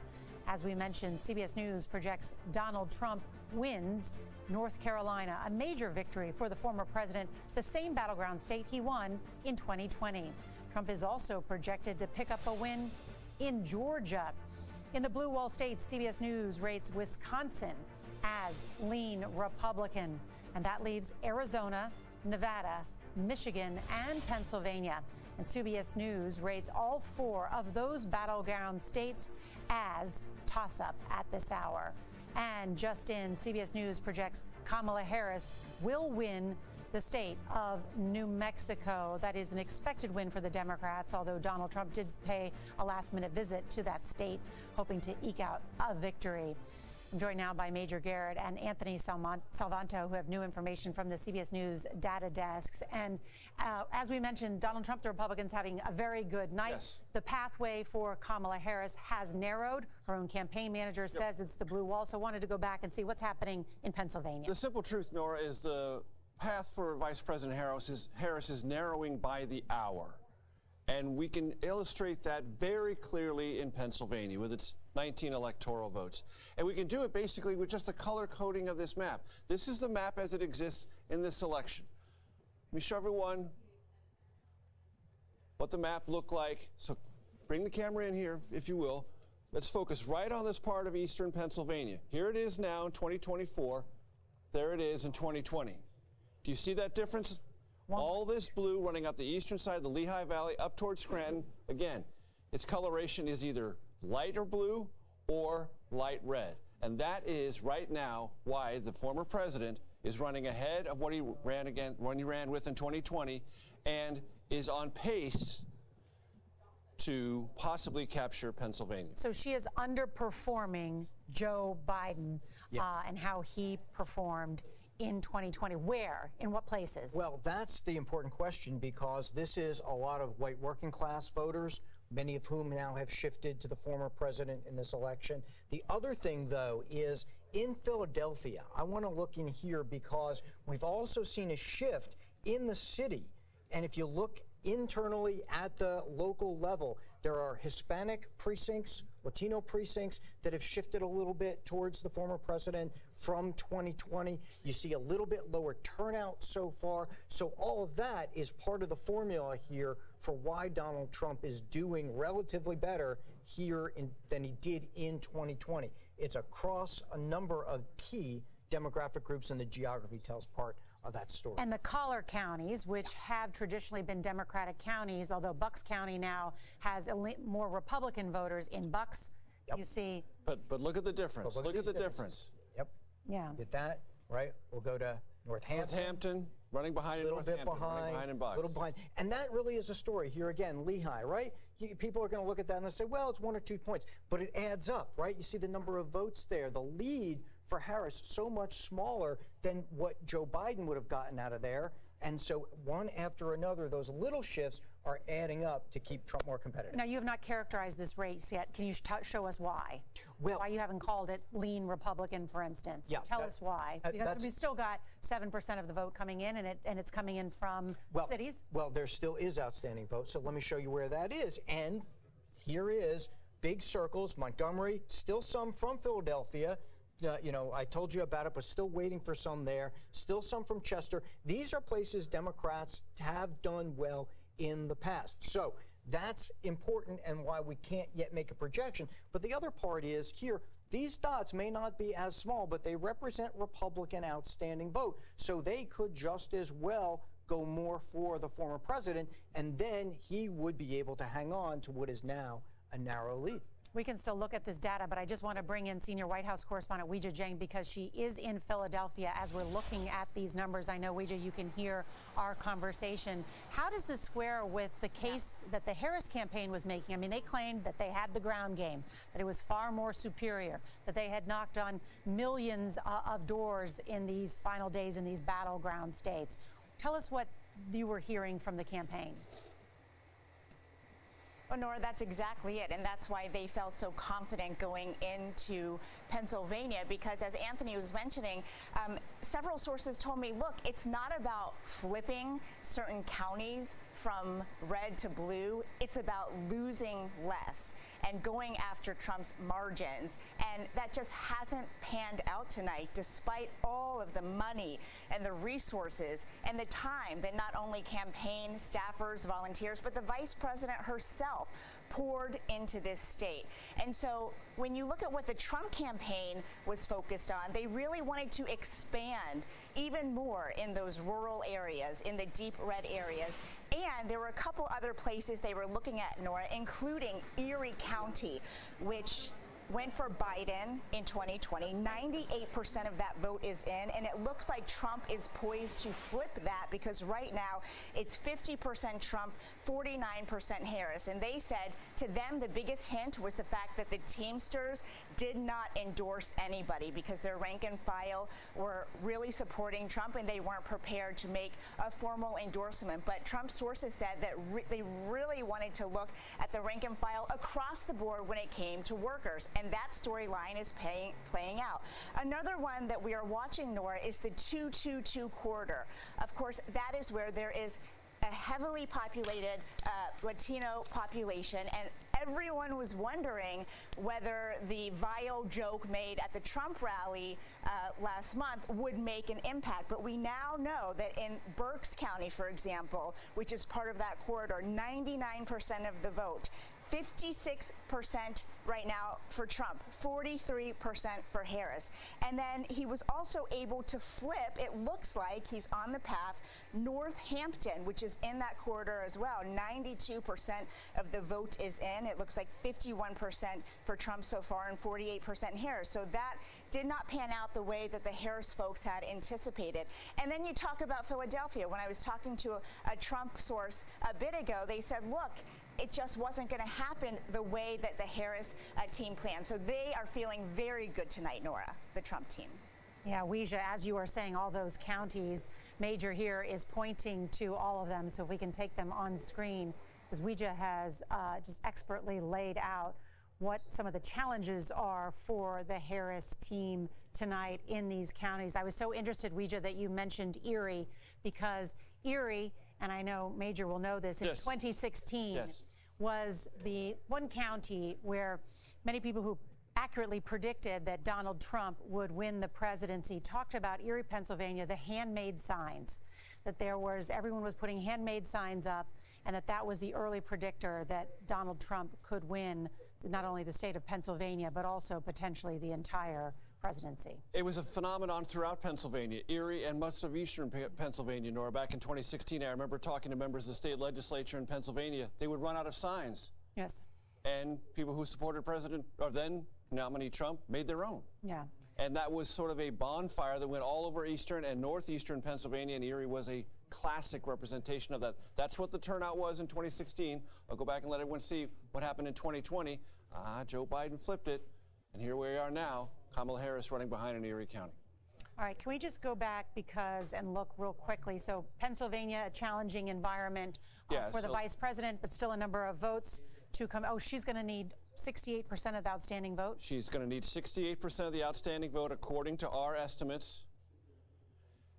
As we mentioned, CBS News projects Donald Trump wins North Carolina, a major victory for the former president, the same battleground state he won in 2020. Trump is also projected to pick up a win in Georgia. In the blue wall states, CBS News rates Wisconsin as lean Republican, and that leaves Arizona, Nevada, Michigan, and Pennsylvania. And CBS News rates all 4 of those battleground states as toss-up at this hour. And just in, CBS News projects Kamala Harris will win the state of New Mexico. That is an expected win for the Democrats, although Donald Trump did pay a last-minute visit to that state, hoping to eke out a victory. I'm joined now by Major Garrett and Anthony Salvanto, who have new information from the CBS News data desks. And as we mentioned, Donald Trump, the Republicans, having a very good night. Yes. The pathway for Kamala Harris has narrowed. Her own campaign manager says it's the blue wall. So wanted to go back and see what's happening in Pennsylvania. The simple truth, Nora, is the path for Vice President Harris is narrowing by the hour. And we can illustrate that very clearly in Pennsylvania with its 19 electoral votes. And we can do it basically with just the color coding of this map. This is the map as it exists in this election. Let me show everyone what the map looked like. So bring the camera in here, if you will. Let's focus right on this part of eastern Pennsylvania. Here it is now in 2024. There it is in 2020. Do you see that difference? All this blue running up the eastern side of the Lehigh Valley up towards Scranton. Again, its coloration is either lighter blue or light red. And that is right now why the former president is running ahead of what he ran with in 2020 and is on pace to possibly capture Pennsylvania. So she is underperforming Joe Biden and how he performed in 2020. Where? In what places? Well, that's the important question, because this is a lot of white working class voters, many of whom now have shifted to the former president in this election. The other thing, though, is in Philadelphia, I want to look in here because we've also seen a shift in the city. And if you look internally at the local level, there are Hispanic precincts, Latino precincts that have shifted a little bit towards the former president from 2020. You see a little bit lower turnout so far. So all of that is part of the formula here for why Donald Trump is doing relatively better here than he did in 2020. It's across a number of key demographic groups, and the geography tells part of that story. And the collar counties, which have traditionally been Democratic counties, although Bucks County now has more Republican voters in Bucks, you see. But look at the difference. Look at the difference. Yep. Yeah. Get that, right? We'll go to Northampton. Running behind in Northampton, running behind in Bucks. Little behind. And that really is a story here again, Lehigh, right? People are going to look at that and they say, well, it's 1 or 2 points. But it adds up, right? You see the number of votes there. The lead for Harris so much smaller than what Joe Biden would have gotten out of there. And so one after another, those little shifts are adding up to keep Trump more competitive. Now, you have not characterized this race yet. Can you show us why? Well, why you haven't called it lean Republican, for instance? Yeah, Tell us why. Because we've still got 7% of the vote coming in, and it's coming in from cities. Well, there still is outstanding vote, so let me show you where that is. And here is big circles, Montgomery, still some from Philadelphia. I told you about it, but still waiting for some there. Still some from Chester. These are places Democrats have done well in the past. So that's important and why we can't yet make a projection. But the other part is here, these dots may not be as small, but they represent Republican outstanding vote. So they could just as well go more for the former president, and then he would be able to hang on to what is now a narrow lead. We can still look at this data, but I just want to bring in senior White House correspondent Weijia Jiang because she is in Philadelphia as we're looking at these numbers. I know, Weijia, you can hear our conversation. How does this square with the case that the Harris campaign was making? I mean, they claimed that they had the ground game, that it was far more superior, that they had knocked on millions of doors in these final days in these battleground states. Tell us what you were hearing from the campaign. Well, Nora, that's exactly it, and that's why they felt so confident going into Pennsylvania, because as Anthony was mentioning, several sources told me, look, it's not about flipping certain counties from red to blue. It's about losing less and going after Trump's margins. And that just hasn't panned out tonight, despite all of the money and the resources and the time that not only campaign staffers, volunteers, but the vice president herself poured into this state. And so when you look at what the Trump campaign was focused on, they really wanted to expand even more in those rural areas, in the deep red areas. And there were a couple other places they were looking at, Nora, including Erie County, which went for Biden in 2020. 98% of that vote is in, and it looks like Trump is poised to flip that because right now it's 50% Trump, 49% Harris. And they said to them the biggest hint was the fact that the Teamsters did not endorse anybody because their rank and file were really supporting Trump and they weren't prepared to make a formal endorsement. But Trump sources said that they really wanted to look at the rank and file across the board when it came to workers. And that storyline is playing out. Another one that we are watching, Nora, is the 222 corridor. Of course, that is where there is a heavily populated Latino population, and everyone was wondering whether the vile joke made at the Trump rally last month would make an impact. But we now know that in Berks County, for example, which is part of that corridor, 99% of the vote, 56% right now for Trump, 43% for Harris. And then he was also able to flip, it looks like he's on the path, Northampton, which is in that corridor as well. 92% of the vote is in. It looks like 51% for Trump so far and 48% Harris. So that did not pan out the way that the Harris folks had anticipated. And then you talk about Philadelphia. When I was talking to a Trump source a bit ago, they said, look, it just wasn't going to happen the way that the Harris team planned. So they are feeling very good tonight, Nora, the Trump team. Yeah, Weijia, as you are saying, all those counties, Major here is pointing to all of them. So if we can take them on screen, because Weijia has just expertly laid out what some of the challenges are for the Harris team tonight in these counties. I was so interested, Weijia, that you mentioned Erie, because Erie, and I know Major will know this, in 2016 was the one county where many people who accurately predicted that Donald Trump would win the presidency talked about Erie, Pennsylvania, the handmade signs, that everyone was putting handmade signs up, and that was the early predictor that Donald Trump could win not only the state of Pennsylvania, but also potentially the entire presidency. It was a phenomenon throughout Pennsylvania, Erie and much of eastern Pennsylvania, Nora. Back in 2016, I remember talking to members of the state legislature in Pennsylvania. They would run out of signs. Yes. And people who supported President, or then nominee Trump, made their own. Yeah. And that was sort of a bonfire that went all over eastern and northeastern Pennsylvania, and Erie was a classic representation of that. That's what the turnout was in 2016. I'll go back and let everyone see what happened in 2020. Joe Biden flipped it, and here we are now, Kamala Harris running behind in Erie County. All right, can we just go back and look real quickly? So Pennsylvania, a challenging environment for the vice president, but still a number of votes to come. Oh, she's going to need 68% of the outstanding vote? She's going to need 68% of the outstanding vote according to our estimates,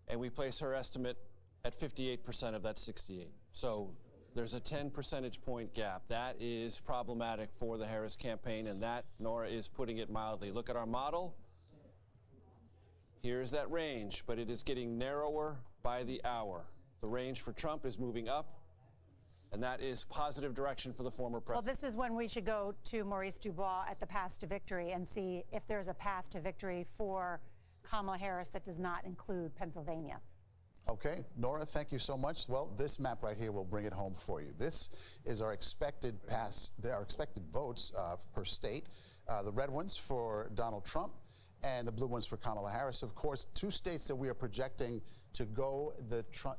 and we place her estimate at 58% of that 68. So there's a 10 percentage point gap. That is problematic for the Harris campaign, and that, Nora, is putting it mildly. Look at our model. Here's that range, but it is getting narrower by the hour. The range for Trump is moving up, and that is positive direction for the former president. Well, this is when we should go to Maurice Dubois at the Path to Victory and see if there's a path to victory for Kamala Harris that does not include Pennsylvania. Okay, Nora, thank you so much. Well, this map right here will bring it home for you. This is our expected votes per state. The red ones for Donald Trump and the blue ones for Kamala Harris. Of course, two states that we are projecting to go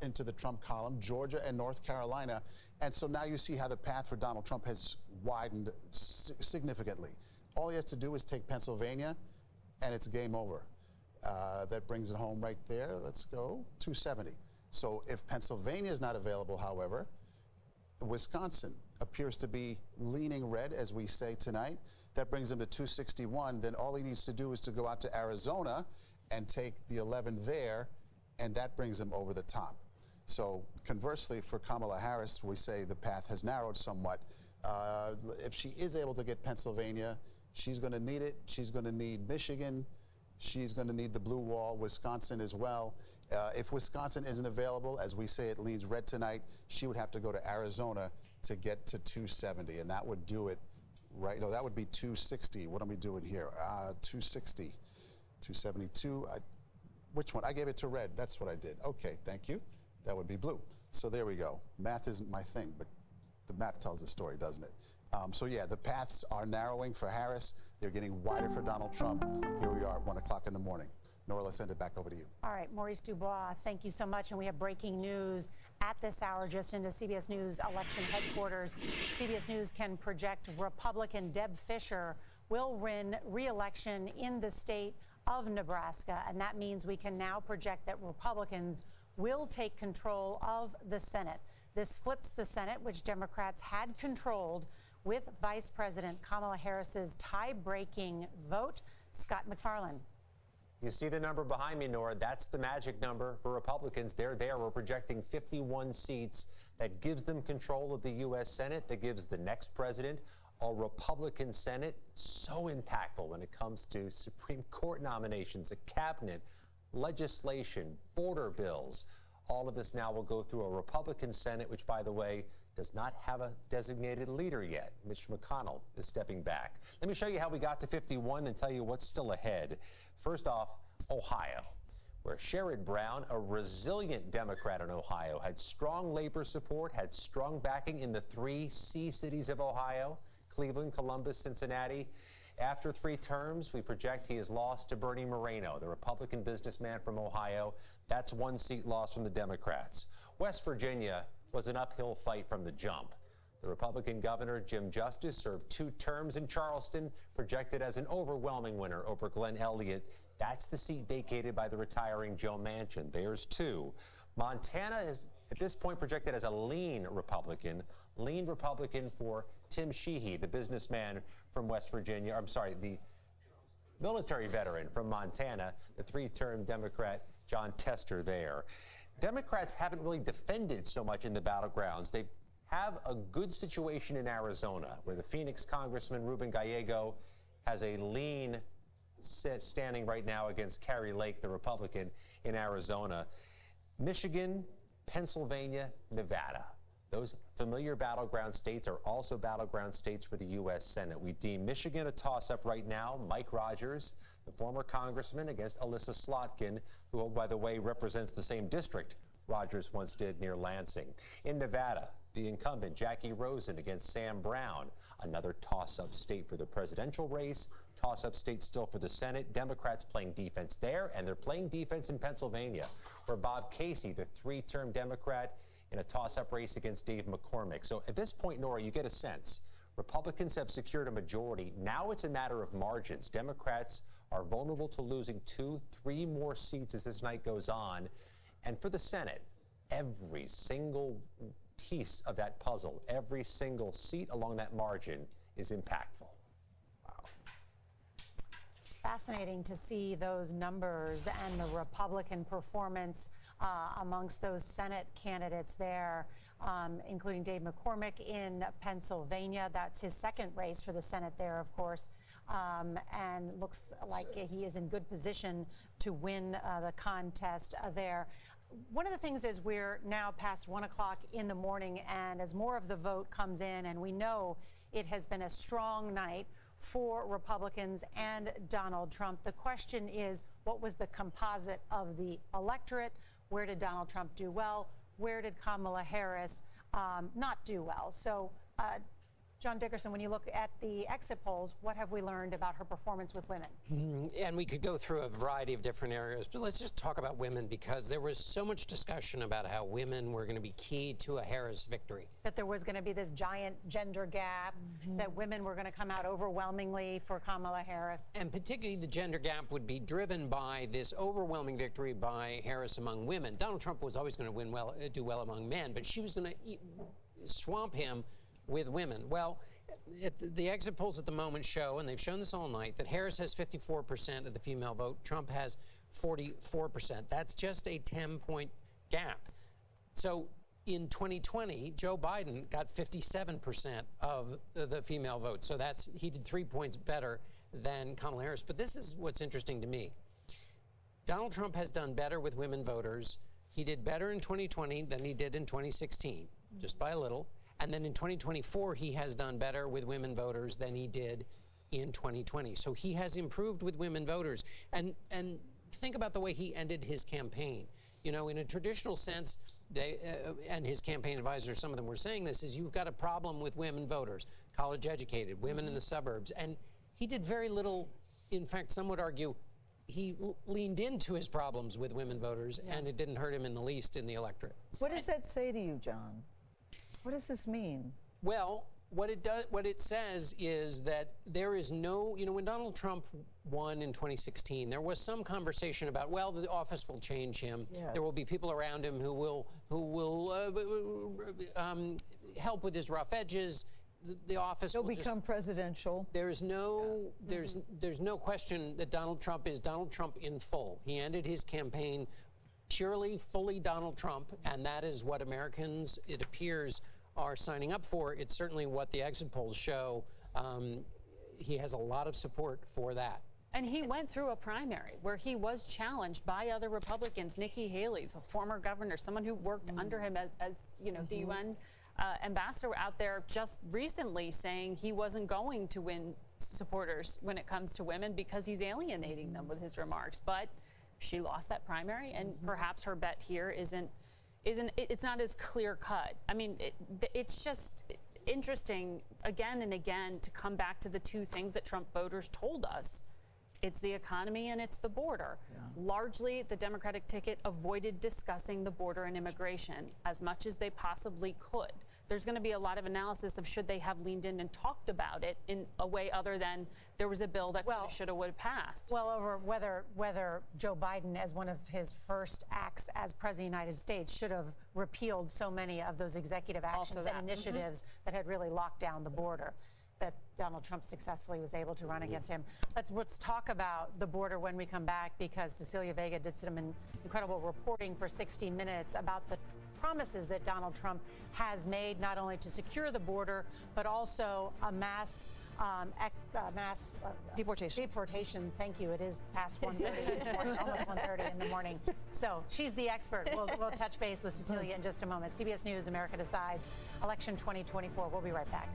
into the Trump column, Georgia and North Carolina. And so now you see how the path for Donald Trump has widened significantly. All he has to do is take Pennsylvania, and it's game over. That brings it home right there. Let's go, 270. So if Pennsylvania is not available, however, Wisconsin appears to be leaning red, as we say tonight. That brings him to 261. Then all he needs to do is to go out to Arizona and take the 11 there, and that brings him over the top. So conversely, for Kamala Harris, we say the path has narrowed somewhat. If she is able to get Pennsylvania, she's going to need it. She's going to need Michigan. She's going to need the blue wall, Wisconsin as well. If Wisconsin isn't available, as we say, it leans red tonight, she would have to go to Arizona to get to 270, and that would do it right. No, that would be 260. What am I doing here? 260, 272. Which one? I gave it to red. That's what I did. Okay, thank you. That would be blue. So there we go. Math isn't my thing, but the map tells the story, doesn't it? So yeah, the paths are narrowing for Harris. They're getting wider for Donald Trump. Here we are at 1 o'clock in the morning. Nora, let's send it back over to you. All right, Maurice Dubois, thank you so much. And we have breaking news at this hour just into CBS News election headquarters. CBS News can project Republican Deb Fischer will win re-election in the state of Nebraska. And that means we can now project that Republicans will take control of the Senate. This flips the Senate, which Democrats had controlled, with Vice President Kamala Harris's tie-breaking vote. Scott McFarland. You see the number behind me, Nora. That's the magic number for Republicans. They're there. We're projecting 51 seats. That gives them control of the U.S. Senate. That gives the next president a Republican Senate. So impactful when it comes to Supreme Court nominations, a cabinet, legislation, border bills. All of this now will go through a Republican Senate, which, by the way, does not have a designated leader yet. Mitch McConnell is stepping back. Let me show you how we got to 51 and tell you what's still ahead. First off, Ohio, where Sherrod Brown, a resilient Democrat in Ohio, had strong labor support, had strong backing in the 3 C cities of Ohio, Cleveland, Columbus, Cincinnati. After 3 terms, we project he has lost to Bernie Moreno, the Republican businessman from Ohio. That's 1 seat lost from the Democrats. West Virginia was an uphill fight from the jump. The Republican governor, Jim Justice, served 2 terms in Charleston, projected as an overwhelming winner over Glenn Elliott. That's the seat vacated by the retiring Joe Manchin. There's 2. Montana is, at this point, projected as a lean Republican for Tim Sheehy, the businessman from West Virginia. I'm sorry, the military veteran from Montana, the 3-term Democrat John Tester there. Democrats haven't really defended so much in the battlegrounds. They have a good situation in Arizona, where the Phoenix Congressman Ruben Gallego has a lean standing right now against Kari Lake, the Republican in Arizona. Michigan, Pennsylvania, Nevada. Those familiar battleground states are also battleground states for the U.S. Senate. We deem Michigan a toss-up right now. Mike Rogers, the former congressman, against Alyssa Slotkin, who, by the way, represents the same district Rogers once did near Lansing. In Nevada, the incumbent Jackie Rosen against Sam Brown, another toss-up state for the presidential race. toss-up state still for the Senate. Democrats playing defense there, and they're playing defense in Pennsylvania, where Bob Casey, the three-term Democrat, in a toss-up race against Dave McCormick. So at this point, Nora, you get a sense. Republicans have secured a majority. Now it's a matter of margins. Democrats are vulnerable to losing 2-3 more seats as this night goes on. And for the Senate, every single piece of that puzzle, every single seat along that margin is impactful. Fascinating to see those numbers and the Republican performance amongst those Senate candidates there, including Dave McCormick in Pennsylvania. That's his second race for the Senate there, of course, and looks like he is in good position to win the contest there. One of the things is we're now past 1 o'clock in the morning, and as more of the vote comes in, and we know it has been a strong night for Republicans and Donald Trump. The question is, what was the composite of the electorate? Where did Donald Trump do well? Where did Kamala Harris not do well? So, John Dickerson, when you look at the exit polls, what have we learned about her performance with women? And we could go through a variety of different areas, but let's just talk about women, because there was so much discussion about how women were going to be key to a Harris victory. That there was going to be this giant gender gap, that women were going to come out overwhelmingly for Kamala Harris. And particularly the gender gap would be driven by this overwhelming victory by Harris among women. Donald Trump was always going to do well among men, but she was going to swamp him with women. Well, the exit polls at the moment show, and they've shown this all night, that Harris has 54% of the female vote. Trump has 44%. That's just a 10-point gap. So in 2020, Joe Biden got 57% of the female vote. So he did 3 points better than Kamala Harris. But this is what's interesting to me. Donald Trump has done better with women voters. He did better in 2020 than he did in 2016, just by a little. And then in 2024, he has done better with women voters than he did in 2020. So he has improved with women voters. And think about the way he ended his campaign. You know, in a traditional sense, and his campaign advisors, some of them were saying this, is you've got a problem with women voters, college educated, women in the suburbs. And he did very little. In fact, some would argue he leaned into his problems with women voters, and it didn't hurt him in the least in the electorate. What does that say to you, John? What does this mean? Well, what it says is that there is no, when Donald Trump won in 2016, there was some conversation about, well, the office will change him. Yes. There will be people around him who will help with his rough edges. The office will become presidential. There's no question that Donald Trump is Donald Trump in full. He ended his campaign fully Donald Trump, and that is what Americans, it appears, are signing up for. It's certainly what the exit polls show. He has a lot of support for that. And he went through a primary where he was challenged by other Republicans. Nikki Haley, the former governor, someone who worked under him as the UN ambassador, out there just recently saying he wasn't going to win supporters when it comes to women because he's alienating them with his remarks. But she lost that primary, and perhaps her bet here it's not as clear cut. I mean, it's just interesting again and again to come back to the two things that Trump voters told us. It's the economy and it's the border. Yeah. Largely, the Democratic ticket avoided discussing the border and immigration as much as they possibly could. There's going to be a lot of analysis of should they have leaned in and talked about it in a way other than there was a bill that should have, would have passed. Well, over whether Joe Biden, as one of his first acts as president of the United States, should have repealed so many of those executive actions and initiatives that had really locked down the border, that Donald Trump successfully was able to run against him. Let's talk about the border when we come back, because Cecilia Vega did some incredible reporting for 60 Minutes about the promises that Donald Trump has made, not only to secure the border, but also a mass deportation. Thank you. It is past 1:30, almost 1:30 in the morning. So she's the expert. We'll touch base with Cecilia in just a moment. CBS News, America Decides, election 2024. We'll be right back.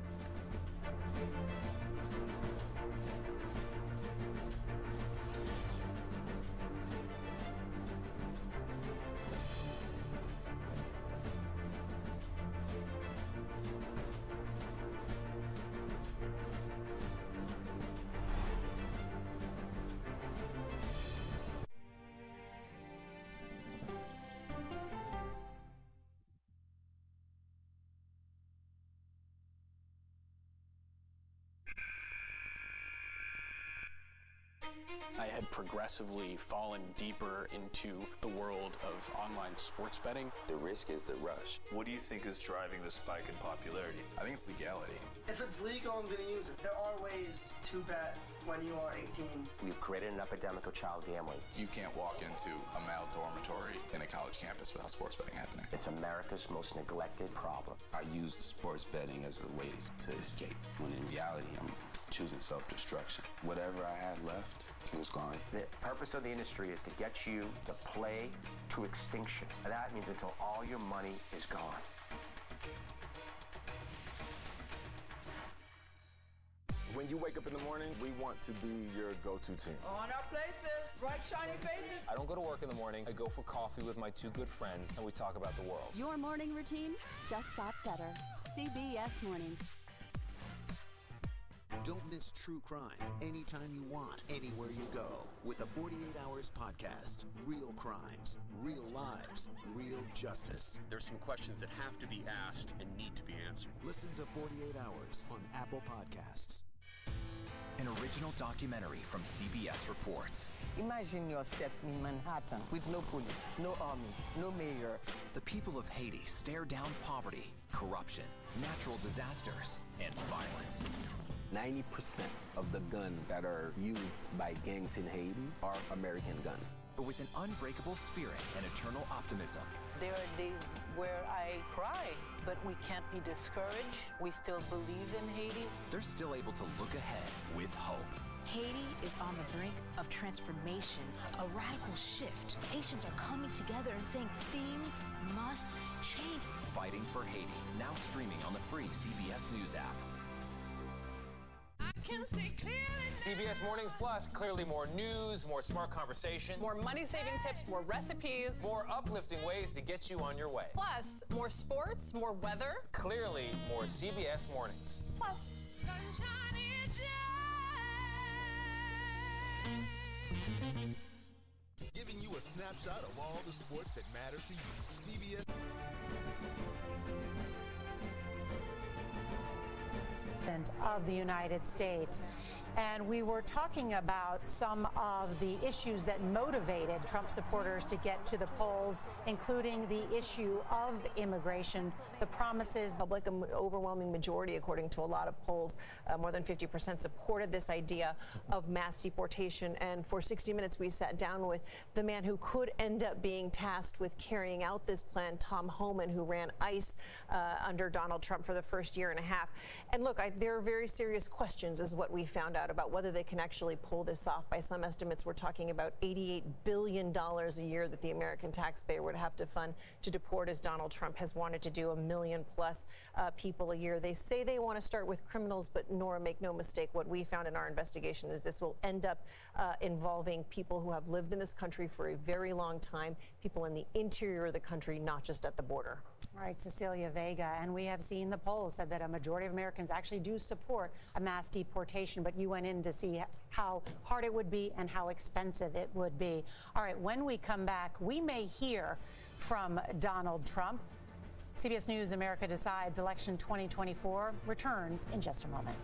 I had progressively fallen deeper into the world of online sports betting. The risk is the rush. What do you think is driving the spike in popularity? I think it's legality. If it's legal, I'm going to use it. There are ways to bet when you are 18. We've created an epidemic of child gambling. You can't walk into a male dormitory in a college campus without sports betting happening. It's America's most neglected problem. I used sports betting as a way to escape, when in reality, I'm choosing self-destruction. Whatever I had left, it was gone. The purpose of the industry is to get you to play to extinction. And that means until all your money is gone. When you wake up in the morning, we want to be your go-to team. On our places, bright shiny faces. I don't go to work in the morning. I go for coffee with my two good friends, and we talk about the world. Your morning routine just got better. CBS Mornings. Don't miss true crime anytime you want, anywhere you go. With the 48 Hours Podcast. Real crimes, real lives, real justice. There's some questions that have to be asked and need to be answered. Listen to 48 Hours on Apple Podcasts. An original documentary from CBS Reports. Imagine yourself in Manhattan with no police, no army, no mayor. The people of Haiti stare down poverty, corruption, natural disasters, and violence. 90% of the guns that are used by gangs in Haiti are American guns. But with an unbreakable spirit and eternal optimism. There are days where I cry, but we can't be discouraged. We still believe in Haiti. They're still able to look ahead with hope. Haiti is on the brink of transformation, a radical shift. Nations are coming together and saying things must change. Fighting for Haiti, now streaming on the free CBS News app. I can see clearly now. CBS Mornings Plus, clearly more news, more smart conversation. More money-saving tips, more recipes. More uplifting ways to get you on your way. Plus, more sports, more weather. Clearly, more CBS Mornings. Plus, Sunshine is Giving you a snapshot of all the sports that matter to you. CBS. Of the United States. And we were talking about some of the issues that motivated Trump supporters to get to the polls, including the issue of immigration, the promises. Public, an overwhelming majority, according to a lot of polls, more than 50% supported this idea of mass deportation. And for 60 Minutes, we sat down with the man who could end up being tasked with carrying out this plan, Tom Homan, who ran ICE under Donald Trump for the first year and a half. And look, there are very serious questions, is what we found out, about whether they can actually pull this off. By some estimates, we're talking about $88 billion a year that the American taxpayer would have to fund to deport, as Donald Trump has wanted to do, 1 million plus people a year. They say they want to start with criminals, but Nora, make no mistake, what we found in our investigation is this will end up involving people who have lived in this country for a very long time, people in the interior of the country, not just at the border. All right, Cecilia Vega, and we have seen the polls said that a majority of Americans actually do support a mass deportation, but you went in to see how hard it would be and how expensive it would be. All right, when we come back, we may hear from Donald Trump. CBS News America Decides Election 2024 returns in just a moment.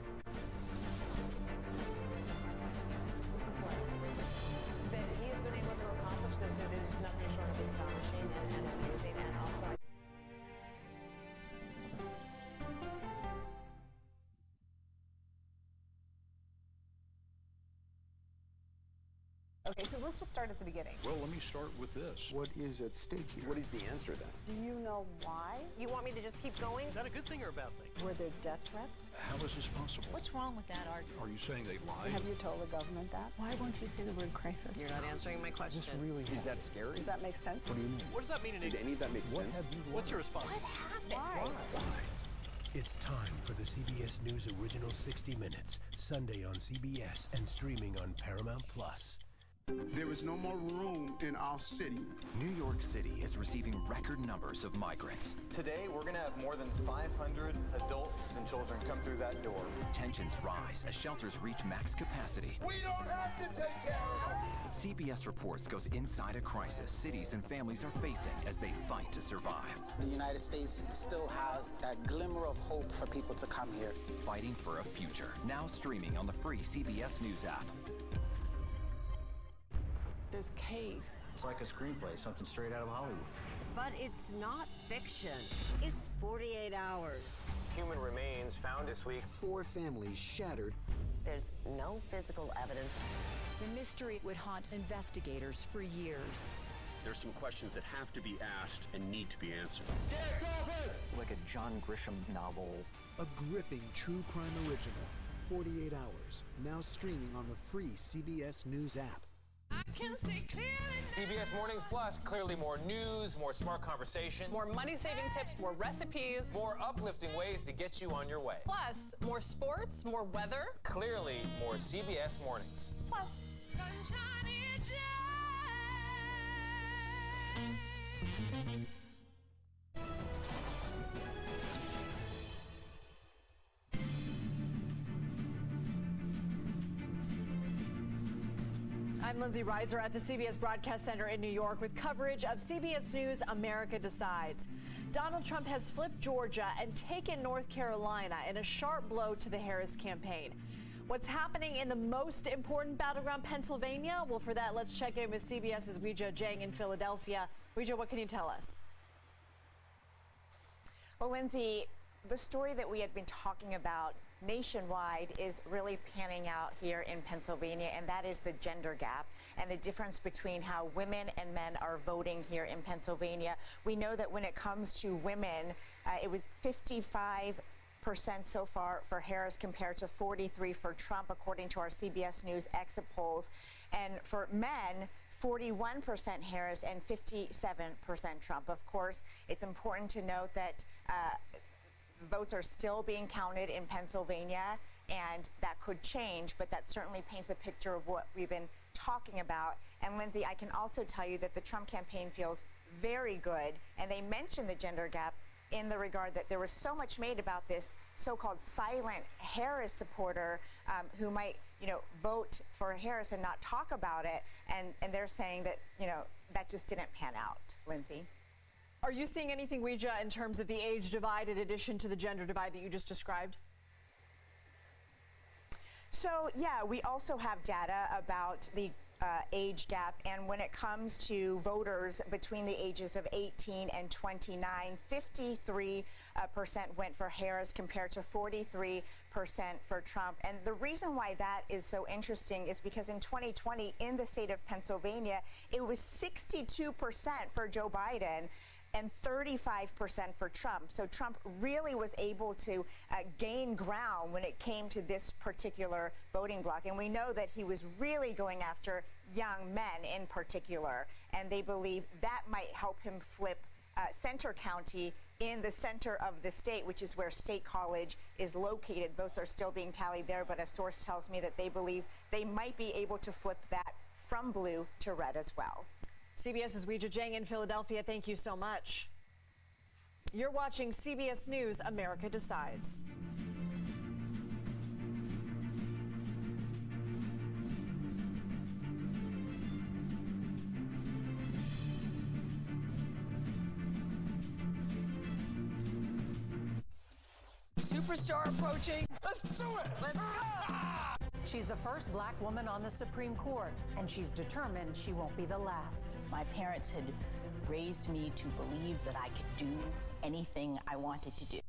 That he has been able to accomplish this, it is nothing short of astonishing and amazing, and also. Okay, so let's just start at the beginning. Well, let me start with this. What is at stake here? What is the answer then? Do you know why? You want me to just keep going? Is that a good thing or a bad thing? Were there death threats? How is this possible? What's wrong with that argument? Are you saying they lied? Have you told the government that? Why won't you say the word crisis? You're not answering my question. This really Is that scary? Does that make sense? What do you mean? What does that mean in Did any of that make What sense? have you learned? What's your response? What happened? Why? It's time for the CBS News Original 60 Minutes, Sunday on CBS and streaming on Paramount Plus. There is no more room in our city. New York City is receiving record numbers of migrants. Today, we're going to have more than 500 adults and children come through that door. Tensions rise as shelters reach max capacity. We don't have to take care of them. CBS Reports goes inside a crisis cities and families are facing as they fight to survive. The United States still has that glimmer of hope for people to come here. Fighting for a future. Now streaming on the free CBS News app. this case. It's like a screenplay, something straight out of Hollywood. But it's not fiction. It's 48 hours. Human remains found this week. 4 families shattered. There's no physical evidence. The mystery would haunt investigators for years. There's some questions that have to be asked and need to be answered. Like a John Grisham novel. A gripping true crime original. 48 hours. Now streaming on the free CBS News app. I can see clearly. CBS Mornings Plus, clearly more news, more smart conversation. More money-saving tips, more recipes. More uplifting ways to get you on your way. Plus, more sports, more weather. Clearly more CBS Mornings. Plus, Sunshiny day. I'm Lindsay Reiser at the CBS Broadcast Center in New York with coverage of CBS News America Decides. Donald Trump has flipped Georgia and taken North Carolina in a sharp blow to the Harris campaign. What's happening in the most important battleground, Pennsylvania? Well, for that, let's check in with CBS's Weijia Jiang in Philadelphia. Weijia, what can you tell us? Well, Lindsay, the story that we had been talking about nationwide is really panning out here in Pennsylvania, and that is the gender gap and the difference between how women and men are voting here in Pennsylvania. We know that when it comes to women, it was 55% so far for Harris compared to 43% for Trump, according to our CBS News exit polls. And for men, 41% Harris and 57% Trump. Of course, it's important to note that votes are still being counted in Pennsylvania, and that could change, but that certainly paints a picture of what we've been talking about. And Lindsay, I can also tell you that the Trump campaign feels very good, and they mentioned the gender gap in the regard that there was so much made about this so-called silent Harris supporter who might, vote for Harris and not talk about it, and they're saying that, that just didn't pan out. Lindsay? Are you seeing anything, Weijia, in terms of the age divide in addition to the gender divide that you just described? So, yeah, we also have data about the age gap, and when it comes to voters between the ages of 18 and 29, 53% went for Harris compared to 43% for Trump. And the reason why that is so interesting is because in 2020, in the state of Pennsylvania, it was 62% for Joe Biden and 35% for Trump. So Trump really was able to gain ground when it came to this particular voting bloc. And we know that he was really going after young men in particular. And they believe that might help him flip Center County in the center of the state, which is where State College is located. Votes are still being tallied there, but a source tells me that they believe they might be able to flip that from blue to red as well. CBS's Weijia Jiang in Philadelphia, thank you so much. You're watching CBS News America Decides. Superstar approaching. Let's do it! Let's go! She's the first black woman on the Supreme Court, and she's determined she won't be the last. My parents had raised me to believe that I could do anything I wanted to do.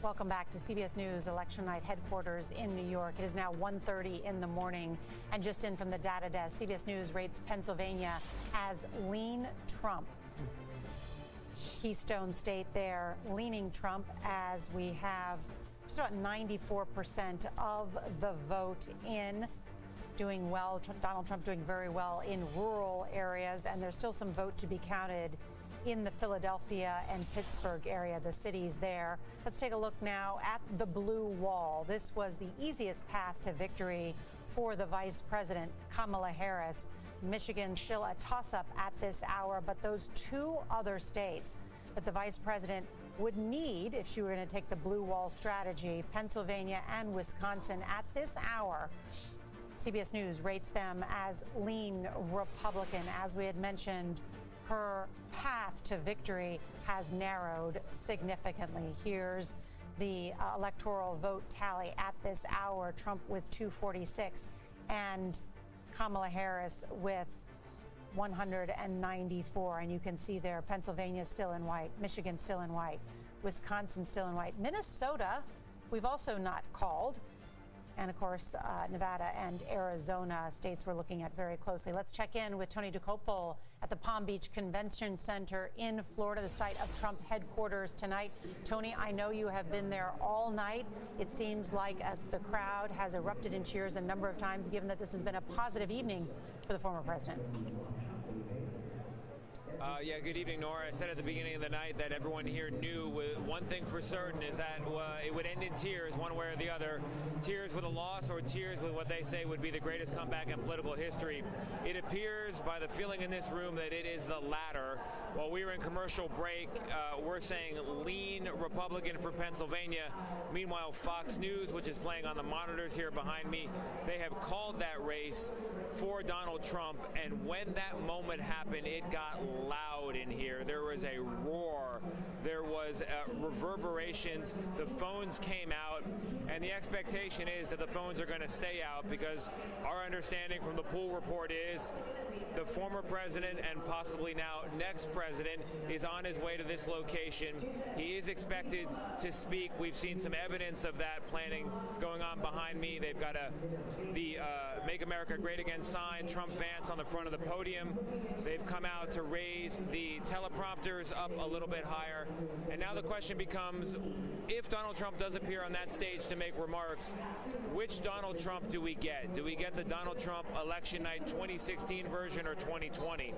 Welcome back to CBS News Election Night headquarters in New York. It is now 1:30 in the morning, and just in from the data desk, CBS News rates Pennsylvania as lean Trump. Keystone State there, leaning Trump, as we have just about 94% of the vote in. Doing well, Donald Trump doing very well in rural areas, and there's still some vote to be counted in the Philadelphia and Pittsburgh area, the cities there. Let's take a look now at the blue wall. This was the easiest path to victory for the vice president, Kamala Harris. Michigan still a toss-up at this hour, but those two other states that the vice president would need if she were going to take the blue wall strategy, Pennsylvania and Wisconsin, at this hour, CBS News rates them as lean Republican. As we had mentioned her path to victory has narrowed significantly. Here's the electoral vote tally at this hour. Trump with 246 and Kamala Harris with 194. And you can see there Pennsylvania still in white, Michigan still in white, Wisconsin still in white. Minnesota, we've also not called. And of course, Nevada and Arizona, states we're looking at very closely. Let's check in with Tony DeCopel at the Palm Beach Convention Center in Florida, the site of Trump headquarters tonight. Tony, I know you have been there all night. It seems like the crowd has erupted in cheers a number of times, given that this has been a positive evening for the former president. Yeah, good evening, Nora. I said at the beginning of the night that everyone here knew one thing for certain is that it would end in tears one way or the other. Tears with a loss or tears with what they say would be the greatest comeback in political history. It appears by the feeling in this room that it is the latter. While we were in commercial break, we're saying lean Republican for Pennsylvania. Meanwhile, Fox News, which is playing on the monitors here behind me, they have called that race for Donald Trump. And when that moment happened, it got loud in here. There was a roar. There was reverberations. The phones came out, and the expectation is that the phones are going to stay out because our understanding from the pool report is the former president and possibly now next president is on his way to this location. He is expected to speak. We've seen some evidence of that planning going on behind me. They've got the Make America Great Again sign, Trump Vance on the front of the podium. They've come out to raise the teleprompters up a little bit higher. And now the question becomes, if Donald Trump does appear on that stage to make remarks, which Donald Trump do we get? Do we get the Donald Trump election night 2016 version or 2020?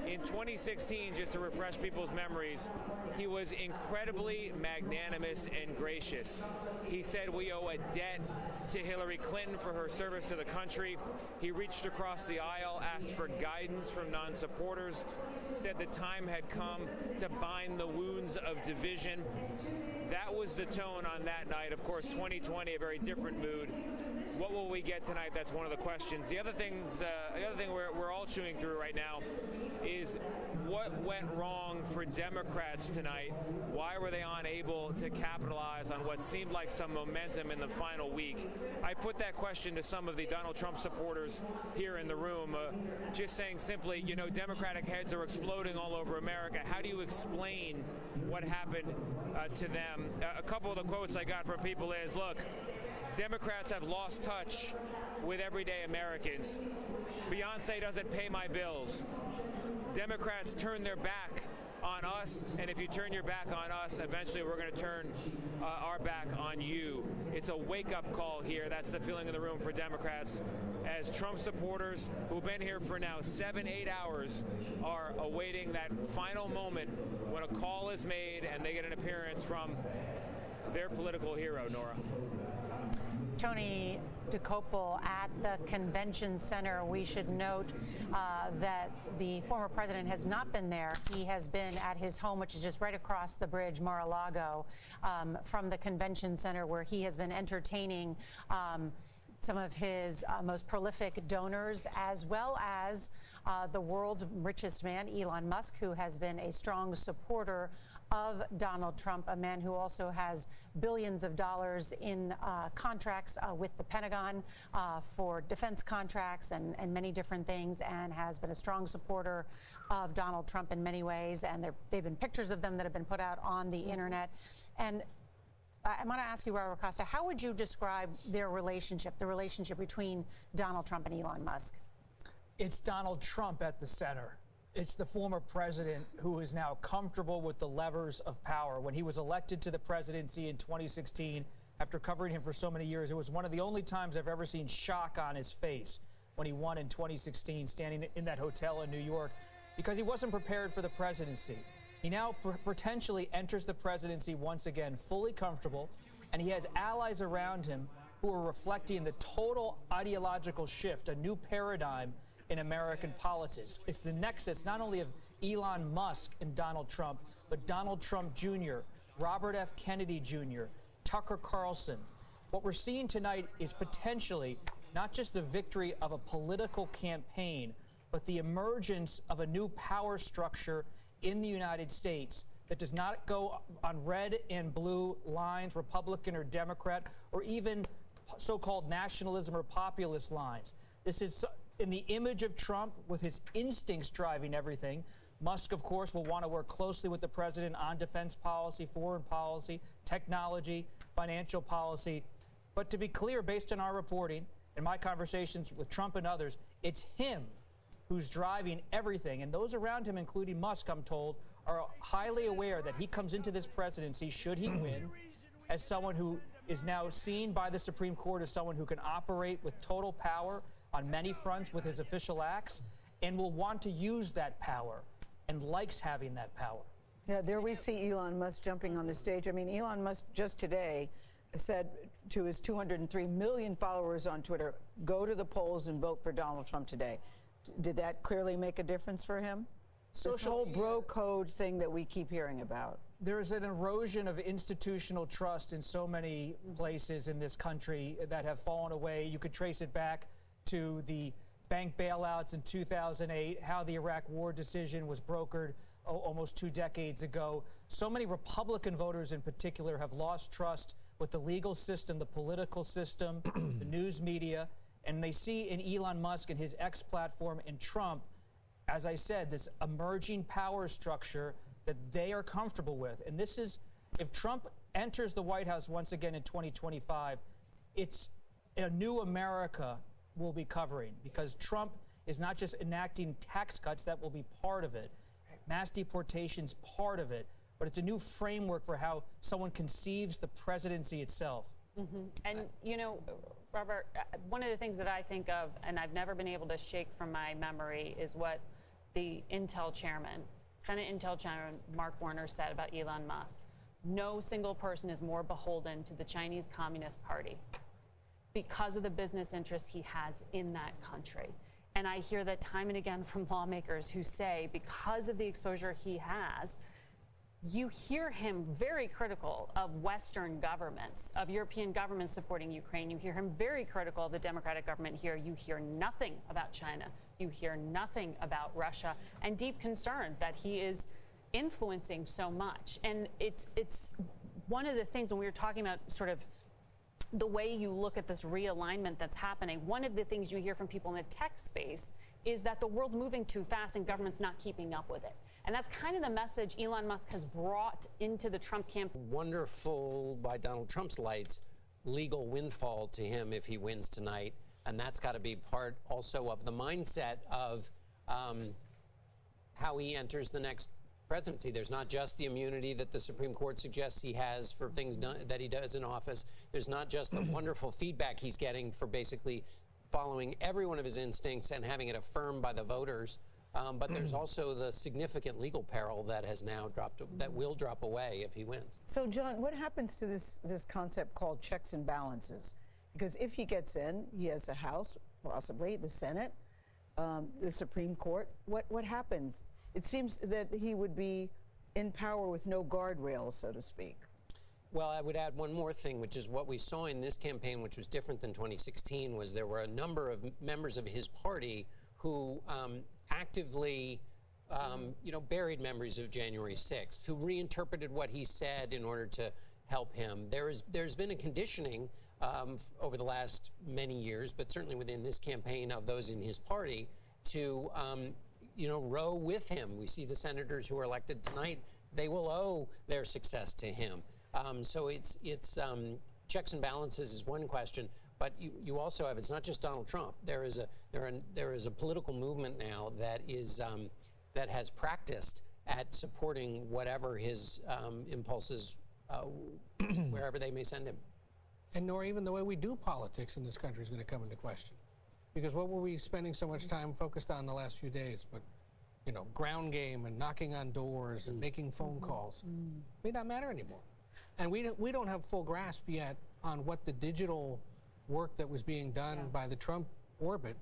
In 2016, just to refresh people's memories, he was incredibly magnanimous and gracious. He said we owe a debt to Hillary Clinton for her service to the country. He reached across the aisle, asked for guidance from non-supporters, said the time had come to bind the wounds of division. That was the tone on that night. Of course, 2020, a very different mood. What will we get tonight? That's one of the questions. The other thing we're all chewing through right now is what went wrong for Democrats tonight? Why were they unable to capitalize on what seemed like some momentum in the final week? I put that question to some of the Donald Trump supporters here in the room, just saying simply, you know, Democratic heads are exploding all over America. How do you explain what happened to them? A couple of the quotes I got from people is, look, Democrats have lost touch with everyday Americans. Beyonce doesn't pay my bills. Democrats turn their back on us, and if you turn your back on us, eventually we're going to turn our back on you. It's a wake-up call here. That's the feeling in the room for Democrats, as Trump supporters who've been here for now 7-8 hours are awaiting that final moment when a call is made and they get an appearance from their political hero, Nora. Tony DeCopel at the convention center. We should note that the former president has not been there. He has been at his home, which is just right across the bridge, Mar-a-Lago, from the convention center, where he has been entertaining some of his most prolific donors, as well as the world's richest man, Elon Musk, who has been a strong supporter of Donald Trump, a man who also has billions of dollars in contracts with the Pentagon for defense contracts and many different things, and has been a strong supporter of Donald Trump in many ways. And they've been pictures of them that have been put out on the internet. And I want to ask you, Robert Costa, how would you describe their relationship, the relationship between Donald Trump and Elon Musk? It's Donald Trump at the center. It's the former president who is now comfortable with the levers of power. When he was elected to the presidency in 2016, after covering him for so many years, it was one of the only times I've ever seen shock on his face when he won in 2016, standing in that hotel in New York, because he wasn't prepared for the presidency. He now potentially enters the presidency once again fully comfortable, and he has allies around him who are reflecting the total ideological shift, a new paradigm in American politics. It's the nexus not only of Elon Musk and Donald Trump, but Donald Trump Jr., Robert F. Kennedy Jr., Tucker Carlson. What we're seeing tonight is potentially not just the victory of a political campaign, but the emergence of a new power structure in the United States that does not go on red and blue lines, Republican or Democrat, or even so-called nationalism or populist lines. This is in the image of Trump with his instincts driving everything. Musk, of course, will want to work closely with the president on defense policy, foreign policy, technology, financial policy. But to be clear, based on our reporting and my conversations with Trump and others, it's him who's driving everything. And those around him, including Musk, I'm told, are highly aware that he comes into this presidency, should he win, as someone who is now seen by the Supreme Court as someone who can operate with total power on many fronts with his official acts, and will want to use that power and likes having that power. Yeah, there we see Elon Musk jumping on the stage. I mean, Elon Musk just today said to his 203 million followers on Twitter, go to the polls and vote for Donald Trump today. Did that clearly make a difference for him? This whole bro code thing that we keep hearing about. There is an erosion of institutional trust in so many places in this country that have fallen away. You could trace it back to the bank bailouts in 2008, how the Iraq war decision was brokered almost 2 decades ago. So many Republican voters in particular have lost trust with the legal system, the political system, the news media, and they see in Elon Musk and his X platform and Trump, as I said, this emerging power structure that they are comfortable with. And this is, if Trump enters the White House once again in 2025, it's a new America we'll be covering, because Trump is not just enacting tax cuts, that will be part of it. Mass deportation's part of it, but it's a new framework for how someone conceives the presidency itself. And, you know, Robert, one of the things that I think of, and I've never been able to shake from my memory, is what the Intel chairman, Senate Intel chairman Mark Warner said about Elon Musk. No single person is more beholden to the Chinese Communist Party because of the business interests he has in that country. And I hear that time and again from lawmakers who say, because of the exposure he has, you hear him very critical of Western governments, of European governments supporting Ukraine. You hear him very critical of the Democratic government here. You hear nothing about China. You hear nothing about Russia, and deep concern that he is influencing so much. And it's one of the things when we were talking about sort of the way you look at this realignment that's happening, one of the things you hear from people in the tech space is that the world's moving too fast and government's not keeping up with it. And that's kind of the message Elon Musk has brought into the Trump campaign. Wonderful, by Donald Trump's lights, legal windfall to him if he wins tonight. And that's got to be part also of the mindset of how he enters the next presidency. There's not just the immunity that the Supreme Court suggests he has for things that he does in office. There's not just the wonderful feedback he's getting for basically following every one of his instincts and having it affirmed by the voters. But there's also the significant legal peril that has now dropped, that will drop away if he wins. So, John, what happens to this concept called checks and balances? Because if he gets in, he has the House, possibly the Senate, the Supreme Court. What happens? It seems that he would be in power with no guardrails, so to speak. Well, I would add one more thing, which is what we saw in this campaign, which was different than 2016, was there were a number of members of his party who actively, buried memories of January 6th, who reinterpreted what he said in order to help him. There's been a conditioning over the last many years, but certainly within this campaign, of those in his party to row with him. We see the senators who are elected tonight, they will owe their success to him. So it's checks and balances is one question, but you also have, it's not just Donald Trump. There is a political movement now that is that has practiced at supporting whatever his impulses, wherever they may send him. And nor even the way we do politics in this country is going to come into question. Because what were we spending so much time focused on the last few days? But, ground game and knocking on doors and making phone calls may not matter anymore. And we don't have full grasp yet on what the digital work that was being done by the Trump orbit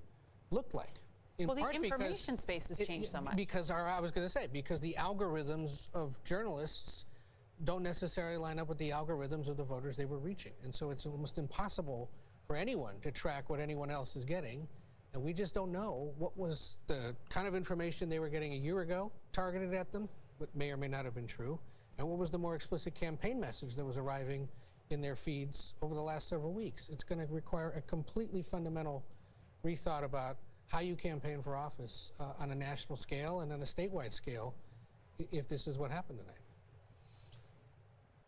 looked like. Well, the information space has changed so much. Because because the algorithms of journalists don't necessarily line up with the algorithms of the voters they were reaching. And so it's almost impossible for anyone to track what anyone else is getting. And we just don't know what was the kind of information they were getting a year ago targeted at them, what may or may not have been true, and what was the more explicit campaign message that was arriving in their feeds over the last several weeks. It's going to require a completely fundamental rethought about how you campaign for office on a national scale and on a statewide scale if this is what happened tonight.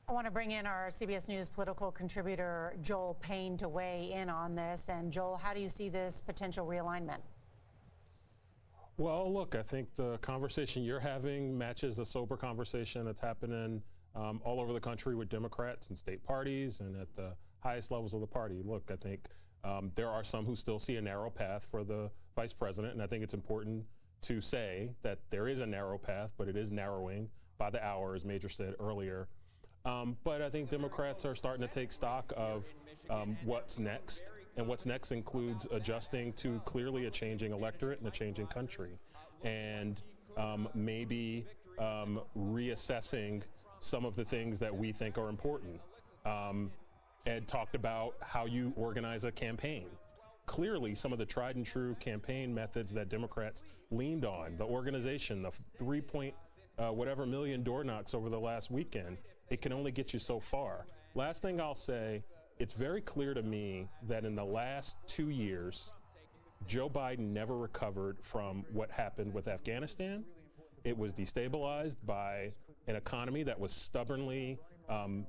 I want to bring in our CBS News political contributor, Joel Payne, to weigh in on this. And Joel, how do you see this potential realignment? Well, look, I think the conversation you're having matches the sober conversation that's happening all over the country with Democrats and state parties and at the highest levels of the party. Look, I think there are some who still see a narrow path for the vice president, and I think it's important to say that there is a narrow path, but it is narrowing by the hour, as Major said earlier. But I think Democrats are starting to take stock of what's next, and what's next includes adjusting to clearly a changing electorate and a changing country, and maybe reassessing some of the things that we think are important. Ed talked about how you organize a campaign. Clearly, some of the tried and true campaign methods that Democrats leaned on, the organization, the 3 whatever million door knocks over the last weekend, it can only get you so far. Last thing I'll say, it's very clear to me that in the last 2 years, Joe Biden never recovered from what happened with Afghanistan. It was destabilized by an economy that was stubbornly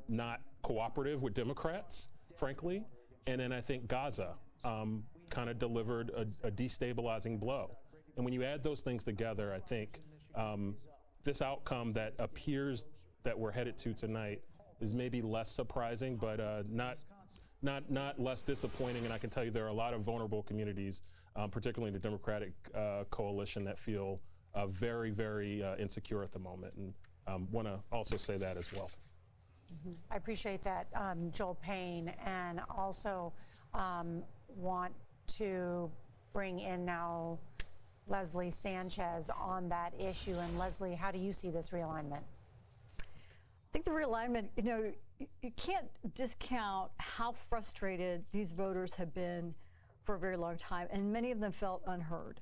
not cooperative with Democrats, frankly. And then I think Gaza kind of delivered a destabilizing blow. And when you add those things together, I think this outcome that appears that we're headed to tonight is maybe less surprising, but not less disappointing. And I can tell you there are a lot of vulnerable communities, particularly in the Democratic coalition, that feel very, very insecure at the moment. And want to also say that as well. I appreciate that, Joel Payne, and also want to bring in now Leslie Sanchez on that issue. And Leslie, how do you see this realignment? I think the realignment, you can't discount how frustrated these voters have been for a very long time, and many of them felt unheard.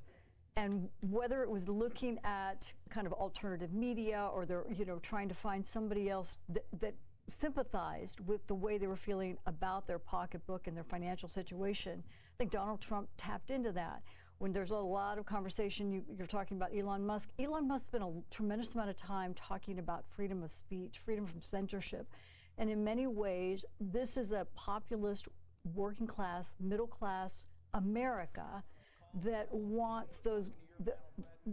And whether it was looking at kind of alternative media or they're, trying to find somebody else that sympathized with the way they were feeling about their pocketbook and their financial situation, I think Donald Trump tapped into that. When there's a lot of conversation, you're talking about Elon Musk. Elon Musk spent a tremendous amount of time talking about freedom of speech, freedom from censorship. And in many ways, this is a populist, working class, middle class America that wants those,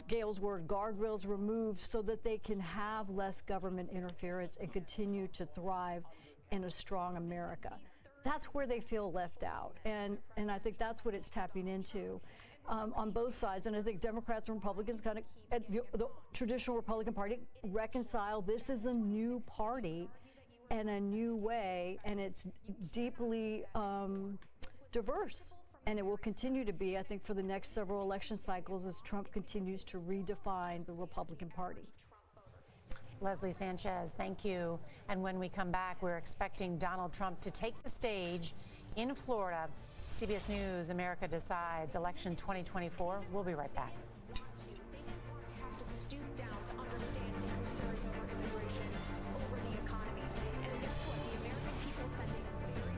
Gail's word, guardrails removed so that they can have less government interference and continue to thrive in a strong America. That's where they feel left out. And I think that's what it's tapping into. On both sides, and I think Democrats and Republicans kind of, the traditional Republican Party, reconcile this is a new party and a new way, and it's deeply diverse. And it will continue to be, I think, for the next several election cycles as Trump continues to redefine the Republican Party. Leslie Sanchez, thank you. And when we come back, we're expecting Donald Trump to take the stage in Florida. CBS News, America Decides, election 2024. We'll be right back. Have to stoop down to understand the concerns over immigration, over the economy. And guess what? The American people sending them very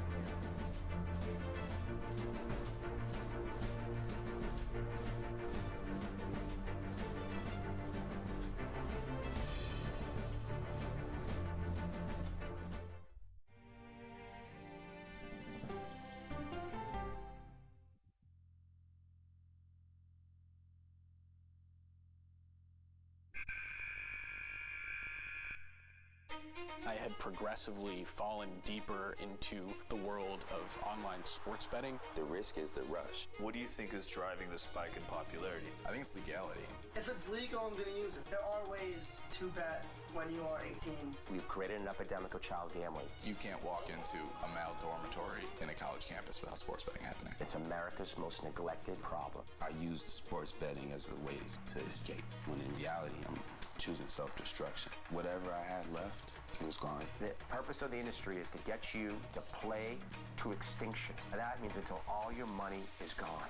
I had progressively fallen deeper into the world of online sports betting. The risk is the rush. What do you think is driving the spike in popularity? I think it's legality. If it's legal, I'm going to use it. There are ways to bet when you are 18. We've created an epidemic of child gambling. You can't walk into a male dormitory in a college campus without sports betting happening. It's America's most neglected problem. I used sports betting as a way to escape, when in reality, I'm choosing self-destruction. Whatever I had left, it was gone. The purpose of the industry is to get you to play to extinction. And that means until all your money is gone.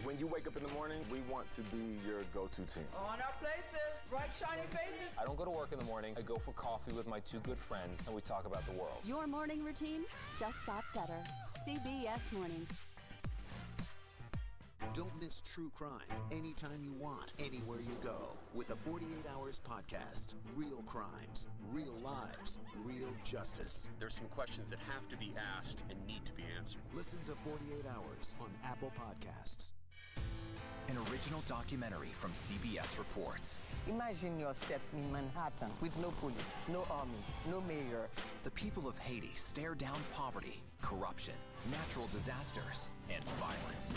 When you wake up in the morning, we want to be your go-to team. On our places, bright shiny faces. I don't go to work in the morning. I go for coffee with my two good friends, and we talk about the world. Your morning routine just got better. CBS Mornings. Don't miss true crime anytime you want, anywhere you go. With the 48 Hours podcast. Real crimes, real lives, real justice. There's some questions that have to be asked and need to be answered. Listen to 48 Hours on Apple Podcasts. An original documentary from CBS Reports. Imagine yourself in Manhattan with no police, no army, no mayor. The people of Haiti stare down poverty, corruption, natural disasters, and violence.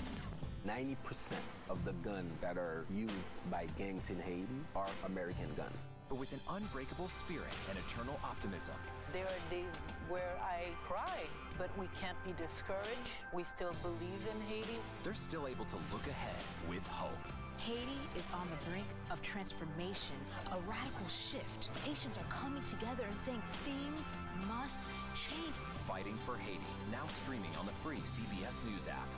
90% of the guns that are used by gangs in Haiti are American guns. But with an unbreakable spirit and eternal optimism. There are days where I cry, but we can't be discouraged. We still believe in Haiti. They're still able to look ahead with hope. Haiti is on the brink of transformation, a radical shift. Nations are coming together and saying things must change. Fighting for Haiti, now streaming on the free CBS News app.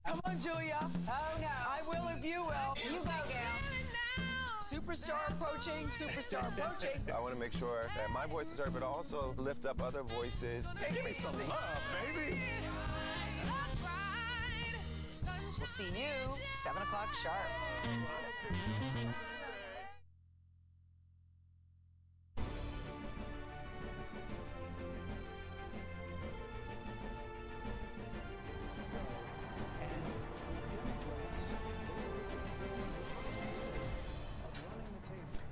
Come on, Julia. Oh, no. I will if you will. You go, gal. Superstar approaching, superstar approaching. I want to make sure that my voice is heard, but also lift up other voices. Hey, give me some love, baby. We'll see you 7 o'clock sharp.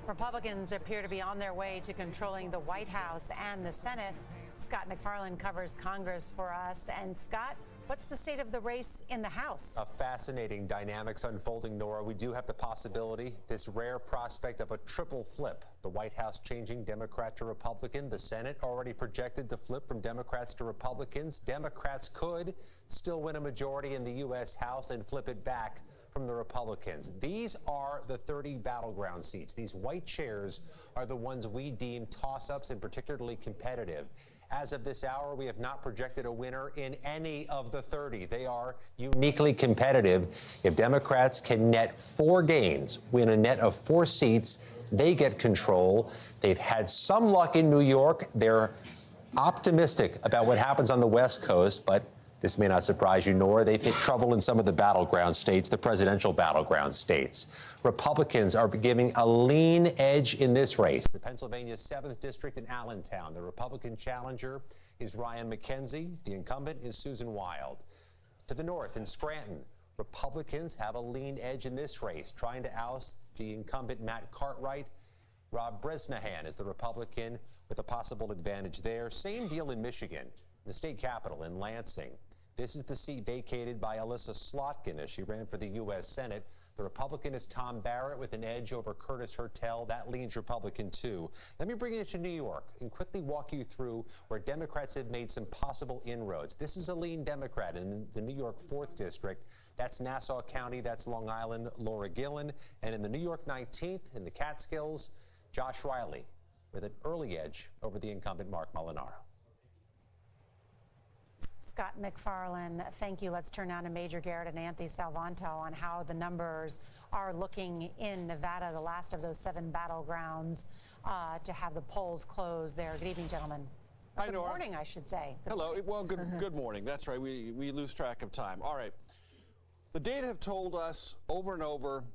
Republicans appear to be on their way to controlling the White House and the Senate. Scott McFarland covers Congress for us. And Scott, what's the state of the race in the House? A fascinating dynamics unfolding, Nora. We do have the possibility, this rare prospect of a triple flip. The White House changing Democrat to Republican. The Senate already projected to flip from Democrats to Republicans. Democrats could still win a majority in the U.S. House and flip it back from the Republicans. These are the 30 battleground seats. These white chairs are the ones we deem toss-ups and particularly competitive. As of this hour, we have not projected a winner in any of the 30. They are uniquely competitive. If Democrats can net 4 gains, win a net of 4 seats, they get control. They've had some luck in New York. They're optimistic about what happens on the West Coast, but this may not surprise you, nor they've hit trouble in some of the battleground states, the presidential battleground states. Republicans are giving a lean edge in this race. The Pennsylvania 7th District in Allentown. The Republican challenger is Ryan McKenzie. The incumbent is Susan Wild. To the north in Scranton, Republicans have a lean edge in this race, trying to oust the incumbent Matt Cartwright. Rob Bresnahan is the Republican with a possible advantage there. Same deal in Michigan, the state capital in Lansing. This is the seat vacated by Alyssa Slotkin as she ran for the U.S. Senate. The Republican is Tom Barrett with an edge over Curtis Hertel. That leans Republican, too. Let me bring you to New York and quickly walk you through where Democrats have made some possible inroads. This is a lean Democrat in the New York 4th District. That's Nassau County. That's Long Island, Laura Gillen. And in the New York 19th, in the Catskills, Josh Riley with an early edge over the incumbent Mark Molinaro. Scott McFarland, thank you. Let's turn now to Major Garrett and Anthony Salvanto on how the numbers are looking in Nevada, the last of those 7 battlegrounds to have the polls close there. Good evening, gentlemen. Hi, Good Nora. morning, I should say. Hello. Well, good morning. That's right. We lose track of time. All right. The data have told us over and over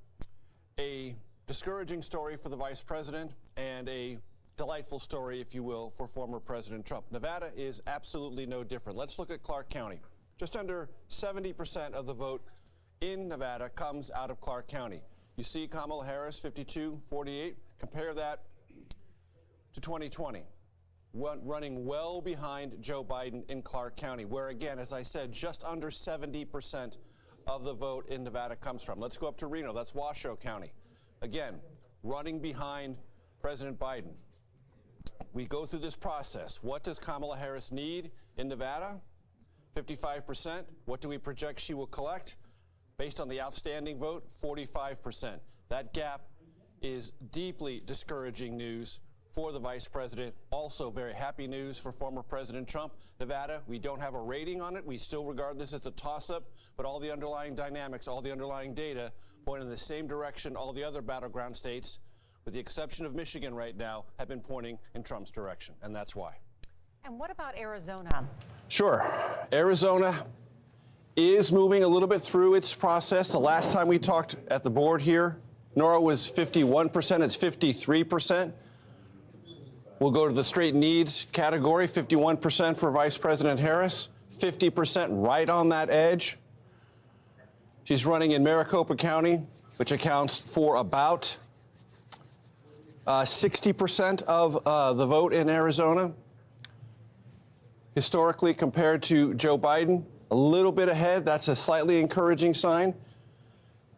a discouraging story for the vice president and a delightful story, if you will, for former President Trump. Nevada is absolutely no different. Let's look at Clark County. Just under 70% of the vote in Nevada comes out of Clark County. You see Kamala Harris, 52-48. Compare that to 2020, running well behind Joe Biden in Clark County, where, again, as I said, just under 70% of the vote in Nevada comes from. Let's go up to Reno. That's Washoe County. Again, running behind President Biden. We go through this process. What does Kamala Harris need in Nevada? 55%. What do we project she will collect? Based on the outstanding vote, 45%. That gap is deeply discouraging news for the vice president. Also very happy news for former President Trump. Nevada, we don't have a rating on it. We still regard this as a toss-up, but all the underlying dynamics, all the underlying data point in the same direction. All the other battleground states, with the exception of Michigan right now, have been pointing in Trump's direction, and that's why. And what about Arizona? Sure. Arizona is moving a little bit through its process. The last time we talked at the board here, Nora, was 51%. It's 53%. We'll go to the straight needs category, 51% for Vice President Harris, 50% right on that edge. She's running in Maricopa County, which accounts for about 60% of the vote in Arizona. Historically, compared to Joe Biden, a little bit ahead. That's a slightly encouraging sign.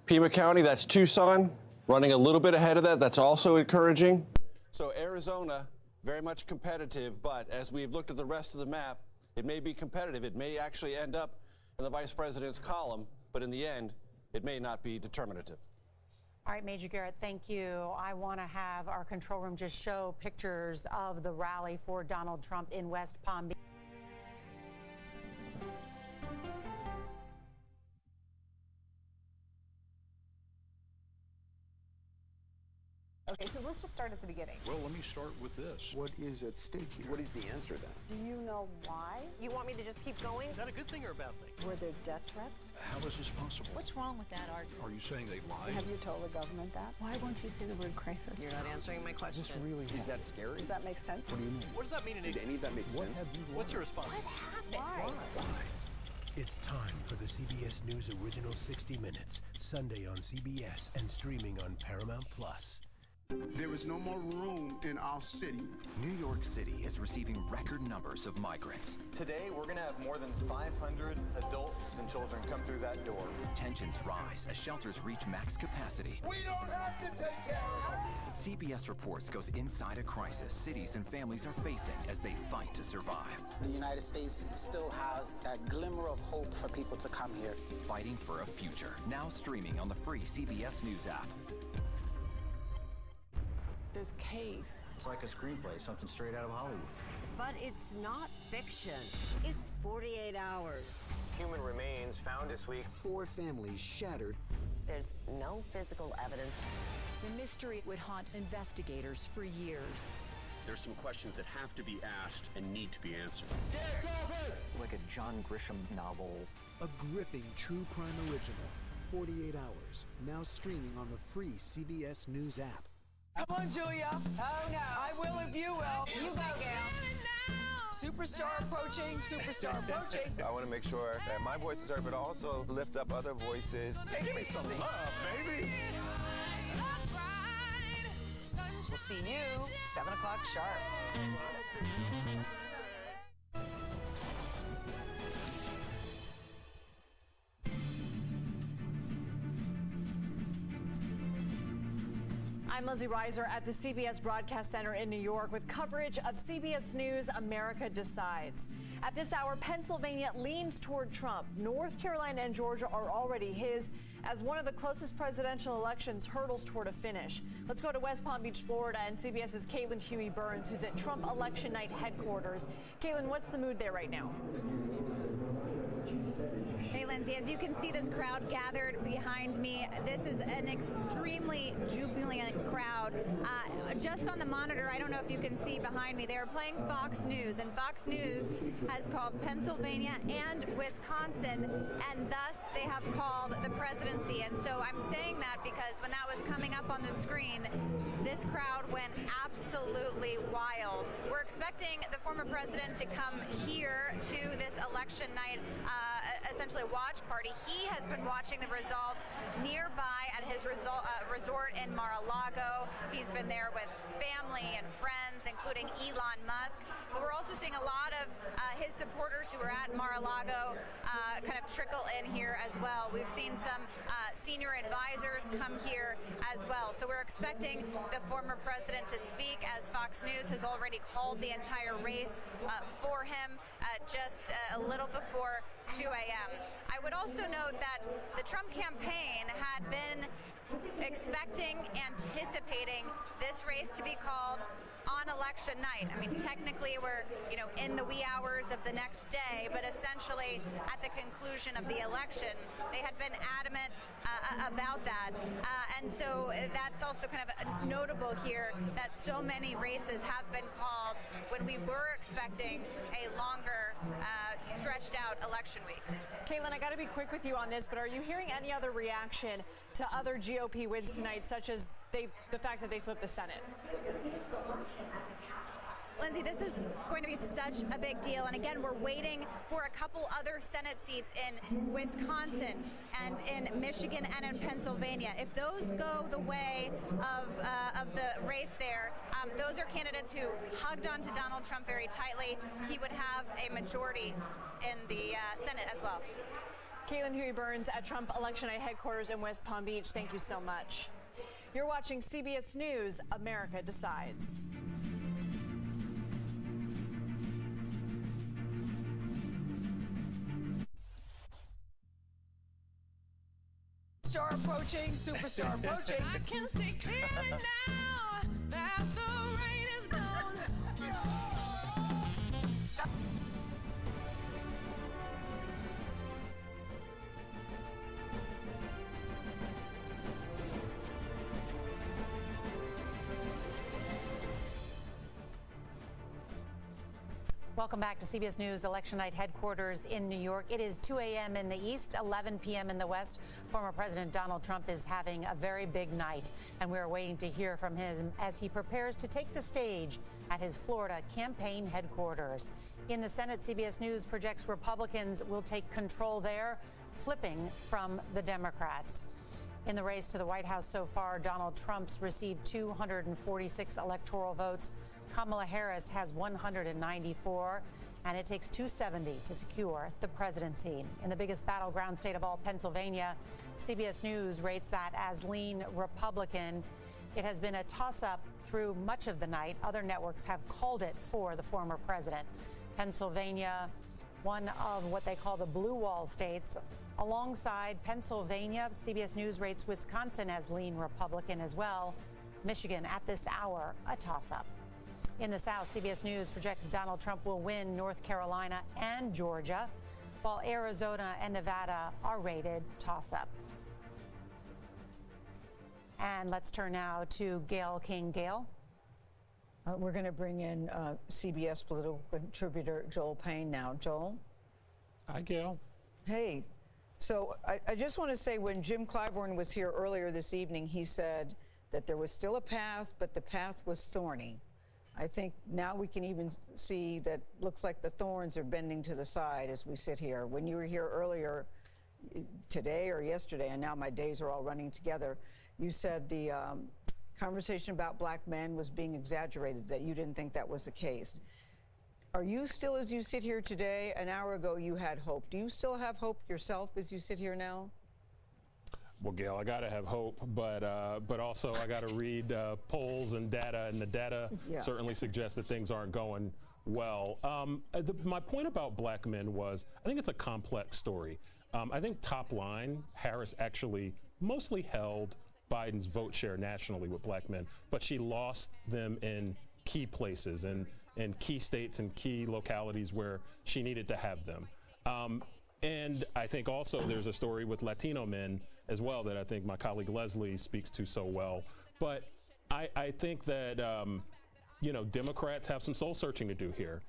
Pima County, that's Tucson, running a little bit ahead of that. That's also encouraging. So Arizona, very much competitive, but as we've looked at the rest of the map, it may be competitive. It may actually end up in the vice president's column, but in the end, it may not be determinative. All right, Major Garrett, thank you. I want to have our control room just show pictures of the rally for Donald Trump in West Palm Beach. Okay, so let's just start at the beginning. Well, let me start with this. What is at stake here? What is the answer then? Do you know why? You want me to just keep going? Is that a good thing or a bad thing? Were there death threats? How is this possible? What's wrong with that argument? Are you saying they lied? Have you told the government that? Why won't you say the word crisis? You're not answering my question. This really Is that scary? Does that make sense? What do you mean? What does that mean? Did any of that make sense? What's your response? What happened? Why? It's time for the CBS News Original 60 Minutes, Sunday on CBS and streaming on Paramount+. There is no more room in our city. New York City is receiving record numbers of migrants. Today, we're going to have more than 500 adults and children come through that door. Tensions rise as shelters reach max capacity. We don't have to take care of them. CBS Reports goes inside a crisis cities and families are facing as they fight to survive. The United States still has that glimmer of hope for people to come here. Fighting for a future. Now streaming on the free CBS News app. This case. It's like a screenplay, something straight out of Hollywood. But it's not fiction. It's 48 hours. Human remains found this week. 4 families shattered. There's no physical evidence. The mystery would haunt investigators for years. There's some questions that have to be asked and need to be answered. Like a John Grisham novel. A gripping true crime original. 48 hours. Now streaming on the free CBS News app. Come on, Julia. Oh, no. I will if you will. You go, Gail. Superstar approaching, superstar approaching. I want to make sure that my voice is heard, but also lift up other voices. Hey, give me some love, baby. We'll see you 7 o'clock sharp. I'm Lindsay Reiser at the CBS Broadcast Center in New York with coverage of CBS News America Decides. At this hour, Pennsylvania leans toward Trump. North Carolina and Georgia are already his as one of the closest presidential elections hurdles toward a finish. Let's go to West Palm Beach, Florida, and CBS's Caitlin Huey-Burns, who's at Trump election night headquarters. Caitlin, what's the mood there right now? Hey, Lindsay, as you can see this crowd gathered behind me, this is an extremely jubilant crowd. Just on the monitor, I don't know if you can see behind me, they're playing Fox News, and Fox News has called Pennsylvania and Wisconsin, and thus they have called the presidency. And so I'm saying that because when that was coming up on the screen, this crowd went absolutely wild. We're expecting the former president to come here to this election night, essentially a watch party. He has been watching the results nearby at his resort in Mar-a-Lago. He's been there with family and friends, including Elon Musk. But we're also seeing a lot of his supporters who are at Mar-a-Lago kind of trickle in here as well. We've seen some senior advisors come here as well. So we're expecting the former president to speak, as Fox News has already called the entire race for him just a little before 2 a.m. I would also note that the Trump campaign had been expecting, anticipating this race to be called on election night. I mean, technically we're, in the wee hours of the next day, but essentially at the conclusion of the election, they had been adamant about that. And so that's also kind of notable here that so many races have been called when we were expecting a longer, stretched out election week. Caitlin, I got to be quick with you on this, but are you hearing any other reaction to other GOP wins tonight, such as the fact that they flipped the Senate? Lindsay, this is going to be such a big deal. And again, we're waiting for a couple other Senate seats in Wisconsin and in Michigan and in Pennsylvania. If those go the way of the race there, those are candidates who hugged onto Donald Trump very tightly. He would have a majority in the Senate as well. Caitlin Huey-Burns at Trump Election Night headquarters in West Palm Beach. Thank you so much. You're watching CBS News, America Decides. Superstar approaching, superstar approaching. I can see clearly now that the rain is gone. Welcome back to CBS News Election Night headquarters in New York. It is 2 a.m. in the East, 11 p.m. in the West. Former President Donald Trump is having a very big night, and we're waiting to hear from him as he prepares to take the stage at his Florida campaign headquarters. In the Senate, CBS News projects Republicans will take control there, flipping from the Democrats. In the race to the White House so far, Donald Trump's received 246 electoral votes. Kamala Harris has 194, and it takes 270 to secure the presidency. In the biggest battleground state of all, Pennsylvania, CBS News rates that as lean Republican. It has been a toss-up through much of the night. Other networks have called it for the former president. Pennsylvania, one of what they call the blue wall states. Alongside Pennsylvania, CBS News rates Wisconsin as lean Republican as well. Michigan at this hour, a toss-up. In the South, CBS News projects Donald Trump will win North Carolina and Georgia, while Arizona and Nevada are rated toss-up. And let's turn now to Gayle King. Gayle? We're going to bring in CBS political contributor Joel Payne now. Joel? Hi, Gayle. Hey. So I just want to say, when Jim Clyburn was here earlier this evening, he said that there was still a path, but the path was thorny. I think now we can even see that looks like the thorns are bending to the side as we sit here. When you were here earlier today or yesterday, and now my days are all running together, you said the conversation about black men was being exaggerated, that you didn't think that was the case. Are you still, as you sit here today, an hour ago you had hope. Do you still have hope yourself as you sit here now? Well, Gayle, I got to have hope, but also I got to read polls and data, and the data certainly suggests that things aren't going well. My point about black men was, I think it's a complex story. I think top line, Harris actually mostly held Biden's vote share nationally with black men, but she lost them in key places and in key states and key localities where she needed to have them. And I think also there's a story with Latino men as well that I think my colleague Leslie speaks to so well. But I think that, Democrats have some soul searching to do here.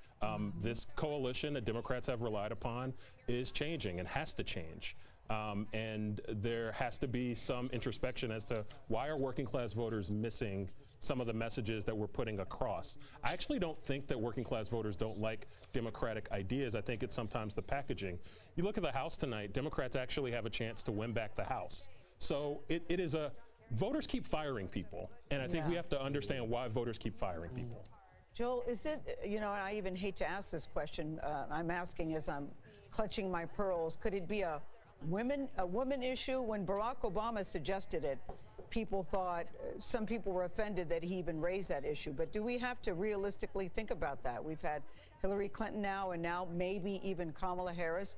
This coalition that Democrats have relied upon is changing and has to change. And there has to be some introspection as to why are working class voters missing some of the messages that we're putting across. I actually don't think that working class voters don't like Democratic ideas. I think it's sometimes the packaging. You look at the House tonight, Democrats actually have a chance to win back the House. So it is voters keep firing people. And I think we have to understand why voters keep firing people. Joel, is it, and I even hate to ask this question, I'm asking as I'm clutching my pearls, could it be a woman issue? When Barack Obama suggested it, people thought, some people were offended that he even raised that issue. But do we have to realistically think about that? We've had Hillary Clinton now, and now maybe even Kamala Harris.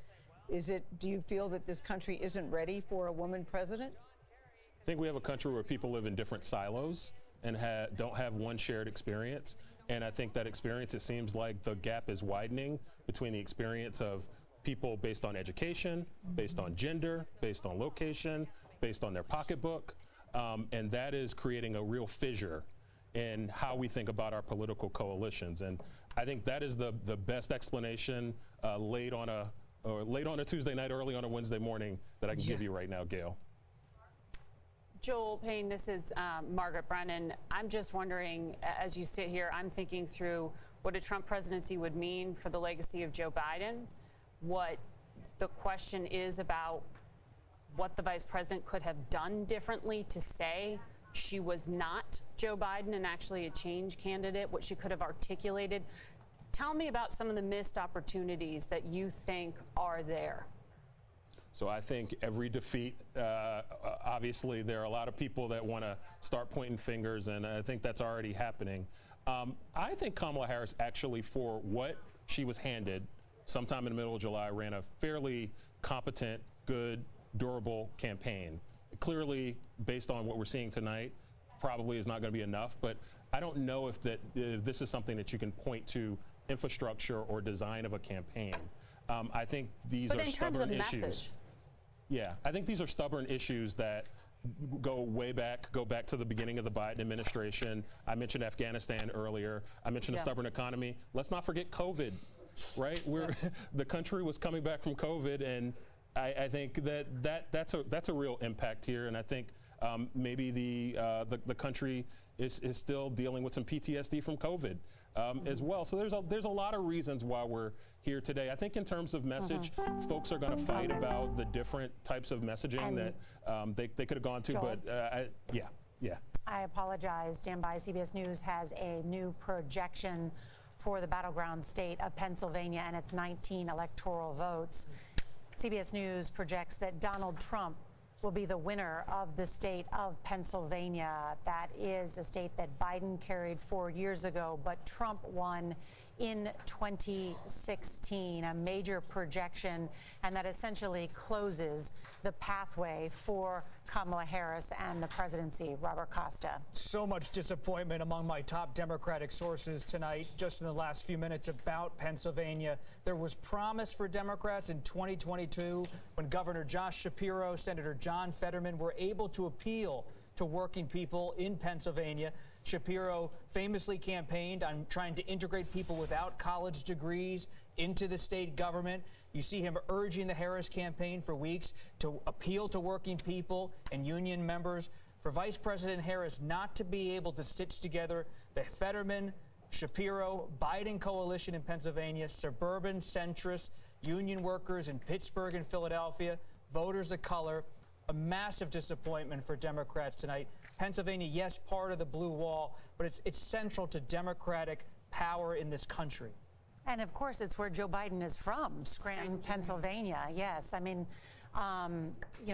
Do you feel that this country isn't ready for a woman president? I think we have a country where people live in different silos. and don't have one shared experience. And I think that experience, it seems like the gap is widening between the experience of people based on education, based on gender, based on location, based on their pocketbook. And that is creating a real fissure in how we think about our political coalitions. And I think that is the best explanation late on a Tuesday night, early on a Wednesday morning that I can give you right now, Gail. Joel Payne, this is Margaret Brennan. I'm just wondering, as you sit here, I'm thinking through what a Trump presidency would mean for the legacy of Joe Biden, what the question is about what the vice president could have done differently to say she was not Joe Biden and actually a change candidate, what she could have articulated. Tell me about some of the missed opportunities that you think are there. So I think every defeat, obviously there are a lot of people that want to start pointing fingers, and I think that's already happening. I think Kamala Harris actually, for what she was handed sometime in the middle of July, ran a fairly competent, good, durable campaign. Clearly, based on what we're seeing tonight, probably is not going to be enough, but I don't know if this is something that you can point to infrastructure or design of a campaign. I think these are stubborn issues. Yeah, I think these are stubborn issues that go back to the beginning of the Biden administration. I mentioned Afghanistan earlier. I mentioned a stubborn economy. Let's not forget COVID, right? The country was coming back from COVID, and I think that's a real impact here. And I think maybe the country is still dealing with some PTSD from COVID as well. So there's a lot of reasons why we're here today. I think in terms of message, folks are going to fight about the different types of messaging that they could have gone to, Joel, but yeah. I apologize. Stand by. CBS News has a new projection for the battleground state of Pennsylvania and its 19 electoral votes. CBS News projects that Donald Trump will be the winner of the state of Pennsylvania. That is a state that Biden carried 4 years ago, but Trump won in 2016, a major projection, and that essentially closes the pathway for Kamala Harris and the presidency. Robert Costa. So much disappointment among my top Democratic sources tonight, just in the last few minutes, about Pennsylvania. There was promise for Democrats in 2022 when Governor Josh Shapiro, Senator John Fetterman were able to appeal to working people in Pennsylvania. Shapiro famously campaigned on trying to integrate people without college degrees into the state government. You see him urging the Harris campaign for weeks to appeal to working people and union members. For Vice President Harris not to be able to stitch together the Fetterman, Shapiro, Biden coalition in Pennsylvania, suburban centrists, union workers in Pittsburgh and Philadelphia, voters of color, a massive disappointment for Democrats tonight. Pennsylvania, yes, part of the blue wall, but it's central to Democratic power in this country. And of course, it's where Joe Biden is from, Scranton, Pennsylvania. Yes, I mean,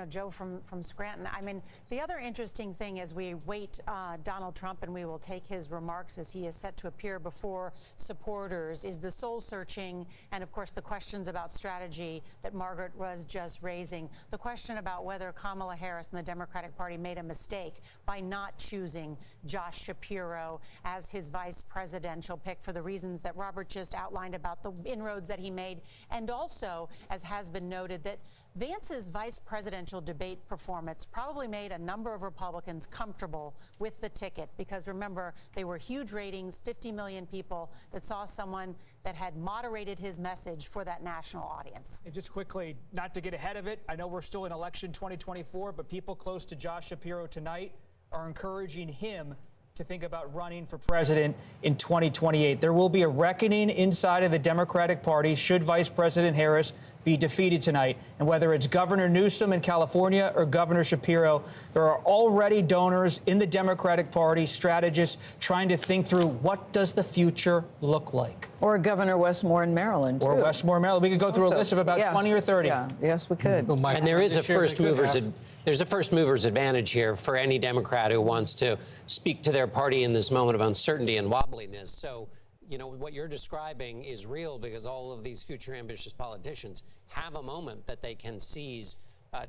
Joe from Scranton. I mean, the other interesting thing as we wait Donald Trump, and we will take his remarks as he is set to appear before supporters, is the soul searching and, of course, the questions about strategy that Margaret was just raising. The question about whether Kamala Harris and the Democratic Party made a mistake by not choosing Josh Shapiro as his vice presidential pick for the reasons that Robert just outlined about the inroads that he made, and also, as has been noted, that Vance's vice presidential debate performance probably made a number of Republicans comfortable with the ticket because, remember, they were huge ratings, 50 million people that saw someone that had moderated his message for that national audience. And just quickly, not to get ahead of it, I know we're still in election 2024, but people close to Josh Shapiro tonight are encouraging him to think about running for president in 2028. There will be a reckoning inside of the Democratic Party should Vice President Harris be defeated tonight. And whether it's Governor Newsom in California or Governor Shapiro, there are already donors in the Democratic Party, strategists trying to think through what does the future look like. Or Governor Westmore in Maryland, too. Or Westmore, Maryland. We could go through a list of about 20 or 30. Yeah, yes, we could. And there is a first mover's advantage here for any Democrat who wants to speak to their party in this moment of uncertainty and wobbliness. So, what you're describing is real because all of these future ambitious politicians have a moment that they can seize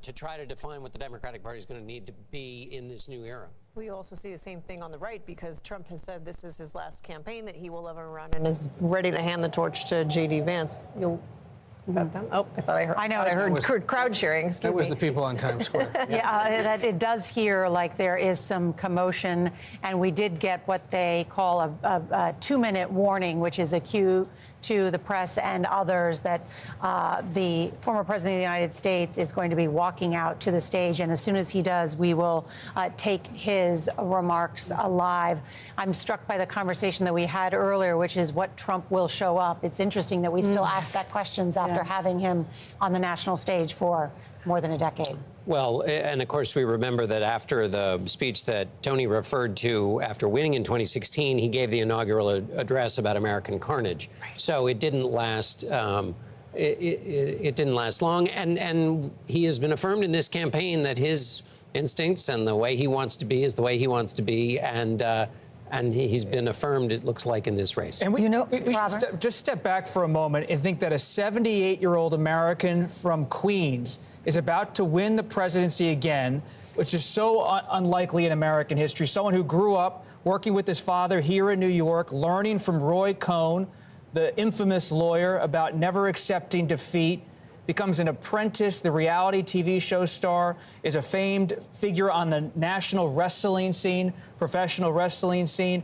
to try to define what the Democratic Party is going to need to be in this new era. We also see the same thing on the right because Trump has said this is his last campaign that he will ever run and is ready to hand the torch to J.D. Vance. Is that them? Oh, I thought I heard. I know. I heard crowd cheering. Excuse me. That was me. the people on Times Square. That it does hear like there is some commotion, and we did get what they call a 2-minute warning, which is a cue to the press and others that the former president of the United States is going to be walking out to the stage, and as soon as he does, we will take his remarks alive. I'm struck by the conversation that we had earlier, which is what Trump will show up. It's interesting that we still ask that questions after having him on the national stage for more than a decade. Well, and of course, we remember that after the speech that Tony referred to after winning in 2016, he gave the inaugural address about American carnage. Right. So it didn't last. It didn't last long, and he has been affirmed in this campaign that his instincts and the way he wants to be is the way he wants to be, and he's been affirmed, it looks like, in this race. And we should just step back for a moment and think that a 78-year-old American from Queens is about to win the presidency again, which is so unlikely in American history. Someone who grew up working with his father here in New York, learning from Roy Cohn, the infamous lawyer, about never accepting defeat, becomes an apprentice, the reality TV show star, is a famed figure on the national wrestling scene, professional wrestling scene,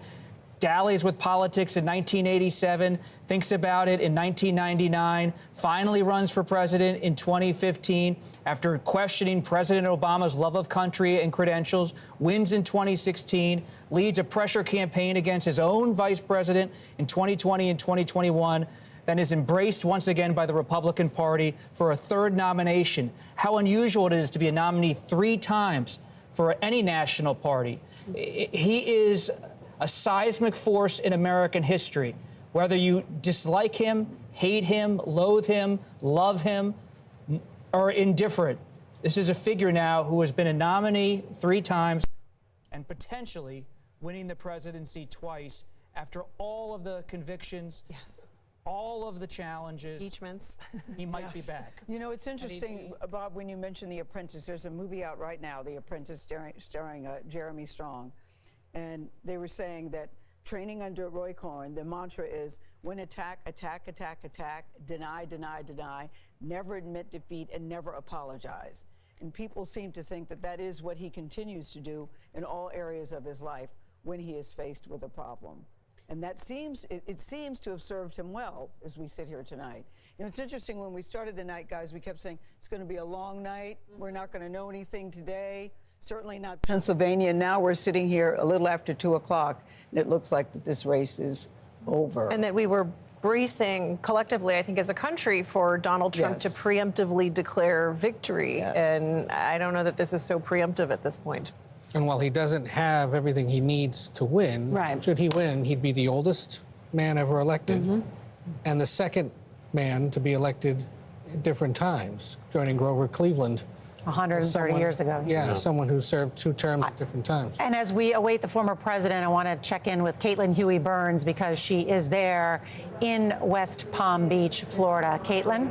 dallies with politics in 1987, thinks about it in 1999, finally runs for president in 2015 after questioning President Obama's love of country and credentials, wins in 2016, leads a pressure campaign against his own vice president in 2020 and 2021, then is embraced once again by the Republican Party for a third nomination. How unusual it is to be a nominee 3 times for any national party. He is a seismic force in American history. Whether you dislike him, hate him, loathe him, love him, or indifferent, this is a figure now who has been a nominee 3 times and potentially winning the presidency twice after all of the convictions. Yes. All of the challenges. Impeachments. He might be back. You know, it's interesting, Bob, when you mentioned The Apprentice. There's a movie out right now, The Apprentice, starring Jeremy Strong. And they were saying that training under Roy Cohn, the mantra is win, attack, attack, attack, attack, deny, deny, deny, never admit defeat, and never apologize. And people seem to think that that is what he continues to do in all areas of his life when he is faced with a problem. And that seems to have served him well as we sit here tonight. You know, it's interesting, when we started the night, guys, we kept saying it's going to be a long night. We're not going to know anything today. Certainly not Pennsylvania. Now we're sitting here a little after 2 o'clock, and it looks like that this race is over. And that we were bracing collectively, I think, as a country for Donald Trump to preemptively declare victory. And I don't know that this is so preemptive at this point. And while he doesn't have everything he needs to win, should he win, he'd be the oldest man ever elected and the second man to be elected at different times, joining Grover Cleveland. 130 years ago. Yeah, someone who served 2 terms at different times. And as we await the former president, I want to check in with Caitlin Huey Burns because she is there in West Palm Beach, Florida. Caitlin?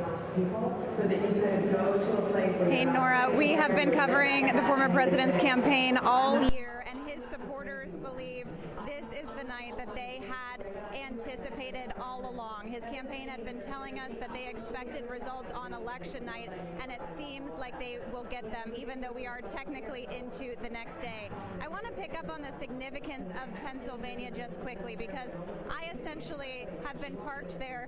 Hey, Nora, we have been covering the former president's campaign all year, and his supporters believe this is the night that they had anticipated all along. His campaign had been telling us that they expected results on election night, and it seems like they will get them, even though we are technically into the next day. I want to pick up on the significance of Pennsylvania just quickly, because I essentially have been parked there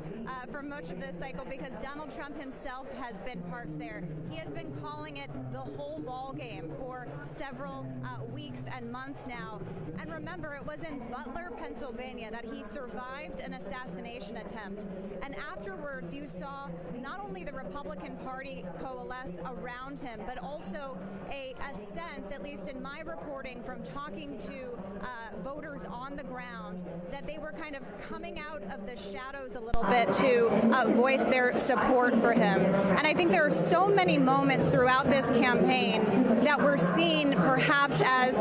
for much of this cycle because Donald Trump himself has been parked there. He has been calling it the whole ball game for several weeks and months now. And remember, it was in Butler, Pennsylvania that he survived an assassination attempt. And afterwards, you saw not only the Republican Party coalesce around him, but also a sense, at least in my reporting from talking to voters on the ground, that they were kind of coming out of the shadows a little bit to voice their support for him. And I think there are so many moments throughout this campaign that were seen perhaps as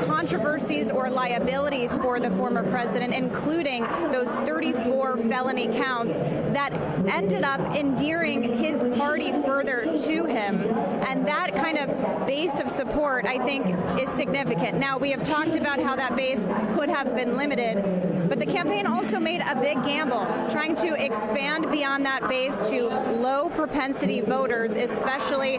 controversies or liabilities for the former president, including those 34 felony counts that ended up endearing his party further to him. And that kind of base of support, I think, is significant. Now, we have talked about how that base could have been limited, but the campaign also made a big gamble, trying to expand beyond that base to low propensity voters, especially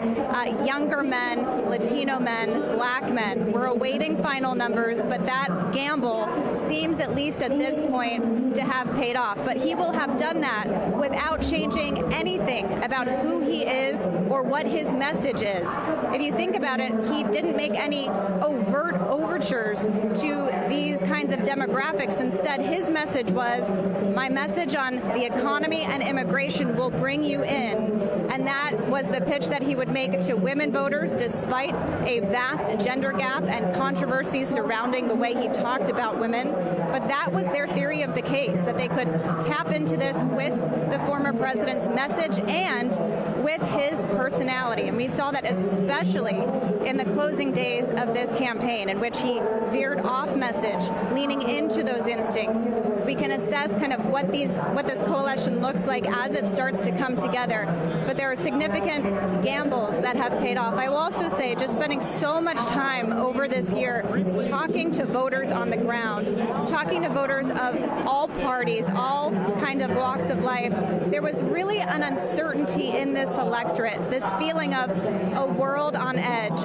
younger men, Latino men, black men. We're awaiting final numbers, but that gamble seems, at least at this point, to have paid off. But he will have done that without changing anything about who he is or what his message is. If you think about it, he didn't make any overt overtures to these kinds of demographics. Instead, his message was, my message on the economy and immigration will bring you in. And that was the pitch that he would make to women voters, despite a vast gender gap and controversies surrounding the way he talked about women. But that was their theory of the case, that they could tap into this with the former president's message and with his personality. And we saw that especially in the closing days of this campaign, in which he veered off message, leaning into those instincts. We can assess kind of what this coalition looks like as it starts to come together. But there are significant gambles that have paid off. I will also say, just spending so much time over this year talking to voters on the ground, talking to voters of all parties, all kind of walks of life, there was really an uncertainty in this electorate, this feeling of a world on edge.